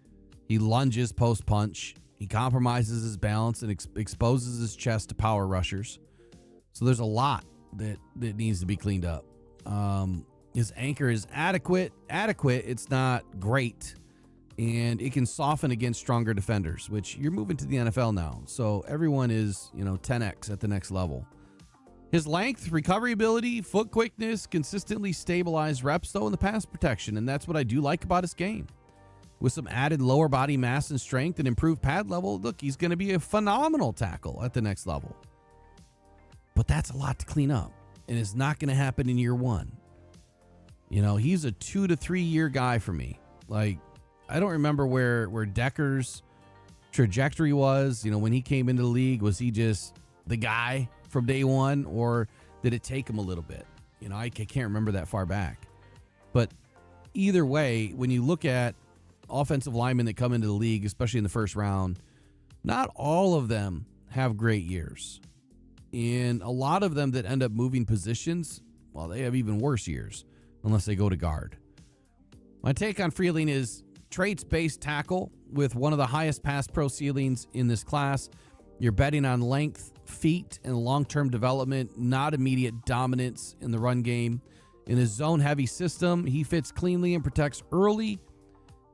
He lunges post-punch. He compromises his balance and exposes his chest to power rushers. So there's a lot that needs to be cleaned up. His anchor is adequate. It's not great. And it can soften against stronger defenders, which you're moving to the NFL now. So everyone is, 10x at the next level. His length, recovery ability, foot quickness, consistently stabilized reps, though, in the pass protection. And that's what I do like about his game. With some added lower body mass and strength and improved pad level, look, he's going to be a phenomenal tackle at the next level. But that's a lot to clean up. And it's not going to happen in year one. He's a 2 to 3 year guy for me. Like, I don't remember where Decker's trajectory was. When he came into the league, was he just the guy from day one, or did it take him a little bit? I can't remember that far back. But either way, when you look at offensive linemen that come into the league, especially in the first round, not all of them have great years. And a lot of them that end up moving positions, well, they have even worse years unless they go to guard. My take on Freeling is traits-based tackle with one of the highest pass pro ceilings in this class. You're betting on length, feet, and long-term development, not immediate dominance in the run game. In his zone-heavy system, he fits cleanly and protects early.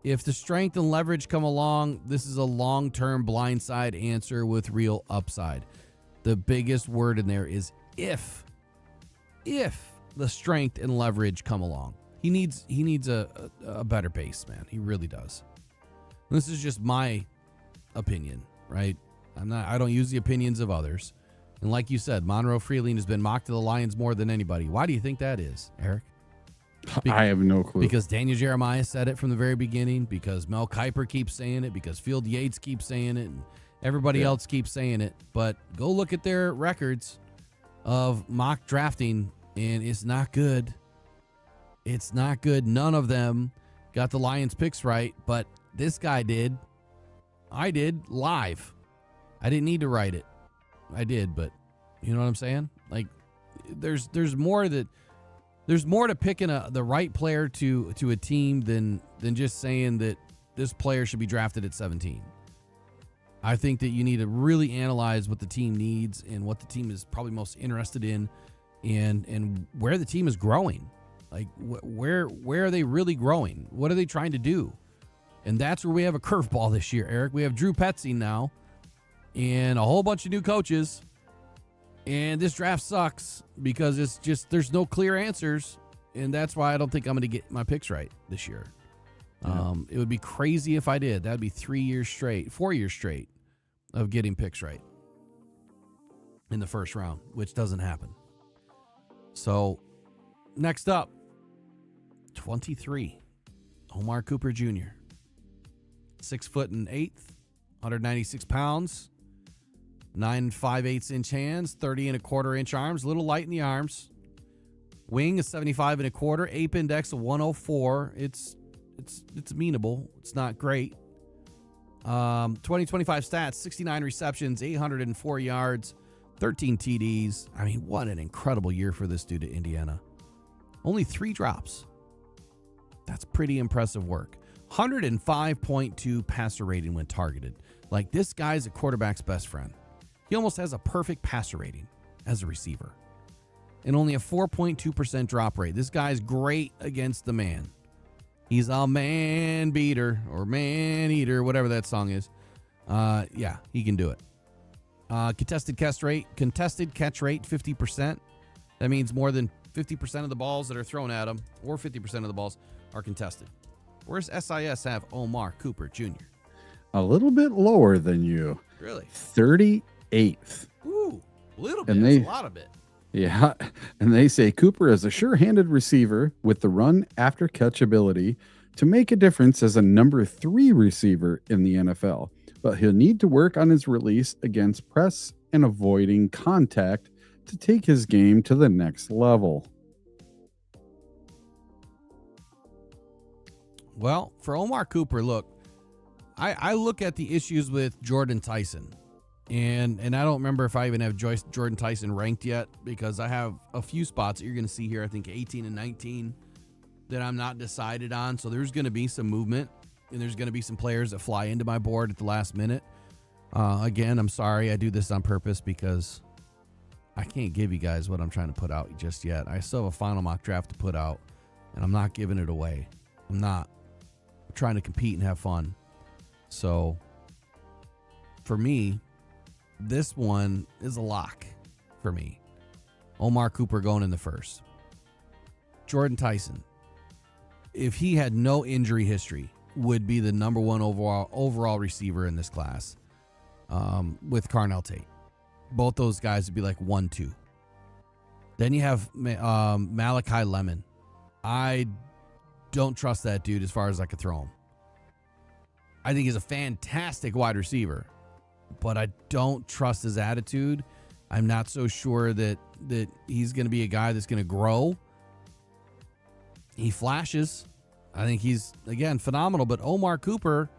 If the strength and leverage come along, this is a long-term blindside answer with real upside. The biggest word in there is if the strength and leverage come along. He needs a better base, man. He really does. This is just my opinion, right? I don't use the opinions of others. And like you said, Monroe Freeling has been mocked to the Lions more than anybody. Why do you think that is, Eric? I have no clue. Because Daniel Jeremiyah said it from the very beginning, because Mel Kiper keeps saying it, because Field Yates keeps saying it, and everybody else keeps saying it. But go look at their records of mock drafting, and it's not good. It's not good. None of them got the Lions picks right, but this guy did. I did live. I didn't need to write it. I did, but you know what I'm saying? Like, there's more to picking the right player to a team than just saying that this player should be drafted at 17. I think that you need to really analyze what the team needs and what the team is probably most interested in, and where the team is growing. Like, where are they really growing? What are they trying to do? And that's where we have a curveball this year, Eric. We have Drew Petzing now and a whole bunch of new coaches. And this draft sucks because it's just, there's no clear answers. And that's why I don't think I'm going to get my picks right this year. Yeah. It would be crazy if I did. That'd be 4 years straight of getting picks right in the first round, which doesn't happen. So next up, 23, Omar Cooper Jr. 6'8", 196 pounds, 9 5/8 hands, 30 1/4 arms, a little light in the arms. Wing is 75 1/4, ape index of 104. It's amenable. It's not great. 2025 stats: 69 receptions, 804 yards, 13 TDs. I mean, what an incredible year for this dude at Indiana. Only 3 drops. That's pretty impressive work. 105.2 passer rating when targeted. Like, this guy's a quarterback's best friend. He almost has a perfect passer rating as a receiver. and only a 4.2% drop rate. This guy's great against the man. He's a man beater or man eater, whatever that song is. Yeah, he can do it. Contested catch rate, 50%. That means more than 50% of the balls that are thrown at him, or 50% of the balls, are contested. Where's SIS have Omar Cooper Jr.? A little bit lower than you. Really? 38th. Ooh, a little bit. And That's a lot of it. Yeah, and they say Cooper is a sure-handed receiver with the run after catch ability to make a difference as a number 3 receiver in the NFL. But he'll need to work on his release against press and avoiding contact to take his game to the next level. Well, for Omar Cooper, look, I look at the issues with Jordan Tyson. And I don't remember if I even have Jordan Tyson ranked yet, because I have a few spots that you're going to see here. I think 18 and 19 that I'm not decided on. So there's going to be some movement, and there's going to be some players that fly into my board at the last minute. Again, I'm sorry I do this on purpose because I can't give you guys what I'm trying to put out just yet. I still have a final mock draft to put out, and I'm not giving it away. I'm not. I'm trying to compete and have fun. So for me, this one is a lock for me. Omar Cooper going in the first. Jordan Tyson, if he had no injury history, would be the number 1 overall receiver in this class, with Carnell Tate. Both those guys would be like 1-2. Then you have Malachi Lemon. I don't trust that dude as far as I could throw him. I think he's a fantastic wide receiver, but I don't trust his attitude. I'm not so sure that he's going to be a guy that's going to grow. He flashes. I think he's, again, phenomenal, but Omar Cooper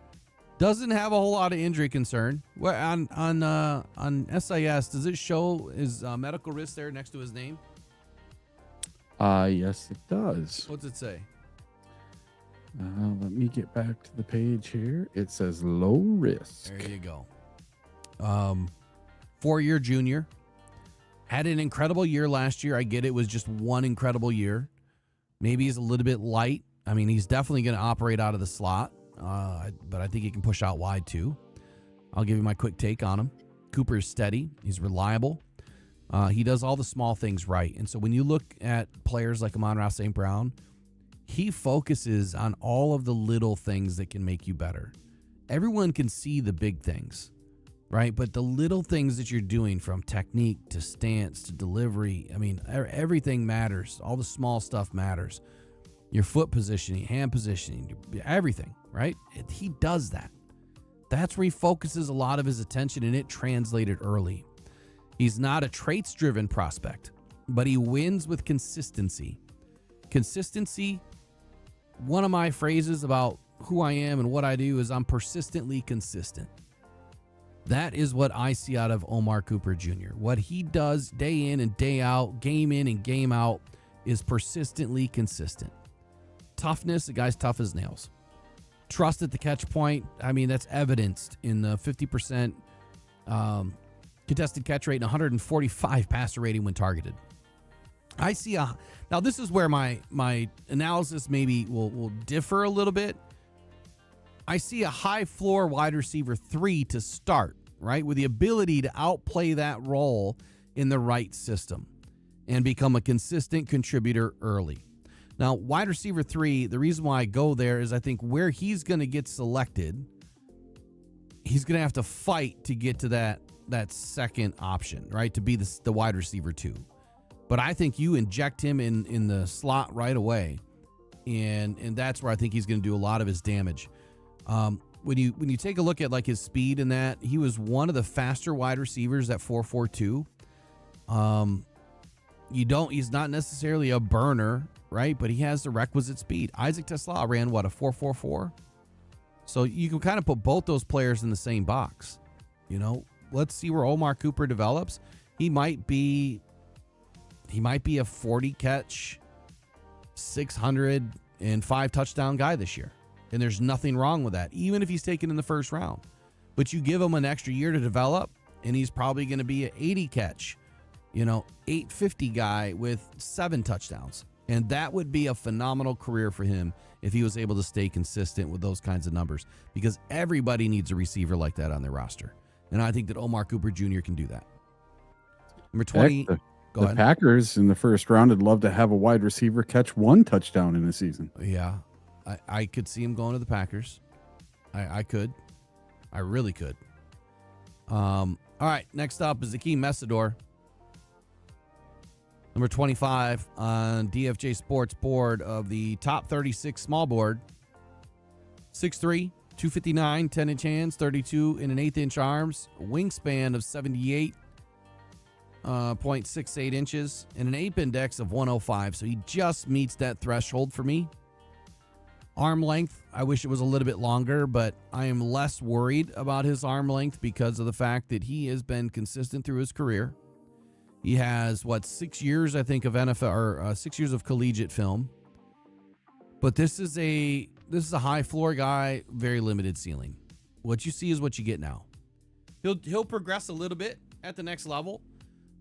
doesn't have a whole lot of injury concern. On SIS, does it show his medical risk there next to his name? Yes, it does. What's it say? Let me get back to the page here. It says low risk. There you go. 4-year junior. Had an incredible year last year. I get it was just one incredible year. Maybe he's a little bit light. I mean, he's definitely going to operate out of the slot, but I think he can push out wide too. I'll give you my quick take on him. Cooper is steady. He's reliable. He does all the small things right. And so when you look at players like Amon-Ra St. Brown, he focuses on all of the little things that can make you better. Everyone can see the big things, right? But the little things that you're doing, from technique to stance to delivery, I mean, everything matters. All the small stuff matters. Your foot positioning, hand positioning, everything, right? He does that. That's where he focuses a lot of his attention, and it translated early. He's not a traits-driven prospect, but he wins with consistency. Consistency, one of my phrases about who I am and what I do is I'm persistently consistent. That is what I see out of Omar Cooper Jr. What he does day in and day out, game in and game out, is persistently consistent. Toughness, the guy's tough as nails. Trust at the catch point, I mean, that's evidenced in the 50% contested catch rate and 145 passer rating when targeted. I see now this is where my analysis maybe will differ a little bit. I see a high floor wide receiver 3 to start, right? With the ability to outplay that role in the right system and become a consistent contributor early. Now, wide receiver 3, the reason why I go there is I think where he's going to get selected, he's going to have to fight to get to that second option, right? To be the wide receiver 2. But I think you inject him in the slot right away, and that's where I think he's going to do a lot of his damage. When you take a look at like his speed in that, he was one of the faster wide receivers at 4.42. He's not necessarily a burner, right? But he has the requisite speed. Isaac Tesla ran a 4.44. So you can kind of put both those players in the same box. You know, let's see where Omar Cooper develops. He might be a 40 catch, 605 touchdown guy this year. And there's nothing wrong with that, even if he's taken in the first round. But you give him an extra year to develop, and he's probably going to be an 80 catch, 850 guy with 7 touchdowns. And that would be a phenomenal career for him if he was able to stay consistent with those kinds of numbers, because everybody needs a receiver like that on their roster. And I think that Omar Cooper Jr. can do that. Number 20. Go ahead. Packers in the first round would love to have a wide receiver catch 1 touchdown in a season. Yeah. I could see him going to the Packers. I could. I really could. All right. Next up is Akeem Messidor. Number 25 on DFJ Sports board of the top 36 small board. 6'3", 259, 10-inch hands, 32 and an 1/8-inch arms, wingspan of 78.68 inches, and an ape index of 105. So he just meets that threshold for me. Arm length, I wish it was a little bit longer, but I am less worried about his arm length because of the fact that he has been consistent through his career. He has, 6 years, I think, of NFL or 6 years of collegiate film. But this is a high floor guy, very limited ceiling. What you see is what you get now. He'll progress a little bit at the next level,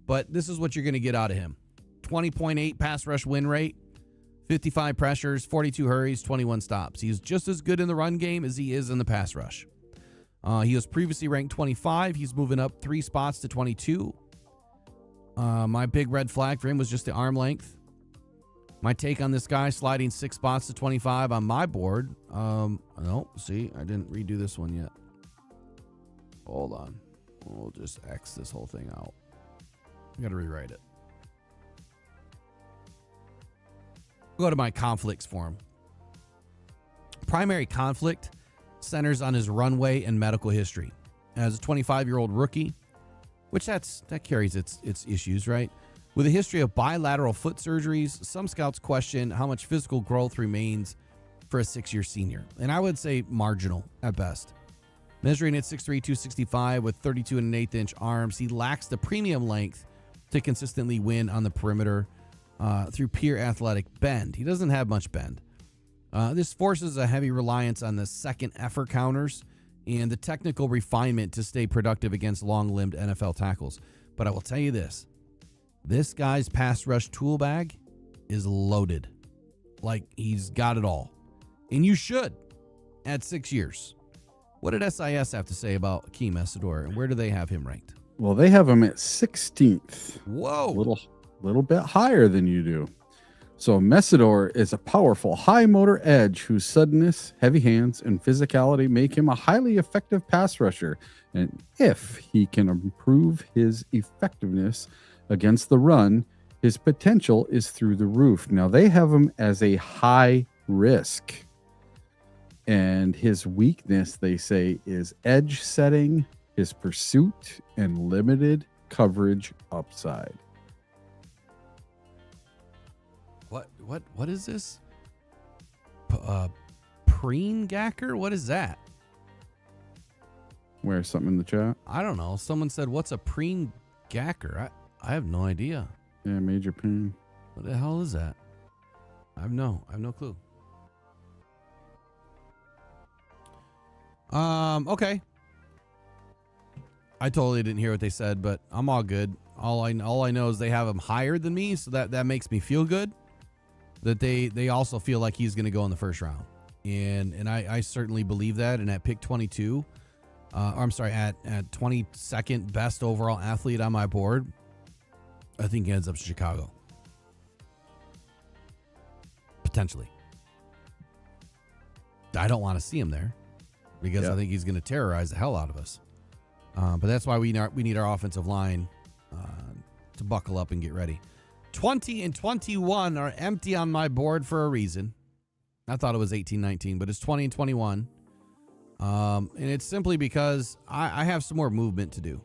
but this is what you're going to get out of him. 20.8 pass rush win rate, 55 pressures, 42 hurries, 21 stops. He's just as good in the run game as he is in the pass rush. He was previously ranked 25. He's moving up 3 spots to 22. My big red flag for him was just the arm length. My take on this guy, sliding 6 spots to 25 on my board. No, see, I didn't redo this one yet. Hold on. We'll just X this whole thing out. I got to rewrite it. Go to my conflicts for him. Primary conflict centers on his runway and medical history. As a 25-year-old rookie, which that carries its issues, right? With a history of bilateral foot surgeries, some scouts question how much physical growth remains for a 6-year senior. And I would say marginal at best. Measuring at 6'3", 265 with 32 and an 1/8-inch arms, he lacks the premium length to consistently win on the perimeter through pure athletic bend. He doesn't have much bend. This forces a heavy reliance on the second effort counters and the technical refinement to stay productive against long-limbed NFL tackles. But I will tell you this. This guy's pass rush tool bag is loaded. Like, he's got it all. And you should at 6 years. What did SIS have to say about Akeem Messidor, and where do they have him ranked? Well, they have him at 16th. Whoa. Little bit higher than you do. So Messidor is a powerful, high motor edge whose suddenness, heavy hands, and physicality make him a highly effective pass rusher. And if he can improve his effectiveness against the run, his potential is through the roof. Now, they have him as a high risk. And his weakness, they say, is edge setting, his pursuit, and limited coverage upside. What is this? Preen Gacker? What is that? Where, something in the chat? I don't know. Someone said, what's a preen gacker? I have no idea. Yeah, major pain. What the hell is that? I have no clue. Okay. I totally didn't hear what they said, but I'm all good. All I know is they have him higher than me, so that makes me feel good. That they also feel like he's going to go in the first round, and I certainly believe that. And at pick 22, at 22nd best overall athlete on my board, I think he ends up in Chicago, potentially. I don't want to see him there because I think he's going to terrorize the hell out of us. But that's why we need our offensive line to buckle up and get ready. 20 and 21 are empty on my board for a reason. I thought it was 18, 19, but it's 20 and 21. And it's simply because I have some more movement to do.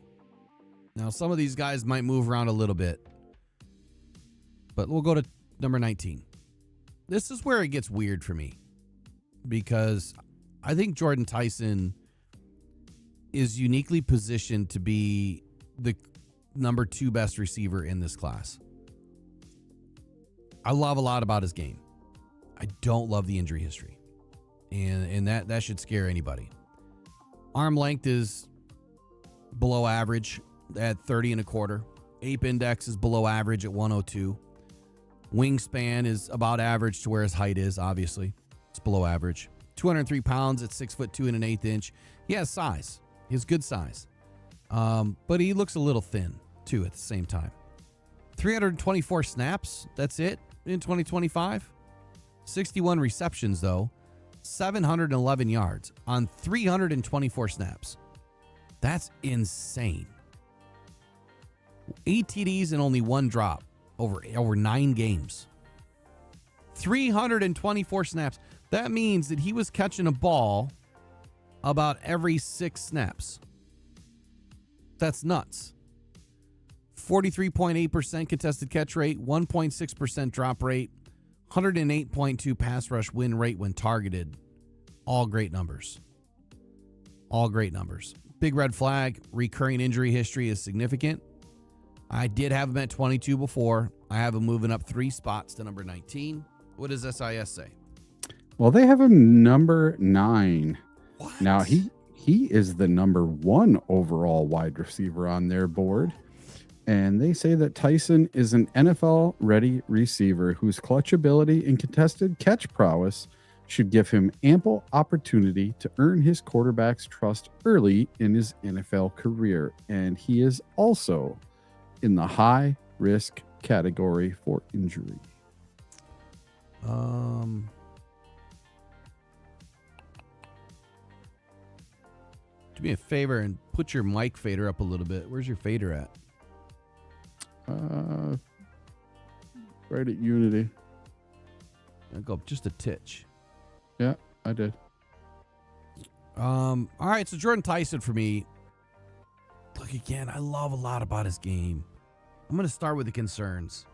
Now, some of these guys might move around a little bit, but we'll go to number 19. This is where it gets weird for me because I think Jordan Tyson is uniquely positioned to be the number 2 best receiver in this class. I love a lot about his game. I don't love the injury history. And that should scare anybody. Arm length is below average at 30 and a quarter. Ape index is below average at 102. Wingspan is about average to where his height is, obviously. It's below average. 203 pounds at 6'2" and an 1/8 inch. He has size. He has good size. But he looks a little thin, too, at the same time. 324 snaps. That's it in 2025. 61 receptions, though. 711 yards on 324 snaps. That's insane. 8 TDs and only 1 drop over 9 games. 324 snaps. That means that he was catching a ball about every 6 snaps. That's nuts. 43.8% contested catch rate, 1.6% drop rate, 108.2 pass rush win rate when targeted. All great numbers. All great numbers. Big red flag. Recurring injury history is significant. I did have him at 22 before. I have him moving up 3 spots to number 19. What does SIS say? Well, they have him number 9. What? Now, he is the number 1 overall wide receiver on their board. And they say that Tyson is an NFL-ready receiver whose clutch ability and contested catch prowess should give him ample opportunity to earn his quarterback's trust early in his NFL career. And he is also in the high-risk category for injury. Do me a favor and put your mic fader up a little bit. Where's your fader at? Right at Unity. I'll go up just a titch. Yeah, I did. All right, so Jordan Tyson for me. Look, again, I love a lot about his game. I'm going to start with the concerns.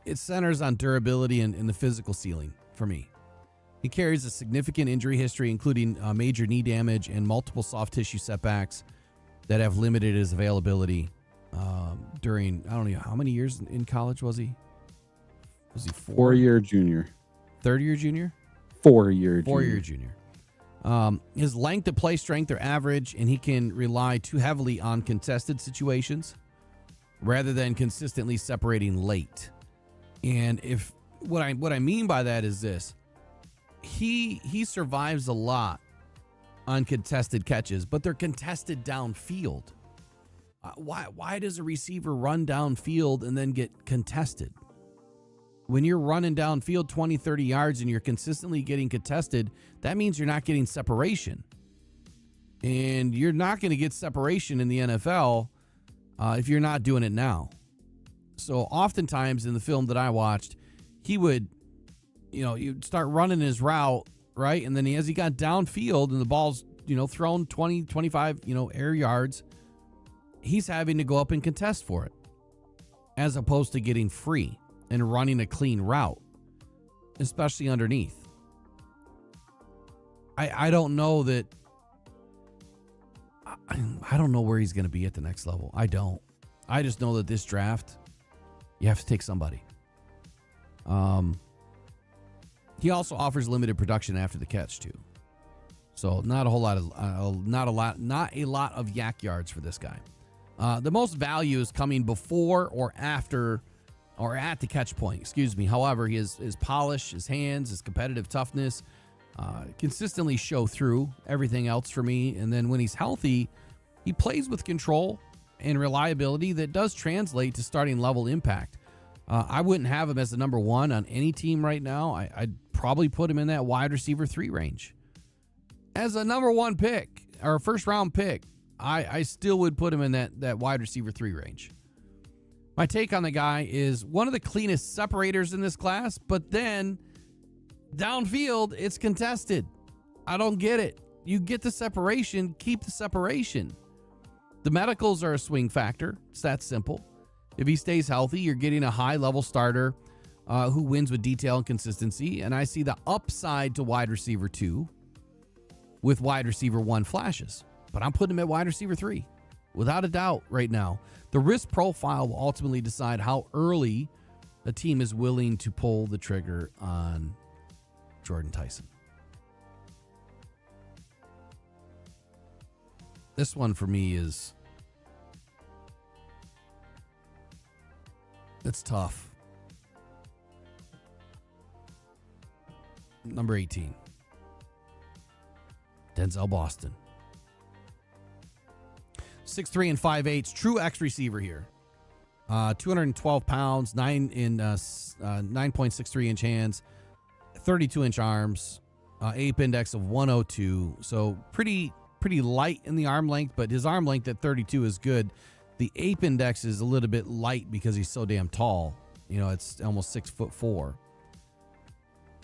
It centers on durability and the physical ceiling for me. He carries a significant injury history, including major knee damage and multiple soft tissue setbacks that have limited his availability during, I don't know, how many years in college was he? Was he 4-year junior. 3rd-year junior? 4-year junior. 4-year junior. His length of play strength are average, and he can rely too heavily on contested situations rather than consistently separating late. And if what I mean by that is this, he survives a lot on contested catches, but they're contested downfield. Why does a receiver run downfield and then get contested? When you're running downfield 20, 30 yards and you're consistently getting contested, that means you're not getting separation. And you're not going to get separation in the NFL if you're not doing it now. So oftentimes in the film that I watched, he would, you'd start running his route, right? And then as he got downfield and the ball's, thrown 20, 25, air yards, he's having to go up and contest for it as opposed to getting free and running a clean route, especially underneath. I don't know that. I don't know where he's going to be at the next level. I don't. I just know that this draft, you have to take somebody. He also offers limited production after the catch too. So not a lot of yak yards for this guy. The most value is coming before or after or at the catch point, However, his polish, his hands, his competitive toughness consistently show through everything else for me. And then when he's healthy, he plays with control and reliability that does translate to starting level impact. I wouldn't have him as the number 1 on any team right now. I'd probably put him in that wide receiver 3 range. As a number 1 pick or a first round pick, I still would put him in that wide receiver 3 range. My take on the guy is one of the cleanest separators in this class, but then downfield, it's contested. I don't get it. You get the separation, keep the separation. The medicals are a swing factor. It's that simple. If he stays healthy, you're getting a high-level starter who wins with detail and consistency, and I see the upside to wide receiver 2 with wide receiver 1 flashes. But I'm putting him at wide receiver 3, without a doubt right now. The risk profile will ultimately decide how early a team is willing to pull the trigger on Jordan Tyson. This one for me is That's tough. Number 18. Denzel Boston. 6'3" and 5'8", true X receiver here. 212 pounds, 9.63 inch hands, 32-inch arms, ape index of 102. So pretty light in the arm length, but his arm length at 32 is good. The ape index is a little bit light because he's so damn tall. You know, it's almost 6'4".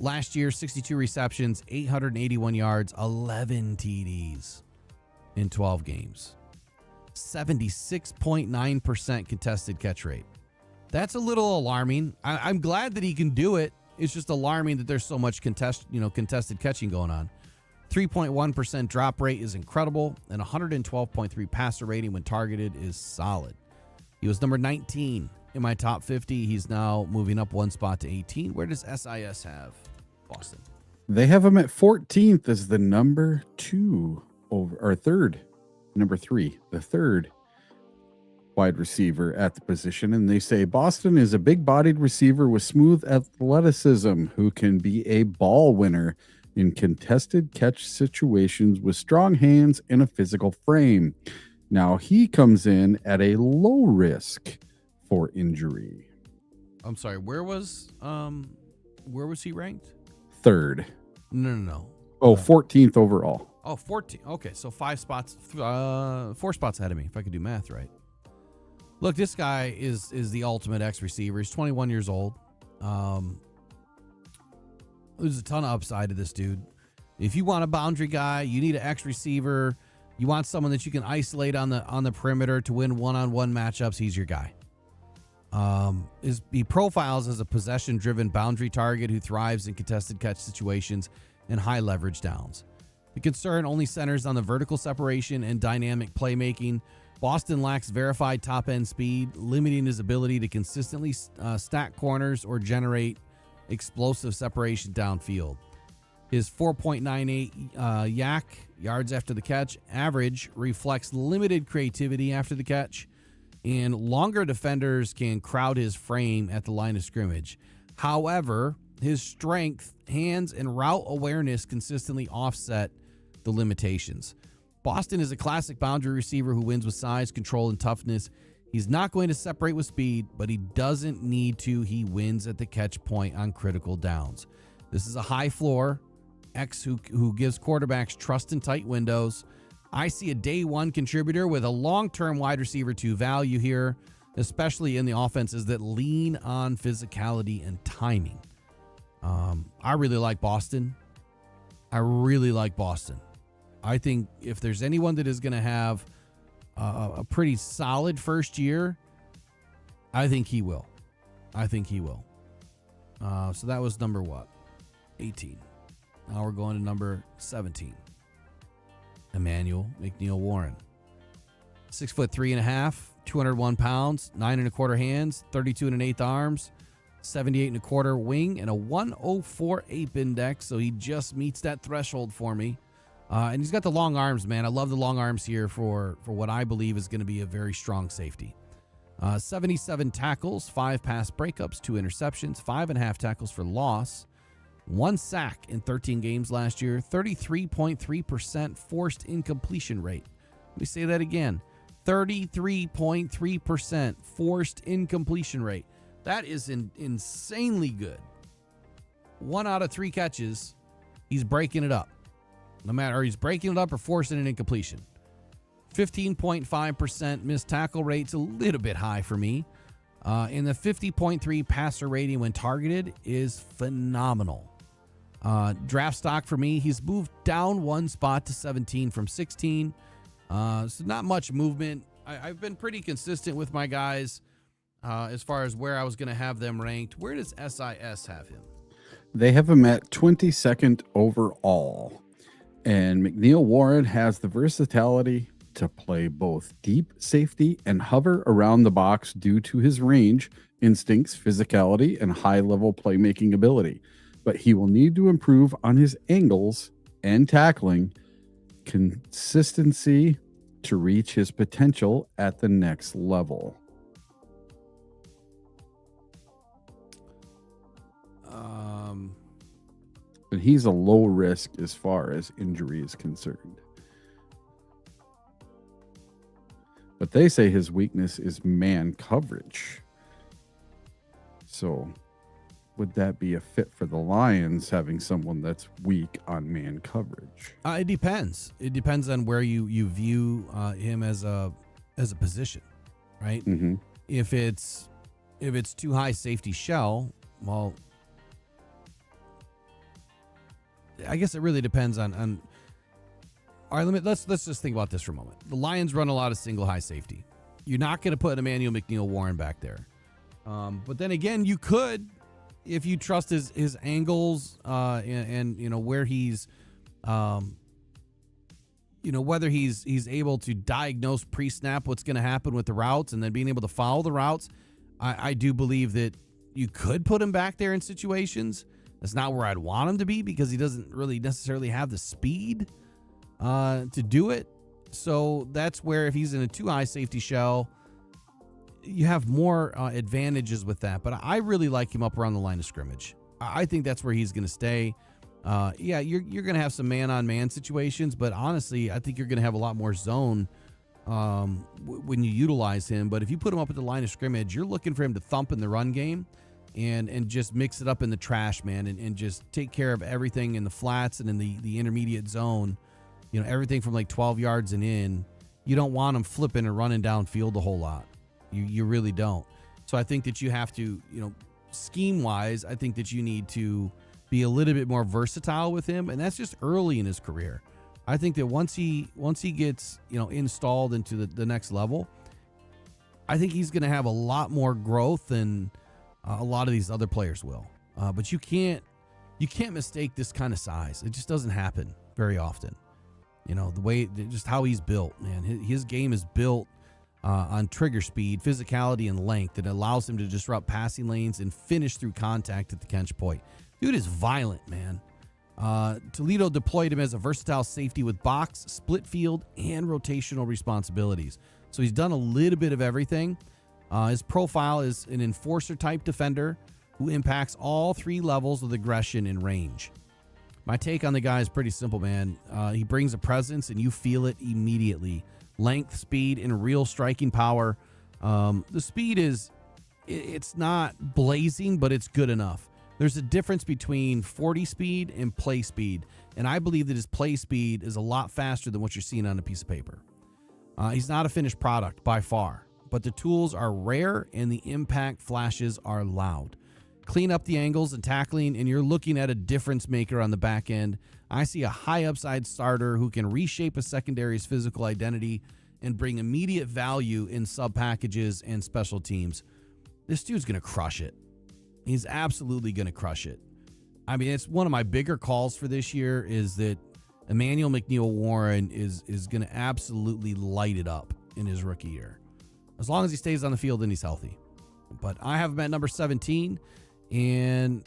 Last year, 62 receptions, 881 yards, 11 TDs in 12 games. 76.9% contested catch rate. That's a little alarming. I'm glad that he can do it. It's just alarming that there's so much contested catching going on. 3.1% drop rate is incredible, and 112.3 passer rating when targeted is solid. He was number 19 in my top 50. He's now moving up one spot to 18. Where does SIS have Boston? They have him at 14th as the number 2 or third, number 3, the third wide receiver at the position. And they say Boston is a big-bodied receiver with smooth athleticism who can be a ball winner in contested catch situations with strong hands and a physical frame. Now he comes in at a low risk for injury. I'm sorry, where was he ranked? Third. No. Oh, 14th overall. Oh, 14. Okay, so 4 spots ahead of me, if I could do math right. Look, this guy is the ultimate X receiver. He's 21 years old. There's a ton of upside to this dude. If you want a boundary guy, you need an X receiver. You want someone that you can isolate on the perimeter to win one-on-one matchups. He's your guy. He profiles as a possession-driven boundary target who thrives in contested catch situations and high leverage downs. The concern only centers on the vertical separation and dynamic playmaking. Boston lacks verified top-end speed, limiting his ability to consistently stack corners or generate explosive separation downfield. His 4.98 yak, yards after the catch, average reflects limited creativity after the catch, and longer defenders can crowd his frame at the line of scrimmage. However, his strength, hands, and route awareness consistently offset the limitations. Boston is a classic boundary receiver who wins with size, control, and toughness. He's not going to separate with speed, but he doesn't need to. He wins at the catch point on critical downs. This is a high floor X who gives quarterbacks trust in tight windows. I see a day one contributor with a long-term wide receiver 2 value here, especially in the offenses that lean on physicality and timing. I really like Boston. I think if there's anyone that is going to have a pretty solid first year, I think he will. So that was number what? 18. Now we're going to number 17. Emmanuel McNeil-Warren. 6'3.5", 201 pounds, 9 1/4 hands, 32 1/8 arms, 78 1/4 wing, and a 104 ape index. So he just meets that threshold for me. And he's got the long arms, man. I love the long arms here for what I believe is going to be a very strong safety. 77 tackles, 5 pass breakups, 2 interceptions, 5.5 tackles for loss, 1 sack in 13 games last year, 33.3% forced incompletion rate. Let me say that again. 33.3% forced incompletion rate. That is insanely good. 1 out of 3 catches, he's breaking it up. No matter, he's breaking it up or forcing an incompletion. 15.5% missed tackle rate's a little bit high for me. And the 50.3 passer rating when targeted is phenomenal. Draft stock for me, he's moved down 1 spot to 17 from 16. So not much movement. I've been pretty consistent with my guys as far as where I was going to have them ranked. Where does SIS have him? They have him at 22nd overall. And McNeil-Warren has the versatility to play both deep safety and hover around the box due to his range, instincts, physicality, and high-level playmaking ability. But he will need to improve on his angles and tackling consistency to reach his potential at the next level. And he's a low risk as far as injury is concerned. But they say his weakness is man coverage. So would that be a fit for the Lions, having someone that's weak on man coverage? It depends. It depends on where you view him as a position, right? Mm-hmm. If it's too high safety shell, well, I guess it really depends on. All right, let's just think about this for a moment. The Lions run a lot of single high safety. You're not going to put Emmanuel McNeil-Warren back there, but then again, you could, if you trust his angles and you know where he's, you know whether he's able to diagnose pre-snap what's going to happen with the routes and then being able to follow the routes. I do believe that you could put him back there in situations. That's not where I'd want him to be because he doesn't really necessarily have the speed to do it. So that's where if he's in a too high safety shell, you have more advantages with that. But I really like him up around the line of scrimmage. I think that's where he's going to stay. Yeah, you're going to have some man-on-man situations, but honestly, I think you're going to have a lot more zone when you utilize him. But if you put him up at the line of scrimmage, you're looking for him to thump in the run game and just mix it up in the trash, man, and just take care of everything in the flats and in the intermediate zone. You know, everything from like 12 yards and in. You don't want him flipping and running downfield a whole lot. You really don't. So I think that you have to, you know, scheme-wise, I think that you need to be a little bit more versatile with him, and that's just early in his career. I think that once he gets, you know, installed into the next level, I think he's going to have a lot more growth than a lot of these other players will. But you can't mistake this kind of size. It just doesn't happen very often. You know, the way, just how he's built, man. His game is built on trigger speed, physicality, and length that allows him to disrupt passing lanes and finish through contact at the catch point. Dude is violent, man. Toledo deployed him as a versatile safety with box, split field, and rotational responsibilities. So he's done a little bit of everything. His profile is an enforcer-type defender who impacts all three levels of aggression and range. My take on the guy is pretty simple, man. He brings a presence, and you feel it immediately. Length, speed, and real striking power. The speed it's not blazing, but it's good enough. There's a difference between 40 speed and play speed, and I believe that his play speed is a lot faster than what you're seeing on a piece of paper. He's not a finished product by far, but the tools are rare and the impact flashes are loud. Clean up the angles and tackling, and you're looking at a difference maker on the back end. I see a high upside starter who can reshape a secondary's physical identity and bring immediate value in sub packages and special teams. This dude's going to crush it. He's absolutely going to crush it. I mean, it's one of my bigger calls for this year is that Emmanuel McNeil-Warren is going to absolutely light it up in his rookie year. As long as he stays on the field and he's healthy. But I have him at number 17, and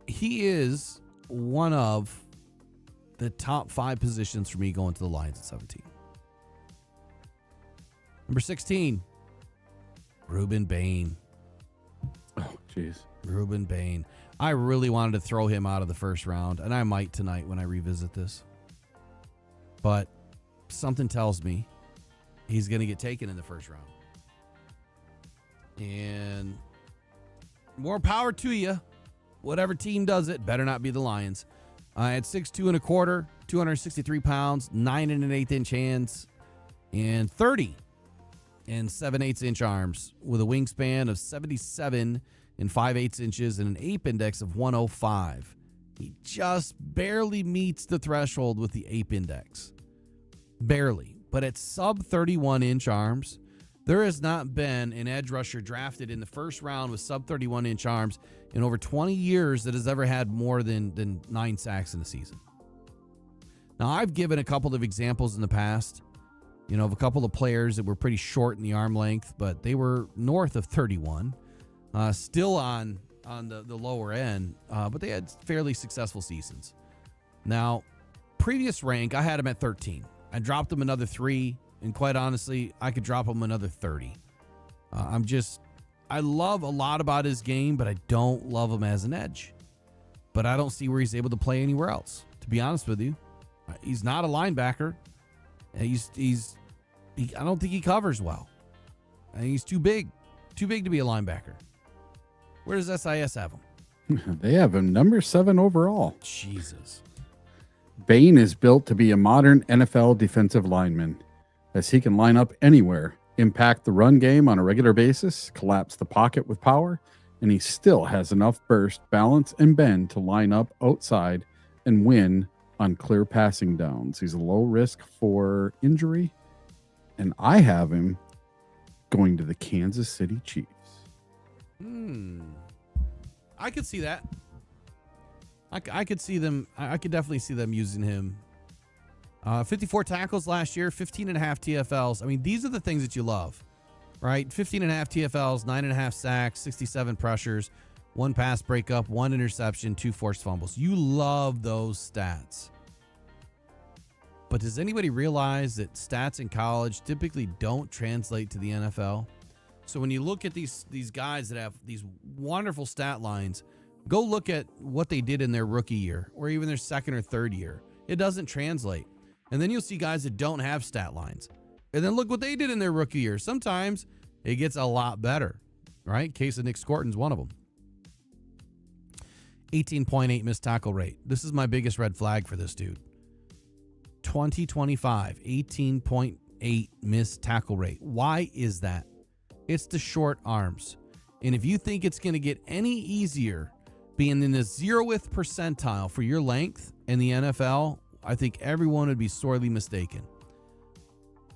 he is one of the top 5 positions for me going to the Lions at 17. Number 16, Ruben Bain. Oh, jeez. Ruben Bain. I really wanted to throw him out of the first round, and I might tonight when I revisit this. But something tells me he's going to get taken in the first round. And more power to you. Whatever team does it, better not be the Lions. At 6'2 and a quarter, 263 pounds, 9 1/8 inch hands, and 30 and 7/8 inch arms with a wingspan of 77 and 5/8 inches and an ape index of 105. He just barely meets the threshold with the ape index. Barely. But at sub 31 inch arms, there has not been an edge rusher drafted in the first round with sub 31 inch arms in over 20 years that has ever had more than 9 sacks in a season. Now, I've given a couple of examples in the past, you know, of a couple of players that were pretty short in the arm length, but they were north of 31, still on the lower end, but they had fairly successful seasons. Now, previous rank, I had him at 13. I dropped him another 3, and quite honestly, I could drop him another 30. I love a lot about his game, but I don't love him as an edge. But I don't see where he's able to play anywhere else, to be honest with you. He's not a linebacker. I don't think he covers well. I think he's too big to be a linebacker. Where does SIS have him? They have him number 7 overall. Jesus. Bain is built to be a modern NFL defensive lineman, as he can line up anywhere, impact the run game on a regular basis, collapse the pocket with power, and he still has enough burst, balance, and bend to line up outside and win on clear passing downs. He's a low risk for injury, and I have him going to the Kansas City Chiefs. I could see that. I could see them. I could definitely see them using him. 54 tackles last year, 15 and a half TFLs. I mean, these are the things that you love, right? 15 and a half TFLs, 9.5 sacks, 67 pressures, 1 pass breakup, 1 interception, 2 forced fumbles. You love those stats. But does anybody realize that stats in college typically don't translate to the NFL? So when you look at these guys that have these wonderful stat lines, go look at what they did in their rookie year or even their second or third year. It doesn't translate. And then you'll see guys that don't have stat lines. And then look what they did in their rookie year. Sometimes it gets a lot better, right? Case of Nick Scorton's one of them. 18.8 missed tackle rate. This is my biggest red flag for this dude. 2025, 18.8 missed tackle rate. Why is that? It's the short arms. And if you think it's going to get any easier being in the 0th percentile for your length in the NFL, I think everyone would be sorely mistaken.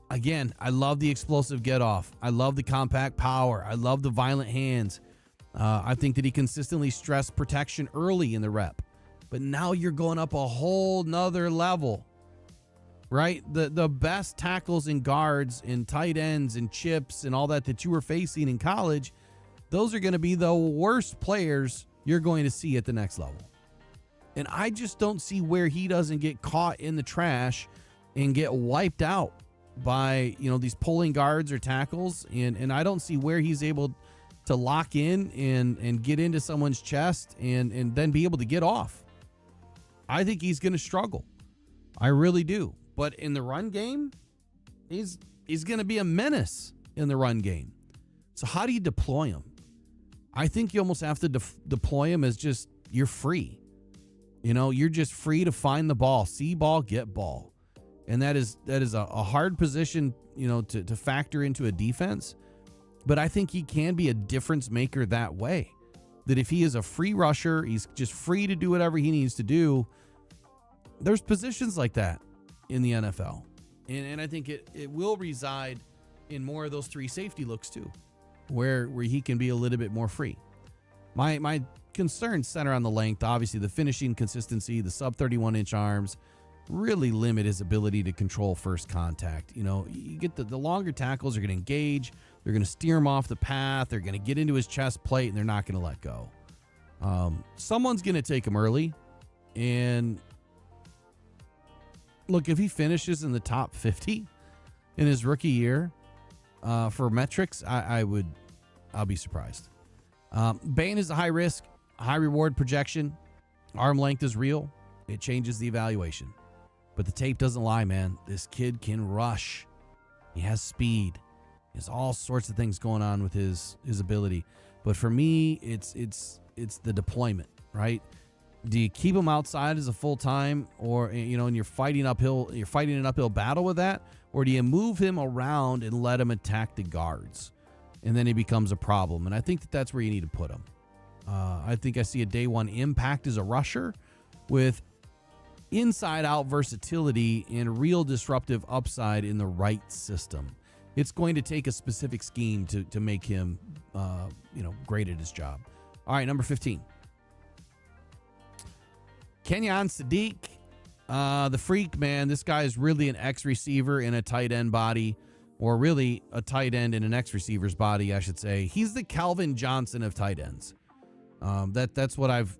Again, I love the explosive get off. I love the compact power. I love the violent hands. I think that he consistently stressed protection early in the rep. But now you're going up a whole nother level, right? The best tackles and guards and tight ends and chips and all that you were facing in college, those are going to be the worst players you're going to see at the next level. And I just don't see where he doesn't get caught in the trash and get wiped out by, these pulling guards or tackles. And I don't see where he's able to lock in and get into someone's chest and then be able to get off. I think he's going to struggle. I really do. But in the run game, he's going to be a menace in the run game. So how do you deploy him? I think you almost have to deploy him as just you're free. You're just free to find the ball, see ball, get ball. And that is a hard position, to factor into a defense. But I think he can be a difference maker that way. That if he is a free rusher, he's just free to do whatever he needs to do. There's positions like that in the NFL. And I think it will reside in more of those 3 safety looks too, where he can be a little bit more free. My concerns center on the length. Obviously, the finishing consistency, the sub 31-inch arms really limit his ability to control first contact. You get the longer tackles are going to engage. They're going to steer him off the path. They're going to get into his chest plate, and they're not going to let go. Someone's going to take him early. And look, if he finishes in the top 50 in his rookie year for metrics, I'll be surprised. Bain is a high risk, high reward projection. Arm length is real. It changes the evaluation. But the tape doesn't lie, man. This kid can rush. He has speed. He has all sorts of things going on with his ability. But for me, it's the deployment, right? Do you keep him outside as a full time, or and you're fighting an uphill battle with that, or do you move him around and let him attack the guards, and then he becomes a problem? And I think that's where you need to put him. I think I see a day one impact as a rusher with inside out versatility and real disruptive upside in the right system. It's going to take a specific scheme to make him great at his job. All right, number 15. Kenyon Sadiq, the freak, man. This guy is really an X receiver in a tight end body, or really a tight end in an X receiver's body, I should say. He's the Calvin Johnson of tight ends. That's what I've,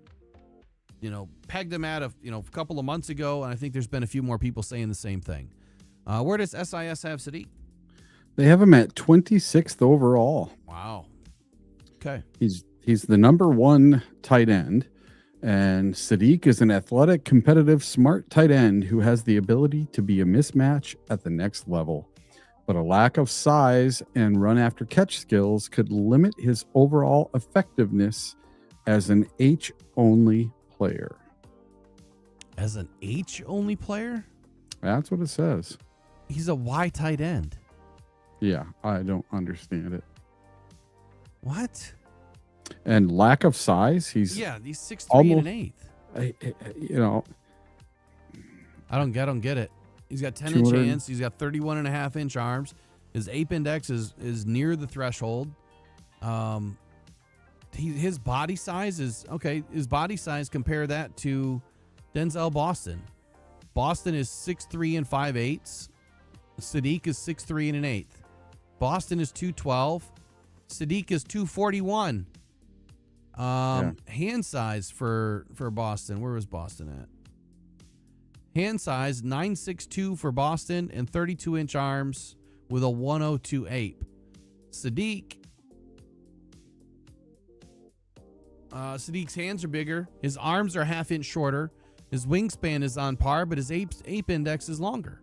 pegged him at a couple of months ago, and I think there's been a few more people saying the same thing. Where does SIS have Sadiq? They have him at 26th overall. Wow. Okay. He's the number 1 tight end, and Sadiq is an athletic, competitive, smart tight end who has the ability to be a mismatch at the next level. But a lack of size and run after catch skills could limit his overall effectiveness as an H-only player. As an H-only player? That's what it says. He's a Y tight end. Yeah, I don't understand it. What? And lack of size, he's 6'3" and an 1/8. I don't get it. He's got 10-inch hands. He's got 31.5-inch arms. His ape index is near the threshold. His body size is okay. His body size, compare that to Denzel Boston. Boston is 6'3" and 5/8. Sadiq is 6'3" and an 1/8. Boston is 212. Sadiq is 241. Hand size for Boston. Where was Boston at? Hand size 9'6" for Boston and 32-inch arms with a 102 ape. Sadiq's hands are bigger. His arms are half-inch shorter. His wingspan is on par, but his ape index is longer.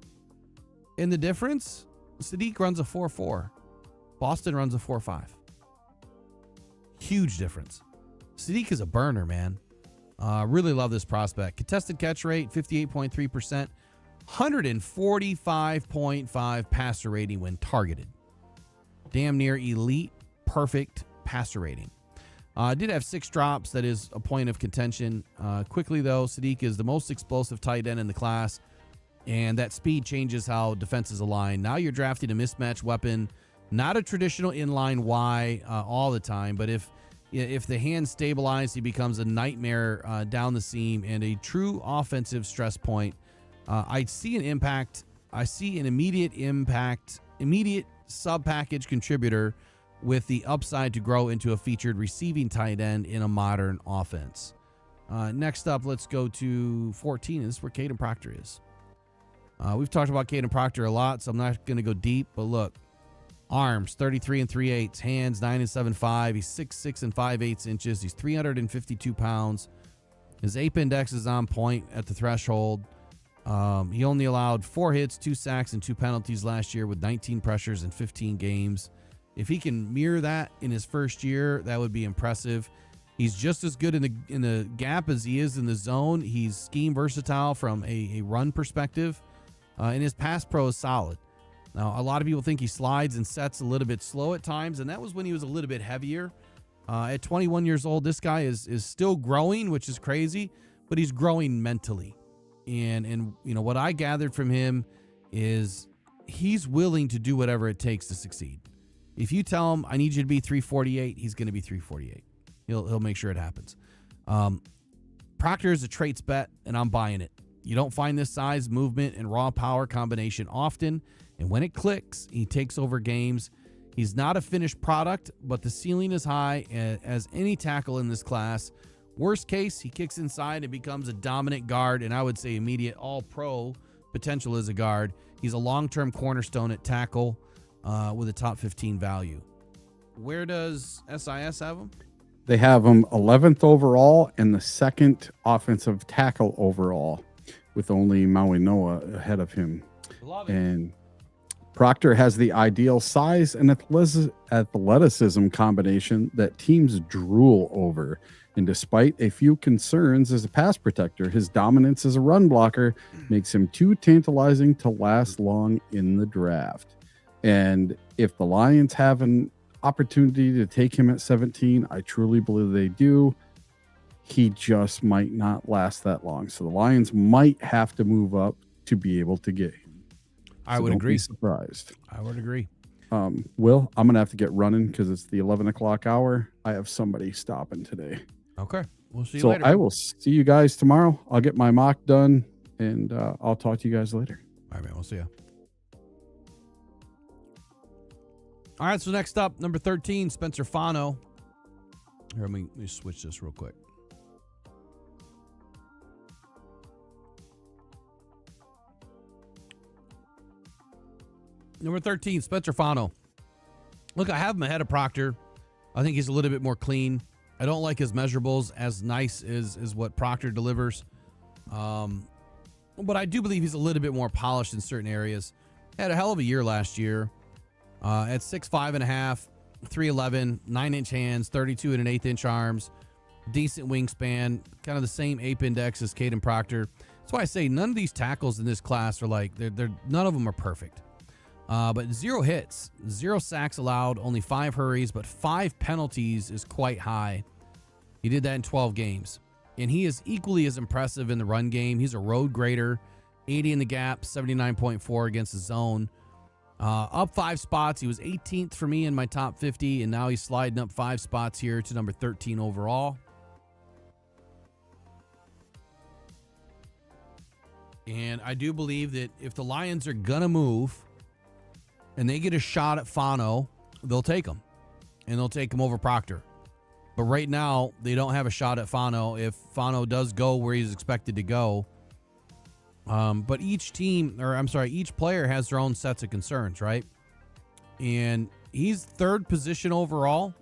And the difference? Sadiq runs a 4.4. Boston runs a 4.5. Huge difference. Sadiq is a burner, man. Really love this prospect. Contested catch rate, 58.3%. 145.5 passer rating when targeted. Damn near elite, perfect passer rating. Did have 6 drops. That is a point of contention. Quickly, though, Sadiq is the most explosive tight end in the class, and that speed changes how defenses align. Now you're drafting a mismatch weapon, not a traditional inline Y all the time, but if the hands stabilize, he becomes a nightmare down the seam and a true offensive stress point. I see an impact. I see an immediate impact, immediate sub-package contributor with the upside to grow into a featured receiving tight end in a modern offense. Next up, let's go to 14. This is where Kadyn Proctor is. We've talked about Kadyn Proctor a lot, so I'm not going to go deep, but look. Arms, 33 and 3/8. Hands, 9 and 7/5. He's 6'6" and 5/8 inches. He's 352 pounds. His ape index is on point at the threshold. He only allowed 4 hits, 2 sacks, and 2 penalties last year with 19 pressures in 15 games. If he can mirror that in his first year, that would be impressive. He's just as good in the gap as he is in the zone. He's scheme versatile from a run perspective, and his pass pro is solid. Now, a lot of people think he slides and sets a little bit slow at times, and that was when he was a little bit heavier. At 21 years old, this guy is still growing, which is crazy, but he's growing mentally. And what I gathered from him is he's willing to do whatever it takes to succeed. If you tell him, I need you to be 348, he's going to be 348. He'll make sure it happens. Proctor is a traits bet, and I'm buying it. You don't find this size, movement, and raw power combination often. And when it clicks, he takes over games. He's not a finished product, but the ceiling is high as any tackle in this class. Worst case, he kicks inside and becomes a dominant guard, and I would say immediate all-pro potential as a guard. He's a long-term cornerstone at tackle with a top 15 value. Where does SIS have him? They have him 11th overall and the 2nd offensive tackle overall, with only Maui Noah ahead of him. Love it. And Proctor has the ideal size and athleticism combination that teams drool over. And despite a few concerns as a pass protector, his dominance as a run blocker makes him too tantalizing to last long in the draft. And if the Lions have an opportunity to take him at 17, I truly believe they do. He just might not last that long. So the Lions might have to move up to be able to get him. I would agree. Be surprised. I would agree. Will, I'm going to have to get running because it's the 11 o'clock hour. I have somebody stopping today. Okay. We'll see you so later. I will see you guys tomorrow. I'll get my mock done, and I'll talk to you guys later. All right, man. We'll see you. All right, so next up, number 13, Spencer Fano. Here, let me switch this real quick. Number 13, Spencer Fano. Look, I have him ahead of Proctor. I think he's a little bit more clean. I don't like his measurables as nice as what Proctor delivers. But I do believe he's a little bit more polished in certain areas. Had a hell of a year last year. At 6'5.5", 311, 9-inch hands, 32 and an 1/8-inch arms, decent wingspan, kind of the same ape index as Kadyn Proctor. That's why I say none of these tackles in this class are like they're none of them are perfect. But 0 hits, 0 sacks allowed, only 5 hurries, but 5 penalties is quite high. He did that in 12 games. And he is equally as impressive in the run game. He's a road grader, 80 in the gap, 79.4 against the zone. Up 5 spots. He was 18th for me in my top 50, and now he's sliding up 5 spots here to number 13 overall. And I do believe that if the Lions are going to move and they get a shot at Fano, they'll take him. And they'll take him over Proctor. But right now, they don't have a shot at Fano if Fano does go where he's expected to go. But each player has their own sets of concerns, right? And he's 3rd position overall,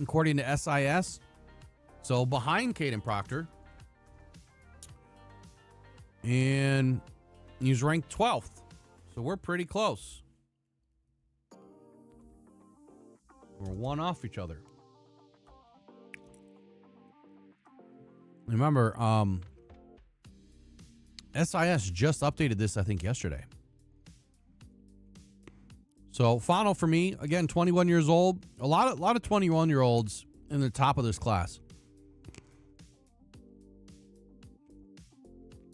according to SIS. So behind Kadyn Proctor. And he's ranked 12th. So we're pretty close. We're one off each other. Remember, SIS just updated this, I think, yesterday. So Fano for me, again, 21 years old. A lot of 21-year-olds in the top of this class.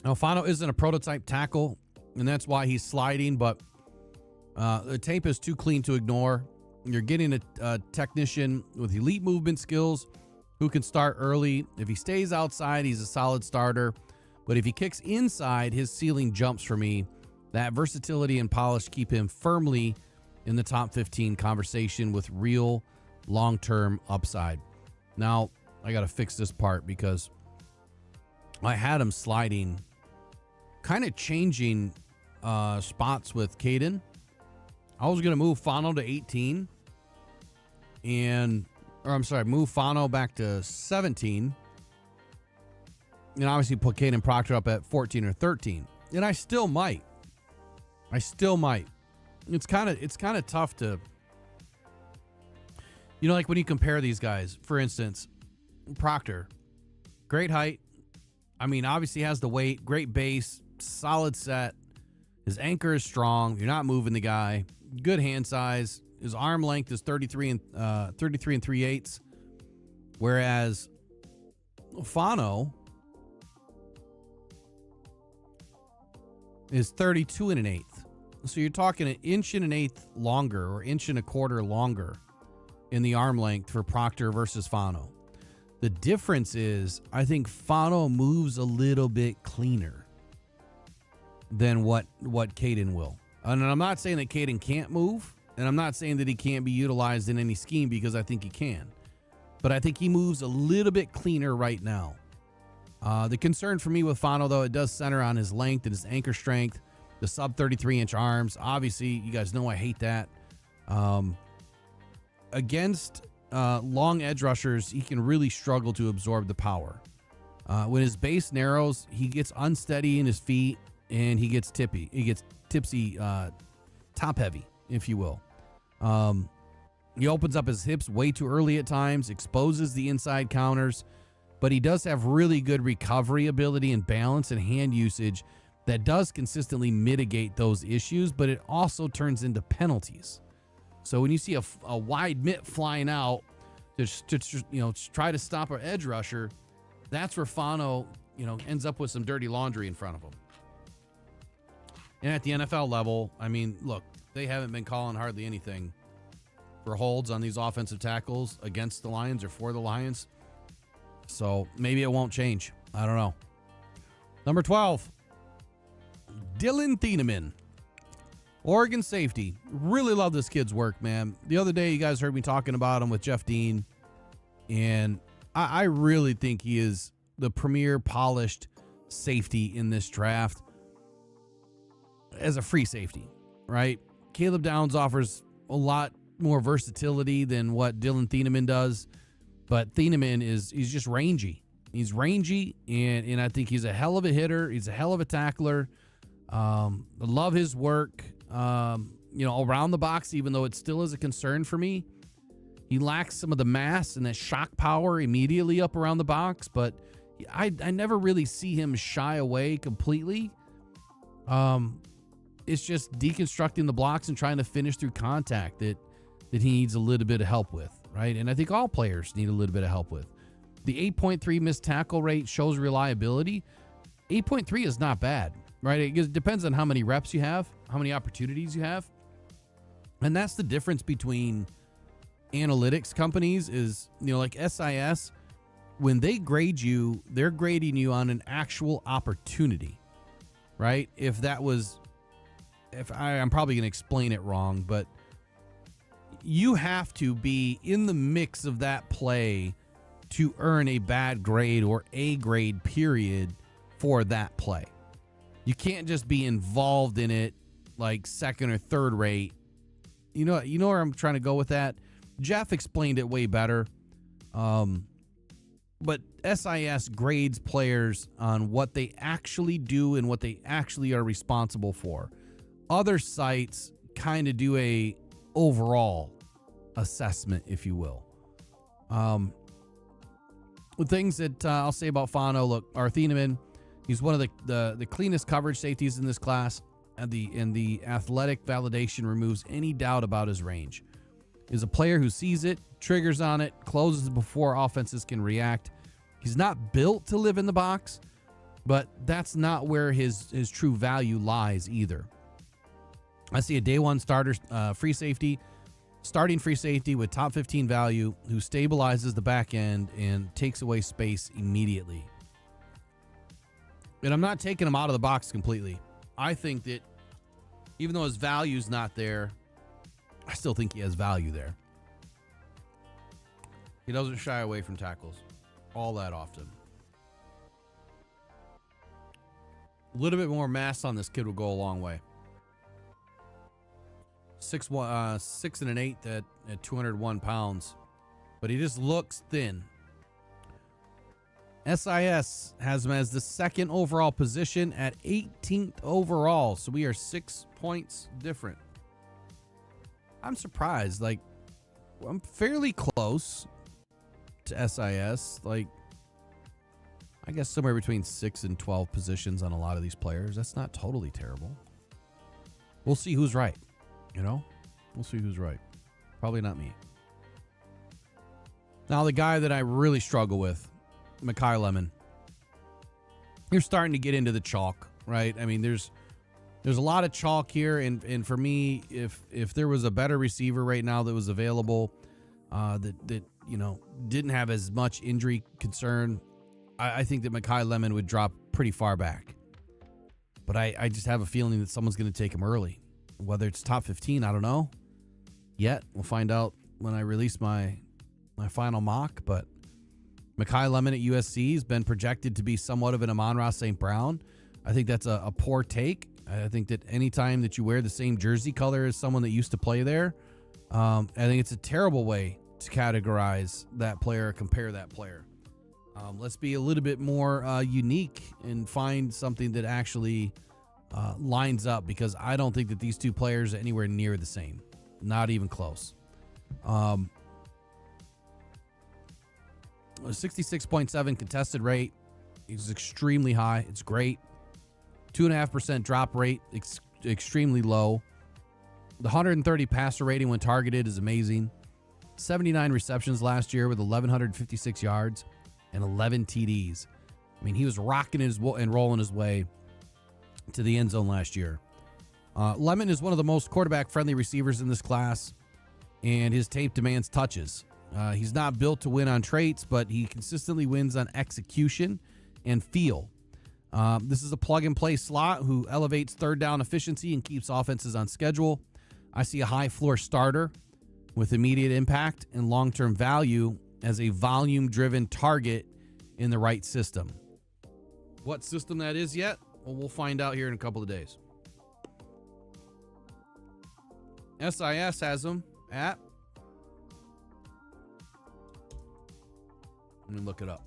Now, Fano isn't a prototype tackle, and that's why he's sliding, but the tape is too clean to ignore. You're getting a technician with elite movement skills who can start early. If he stays outside, he's a solid starter. But if he kicks inside, his ceiling jumps for me. That versatility and polish keep him firmly in the top 15 conversation with real long-term upside. Now, I got to fix this part because I had him sliding, kind of changing spots with Kadyn. I was going to move Fano to 18 move Fano back to 17. And obviously put Kadyn Proctor up at 14 or 13. And I still might. It's kind of tough to, like when you compare these guys, for instance, Proctor, great height. I mean, obviously has the weight, great base, solid set. His anchor is strong. You're not moving the guy. Good hand size. His arm length is 33 and 3/8. Whereas Fano is 32 and 1/8. So you're talking 1 1/8 longer or 1 1/4 longer in the arm length for Proctor versus Fano. The difference is I think Fano moves a little bit cleaner than what Kadyn will. And I'm not saying that Kadyn can't move, and I'm not saying that he can't be utilized in any scheme because I think he can. But I think he moves a little bit cleaner right now. The concern for me with Fano, though, it does center on his length and his anchor strength, the sub 33-inch arms. Obviously, you guys know I hate that. Against long edge rushers, he can really struggle to absorb the power. When his base narrows, he gets unsteady in his feet and he gets tippy. He gets tipsy, top heavy, if you will. He opens up his hips way too early at times, exposes the inside counters, but he does have really good recovery ability and balance and hand usage that does consistently mitigate those issues, but it also turns into penalties. So when you see a wide mitt flying out to try to stop an edge rusher, that's where Fano, ends up with some dirty laundry in front of him. And at the NFL level, I mean, look, they haven't been calling hardly anything for holds on these offensive tackles against the Lions or for the Lions. So maybe it won't change. I don't know. Number 12, Dylan Thieneman, Oregon safety. Really love this kid's work, man. The other day, you guys heard me talking about him with Jeff Dean, and I really think he is the premier polished safety in this draft as a free safety, right? Caleb Downs offers a lot more versatility than what Dylan Thieneman does. But Thieneman he's just rangy. He's rangy, and I think he's a hell of a hitter. He's a hell of a tackler. I love his work, around the box, even though it still is a concern for me. He lacks some of the mass and that shock power immediately up around the box, but I never really see him shy away completely. It's just deconstructing the blocks and trying to finish through contact that he needs a little bit of help with, right? And I think all players need a little bit of help with. The 8.3 missed tackle rate shows reliability. 8.3 is not bad, right? It depends on how many reps you have, how many opportunities you have. And that's the difference between analytics companies is, like SIS, when they grade you, they're grading you on an actual opportunity, right? I'm probably going to explain it wrong, but you have to be in the mix of that play to earn a bad grade or a grade period for that play. You can't just be involved in it like second or third rate. You know where I'm trying to go with that? Jeff explained it way better. But SIS grades players on what they actually do and what they actually are responsible for. Other sites kind of do a overall assessment, if you will. The things that I'll say about Fano, look, Thieneman, he's one of the cleanest coverage safeties in this class, and the athletic validation removes any doubt about his range. He's a player who sees it, triggers on it, closes before offenses can react. He's not built to live in the box, but that's not where his true value lies either. I see a day one starter starting free safety with top 15 value who stabilizes the back end and takes away space immediately. And I'm not taking him out of the box completely. I think that even though his value's not there, I still think he has value there. He doesn't shy away from tackles all that often. A little bit more mass on this kid will go a long way. 6 and an 8 at 201 pounds, but he just looks thin. SIS has him as the second overall position at 18th overall, so we are 6 points different. I'm surprised. Like, I'm fairly close to SIS. Like, I guess somewhere between 6 and 12 positions on a lot of these players. That's not totally terrible. We'll see who's right. We'll see who's right. Probably not me. Now, the guy that I really struggle with, Makai Lemon. You're starting to get into the chalk, right? I mean, there's a lot of chalk here, and for me, if there was a better receiver right now that was available, that didn't have as much injury concern, I think that Makai Lemon would drop pretty far back. But I just have a feeling that someone's going to take him early. Whether it's top 15, I don't know yet. We'll find out when I release my final mock. But Makai Lemon at USC has been projected to be somewhat of an Amon-Ra St. Brown. I think that's a poor take. I think that anytime that you wear the same jersey color as someone that used to play there, I think it's a terrible way to categorize that player or compare that player. Let's be a little bit more unique and find something that actually lines up, because I don't think that these two players are anywhere near the same. Not even close. 66.7 contested rate is extremely high. It's great. 2.5% drop rate, extremely low. The 130 passer rating when targeted is amazing. 79 receptions last year with 1,156 yards and 11 TDs. I mean, he was rocking and rolling his way to the end zone last year. Lemon is one of the most quarterback-friendly receivers in this class, and his tape demands touches. He's not built to win on traits, but he consistently wins on execution and feel. This is a plug-and-play slot who elevates third down efficiency and keeps offenses on schedule. I see a high-floor starter with immediate impact and long-term value as a volume-driven target in the right system. What system that is yet? Well, we'll find out here in a couple of days. SIS has him at Let me look it up.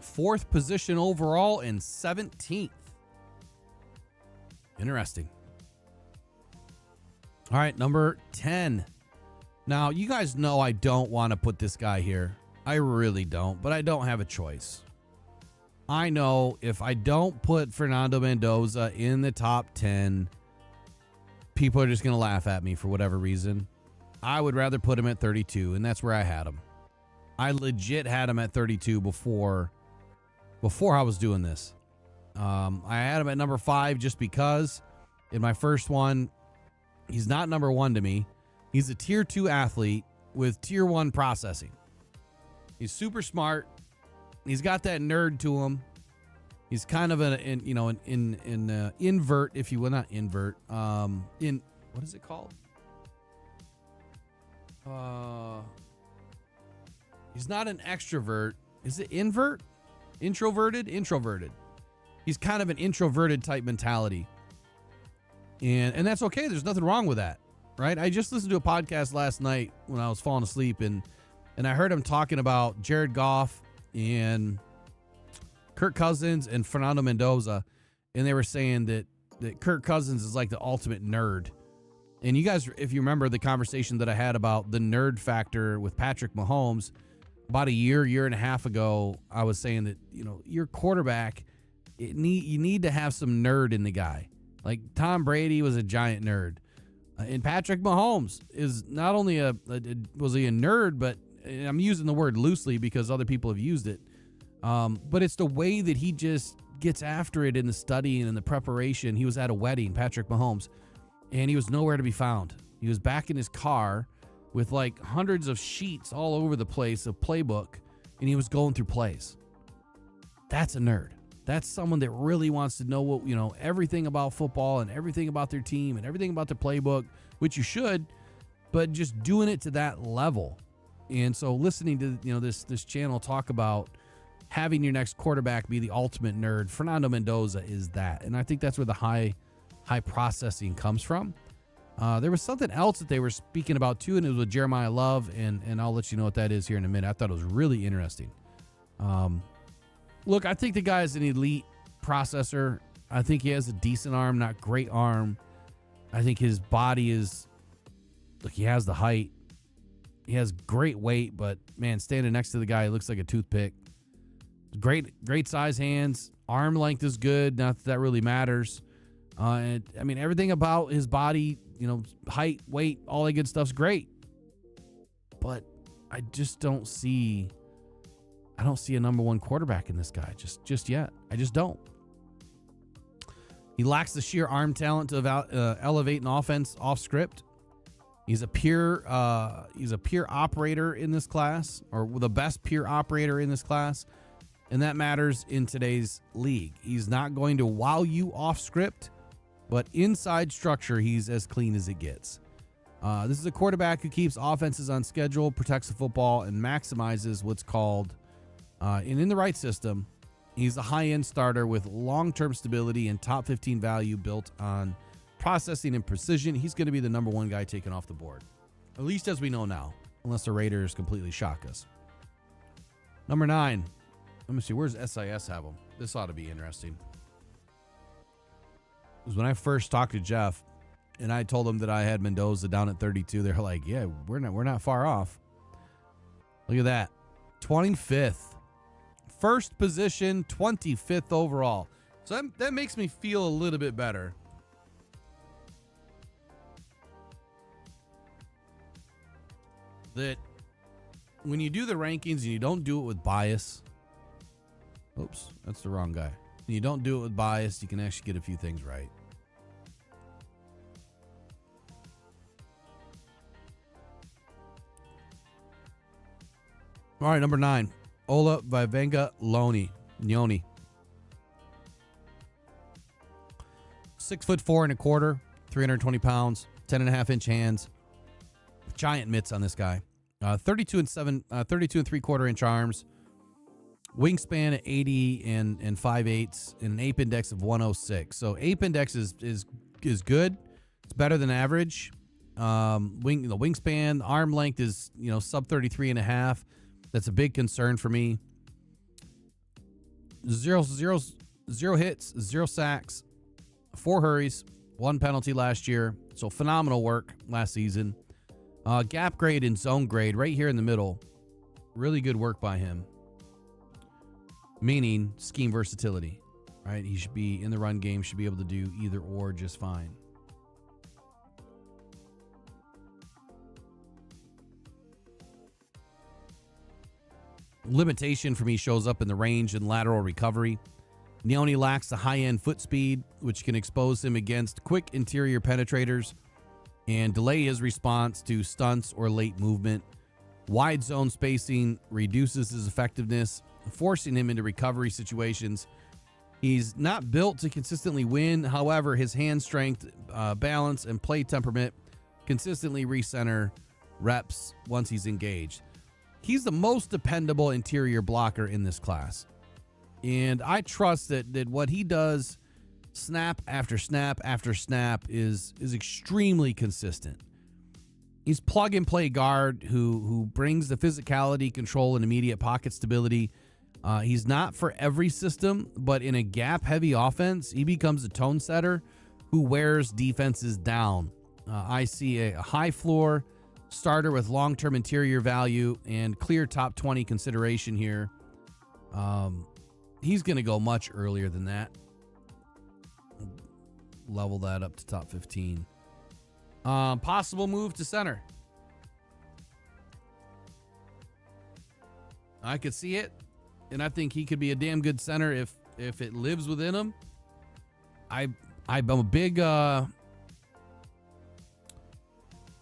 Fourth position overall and 17th. Interesting. All right, number 10. Now, you guys know I don't want to put this guy here. I really don't, but I don't have a choice. I know if I don't put Fernando Mendoza in the top 10, people are just going to laugh at me for whatever reason. I would rather put him at 32, and that's where I had him. I legit had him at 32 before I was doing this. I had him at number 5 just because in my first one, he's not number 1 to me. He's a tier 2 athlete with tier 1 processing. He's super smart. He's got that nerd to him. He's kind of an invert, if you will, not invert. In what is it called? He's not an extrovert. Is it invert? Introverted? Introverted. He's kind of an introverted type mentality. And that's okay. There's nothing wrong with that, right? I just listened to a podcast last night when I was falling asleep, and I heard him talking about Jared Goff and Kirk Cousins and Fernando Mendoza, and they were saying that Kirk Cousins is like the ultimate nerd. And you guys, if you remember the conversation that I had about the nerd factor with Patrick Mahomes, about a year and a half ago, I was saying that, your quarterback, you need to have some nerd in the guy. Like Tom Brady was a giant nerd. And Patrick Mahomes is not only was he a nerd, but I'm using the word loosely because other people have used it. But it's the way that he just gets after it in the study and in the preparation. He was at a wedding, Patrick Mahomes, and he was nowhere to be found. He was back in his car with like hundreds of sheets all over the place of playbook, and he was going through plays. That's a nerd. That's someone that really wants to know what, everything about football and everything about their team and everything about their playbook, which you should, but just doing it to that level. And so listening to, this channel talk about having your next quarterback be the ultimate nerd, Fernando Mendoza is that. And I think that's where the high processing comes from. There was something else that they were speaking about too, and it was with Jeremiyah Love, and I'll let you know what that is here in a minute. I thought it was really interesting. Look, I think the guy is an elite processor. I think he has a decent arm, not great arm. I think his body he has the height. He has great weight, but man, standing next to the guy, he looks like a toothpick. Great size hands. Arm length is good. Not that really matters. And I mean, everything about his body, height, weight, all that good stuff's great. But I just don't see a number 1 quarterback in this guy just yet. I just don't. He lacks the sheer arm talent to elevate an offense off script. He's a pure operator in this class, or the best pure operator in this class. And that matters in today's league. He's not going to wow you off script, but inside structure, he's as clean as it gets. This is a quarterback who keeps offenses on schedule, protects the football, and maximizes what's called, and in the right system, he's a high-end starter with long-term stability and top 15 value built on processing and precision. He's going to be the number 1 guy taken off the board, at least as we know now, unless the Raiders completely shock us. Number 9. Let me see. Where's SIS have him? This ought to be interesting. Because when I first talked to Jeff and I told him that I had Mendoza down at 32, they're like, yeah, we're not far off. Look at that. 25th. First position, 25th overall. So that makes me feel a little bit better. That when you do the rankings and you don't do it with bias. Oops, that's the wrong guy. When you don't do it with bias, you can actually get a few things right. All right, number 9. Ola Vivenga Nyoni. 6'4", 320 pounds, 10.5-inch hands, giant mitts on this guy. 32 and 3/4 inch arms. Wingspan at 80 and 5/8, and an ape index of 106. So ape index is good. It's better than average. The wingspan, arm length is sub 33 and a half. That's a big concern for me. Zero hits, 0 sacks, 4 hurries, 1 penalty last year. So phenomenal work last season. Gap grade and zone grade right here in the middle. Really good work by him. Meaning scheme versatility, right? He should be in the run game, should be able to do either or just fine. Limitation for me shows up in the range and lateral recovery. Neoni lacks the high-end foot speed, which can expose him against quick interior penetrators and delay his response to stunts or late movement. Wide zone spacing reduces his effectiveness, forcing him into recovery situations. He's not built to consistently win. However, his hand strength, balance, and play temperament consistently recenter reps once he's engaged. He's the most dependable interior blocker in this class. And I trust that what he does snap after snap after snap is extremely consistent. He's plug and play guard who brings the physicality, control, and immediate pocket stability. He's not for every system, but in a gap heavy offense, he becomes a tone setter who wears defenses down. I see a high floor starter with long-term interior value and clear top 20 consideration here. He's going to go much earlier than that. Level that up to top 15. Possible move to center. I could see it, and I think he could be a damn good center if it lives within him. I'm a big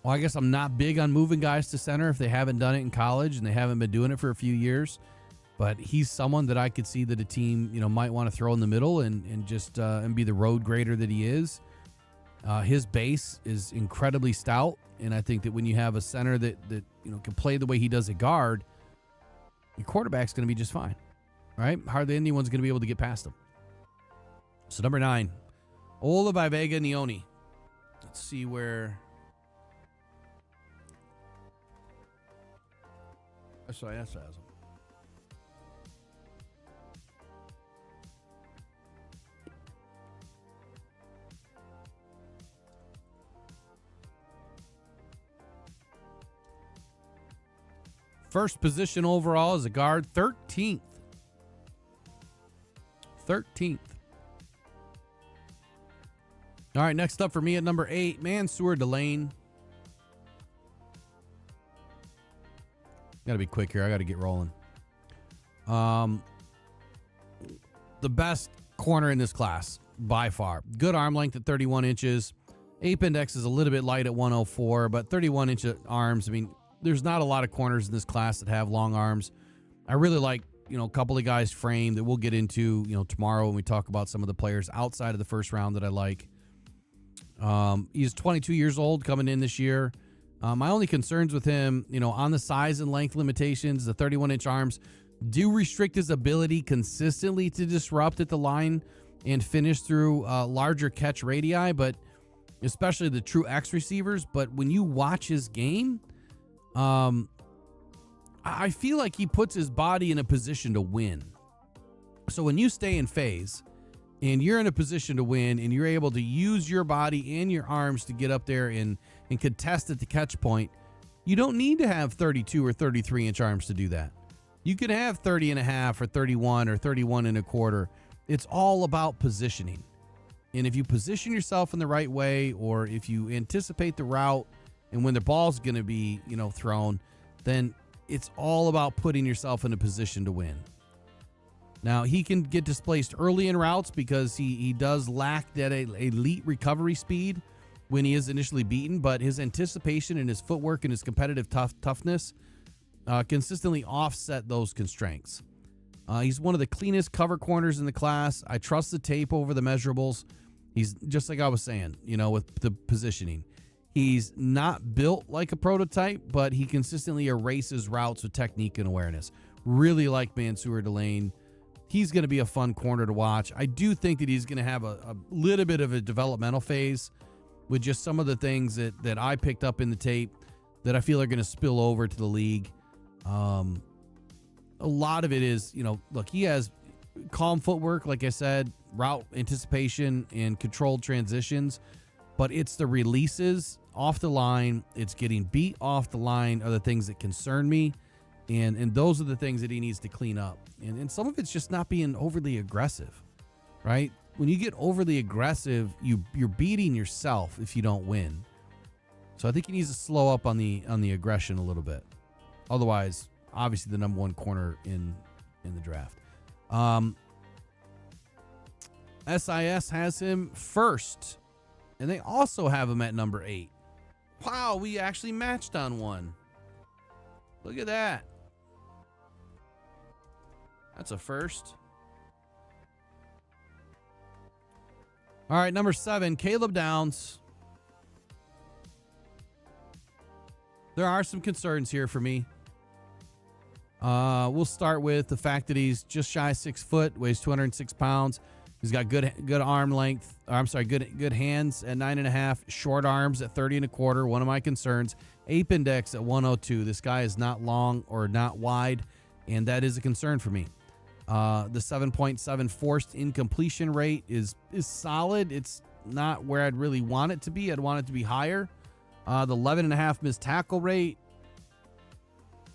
well, I guess I'm not big on moving guys to center if they haven't done it in college and they haven't been doing it for a few years. But he's someone that I could see that a team, might want to throw in the middle and just and be the road grader that he is. His base is incredibly stout, and I think that when you have a center that can play the way he does at guard, your quarterback's going to be just fine, right? Hardly anyone's going to be able to get past him. So number 9, Olavivega Neoni. Let's see where. SIS has him. First position overall as a guard, 13th. 13th. All right, next up for me at number 8, Mansour Delane. Got to be quick here. I got to get rolling. The best corner in this class by far. Good arm length at 31 inches. Ape index is a little bit light at 104, but 31-inch arms. I mean, there's not a lot of corners in this class that have long arms. I really like, a couple of guys framed that we'll get into, tomorrow when we talk about some of the players outside of the first round that I like. He's 22 years old coming in this year. My only concerns with him, on the size and length limitations, the 31-inch arms do restrict his ability consistently to disrupt at the line and finish through larger catch radii, but especially the true X receivers. But when you watch his game, I feel like he puts his body in a position to win. So when you stay in phase and you're in a position to win and you're able to use your body and your arms to get up there and contest at the catch point, you don't need to have 32 or 33-inch arms to do that. You could have 30 and a half or 31 or 31 and a quarter. It's all about positioning. And if you position yourself in the right way, or if you anticipate the route and when the ball's going to be, thrown, then it's all about putting yourself in a position to win. Now, he can get displaced early in routes because he does lack that elite recovery speed when he is initially beaten, but his anticipation and his footwork and his competitive toughness consistently offset those constraints. He's one of the cleanest cover corners in the class. I trust the tape over the measurables. He's just like I was saying, with the positioning. He's not built like a prototype, but he consistently erases routes with technique and awareness. Really like Mansour Delane. He's going to be a fun corner to watch. I do think that he's going to have a little bit of a developmental phase with just some of the things that I picked up in the tape that I feel are going to spill over to the league. A lot of it is, look, he has calm footwork, like I said, route anticipation and controlled transitions, but it's the releases off the line, it's getting beat off the line are the things that concern me, and those are the things that he needs to clean up. And some of it's just not being overly aggressive, right? When you get overly aggressive, you're beating yourself if you don't win. So I think he needs to slow up on the aggression a little bit. Otherwise, obviously the number one corner in the draft. SIS has him first, and they also have him at number 8. Wow, we actually matched on one. Look at that. That's a first. All right, number 7, Caleb Downs. There are some concerns here for me. We'll start with the fact that he's just shy of 6 foot, weighs 206 pounds. He's got good arm length. Good hands at 9.5, short arms at 30 1/4. One of my concerns. Ape index at 102. This guy is not long or not wide, and that is a concern for me. The 7.7 forced incompletion rate is solid. It's not where I'd really want it to be. I'd want it to be higher. The 11.5 missed tackle rate,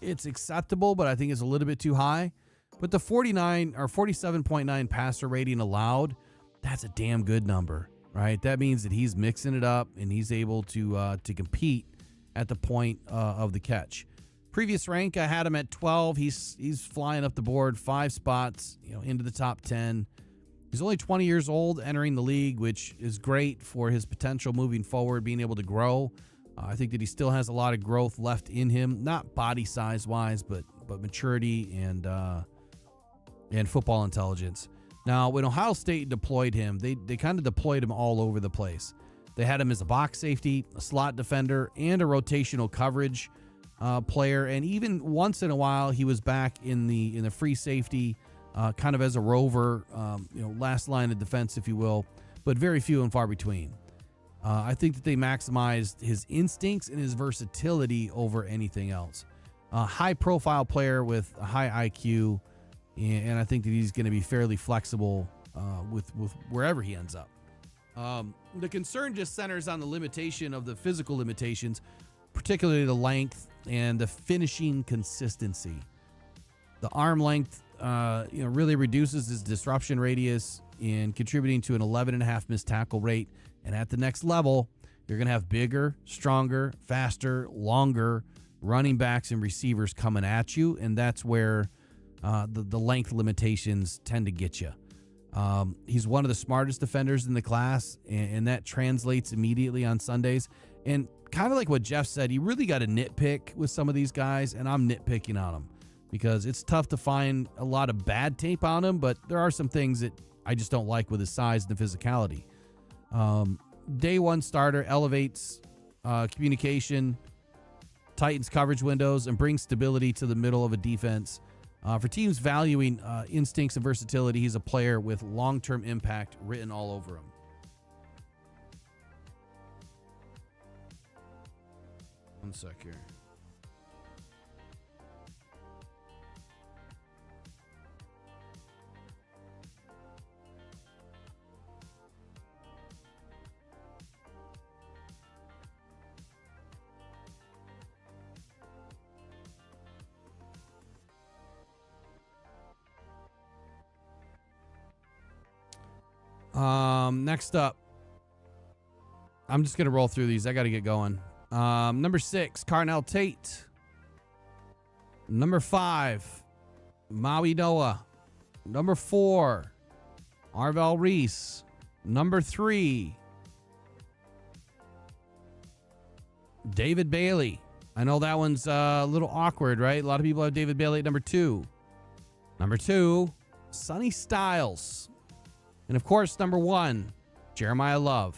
it's acceptable, but I think it's a little bit too high. But the 49 or 47.9 passer rating allowed, that's a damn good number, right? That means that he's mixing it up and he's able to compete at the point of the catch. Previous rank, I had him at 12. He's flying up the board 5 spots, into the top 10. He's only 20 years old, entering the league, which is great for his potential moving forward, being able to grow. I think that he still has a lot of growth left in him, not body size wise, but maturity and football intelligence. Now, when Ohio State deployed him, they kind of deployed him all over the place. They had him as a box safety, a slot defender, and a rotational coverage player. And even once in a while, he was back in the free safety, kind of as a rover, last line of defense, if you will, but very few and far between. I think that they maximized his instincts and his versatility over anything else. High profile player with a high IQ, and I think that he's going to be fairly flexible with wherever he ends up. The concern just centers on the limitation of the physical limitations, particularly the length and the finishing consistency. The arm length, really reduces his disruption radius in contributing to an 11.5 missed tackle rate. And at the next level, you're going to have bigger, stronger, faster, longer running backs and receivers coming at you. And that's where the length limitations tend to get you. He's one of the smartest defenders in the class, and that translates immediately on Sundays. And kind of like what Jeff said, you really got to nitpick with some of these guys, and I'm nitpicking on them because it's tough to find a lot of bad tape on him, but there are some things that I just don't like with his size and the physicality. Day one starter, elevates communication, tightens coverage windows, and brings stability to the middle of a defense. For teams valuing instincts and versatility, he's a player with long-term impact written all over him. One sec here. Next up, I'm just going to roll through these. I got to get going. Number 6, Carnell Tate. Number 5, Maui Noah. Number 4, Arvell Reese. Number 3, David Bailey. I know that one's a little awkward, right? A lot of people have David Bailey at number 2. Number 2, Sonny Styles. And of course, number 1, Jeremiyah Love.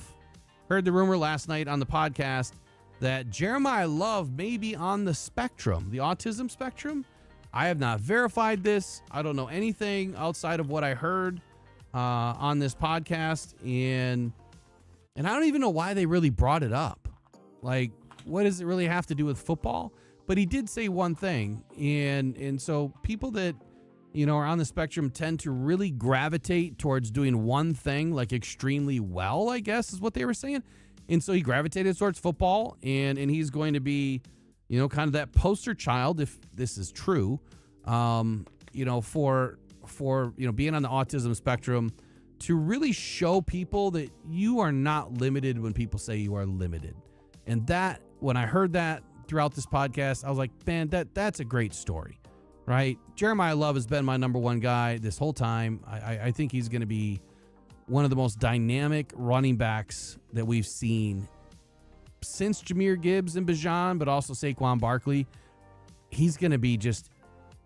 Heard the rumor last night on the podcast that Jeremiyah Love may be on the spectrum, the autism spectrum. I have not verified this. I don't know anything outside of what I heard on this podcast, and I don't even know why they really brought it up. Like, what does it really have to do with football? But he did say one thing, and so people that, you know, are on the spectrum tend to really gravitate towards doing one thing like extremely well, I guess is what they were saying. And so he gravitated towards football, and he's going to be, you know, kind of that poster child, if this is true, you know, for you know, being on the autism spectrum, to really show people that you are not limited when people say you are limited. And that, when I heard that throughout this podcast, I was like, man, that's a great story, right? Jeremiyah Love has been my number one guy this whole time. I think he's going to be one of the most dynamic running backs that we've seen since Jahmyr Gibbs and Bijan, but also Saquon Barkley. He's going to be just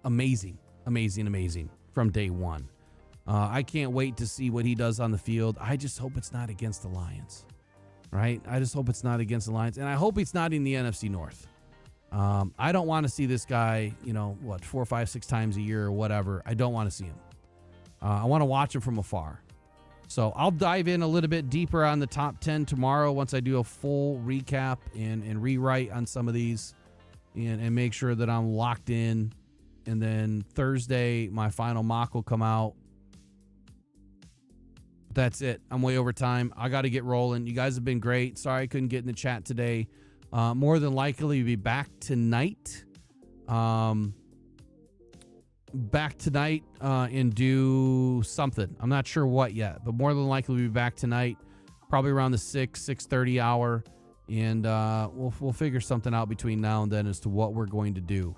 amazing from day one. I can't wait to see what he does on the field. I just hope it's not against the Lions, right? I just hope it's not against the Lions, and I hope it's not in the NFC North. I don't want to see this guy, you know, 4, 5, 6 times a year or whatever. I don't want to see him. I want to watch him from afar. So I'll dive in a little bit deeper on the top 10 tomorrow once I do a full recap and rewrite on some of these and make sure that I'm locked in. And then Thursday, my final mock will come out. That's it. I'm way over time. I got to get rolling. You guys have been great. Sorry I couldn't get in the chat today. More than likely, we'll be back tonight. And do something. I'm not sure what yet, but more than likely we'll be back tonight, probably around the 6:30 hour, and we'll figure something out between now and then as to what we're going to do.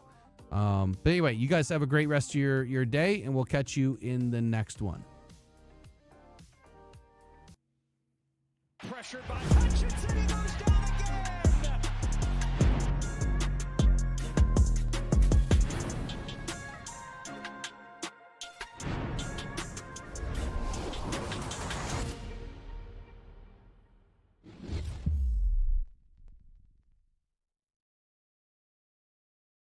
But anyway, you guys have a great rest of your day, and we'll catch you in the next one. Pressured by Hutchinson, he goes down.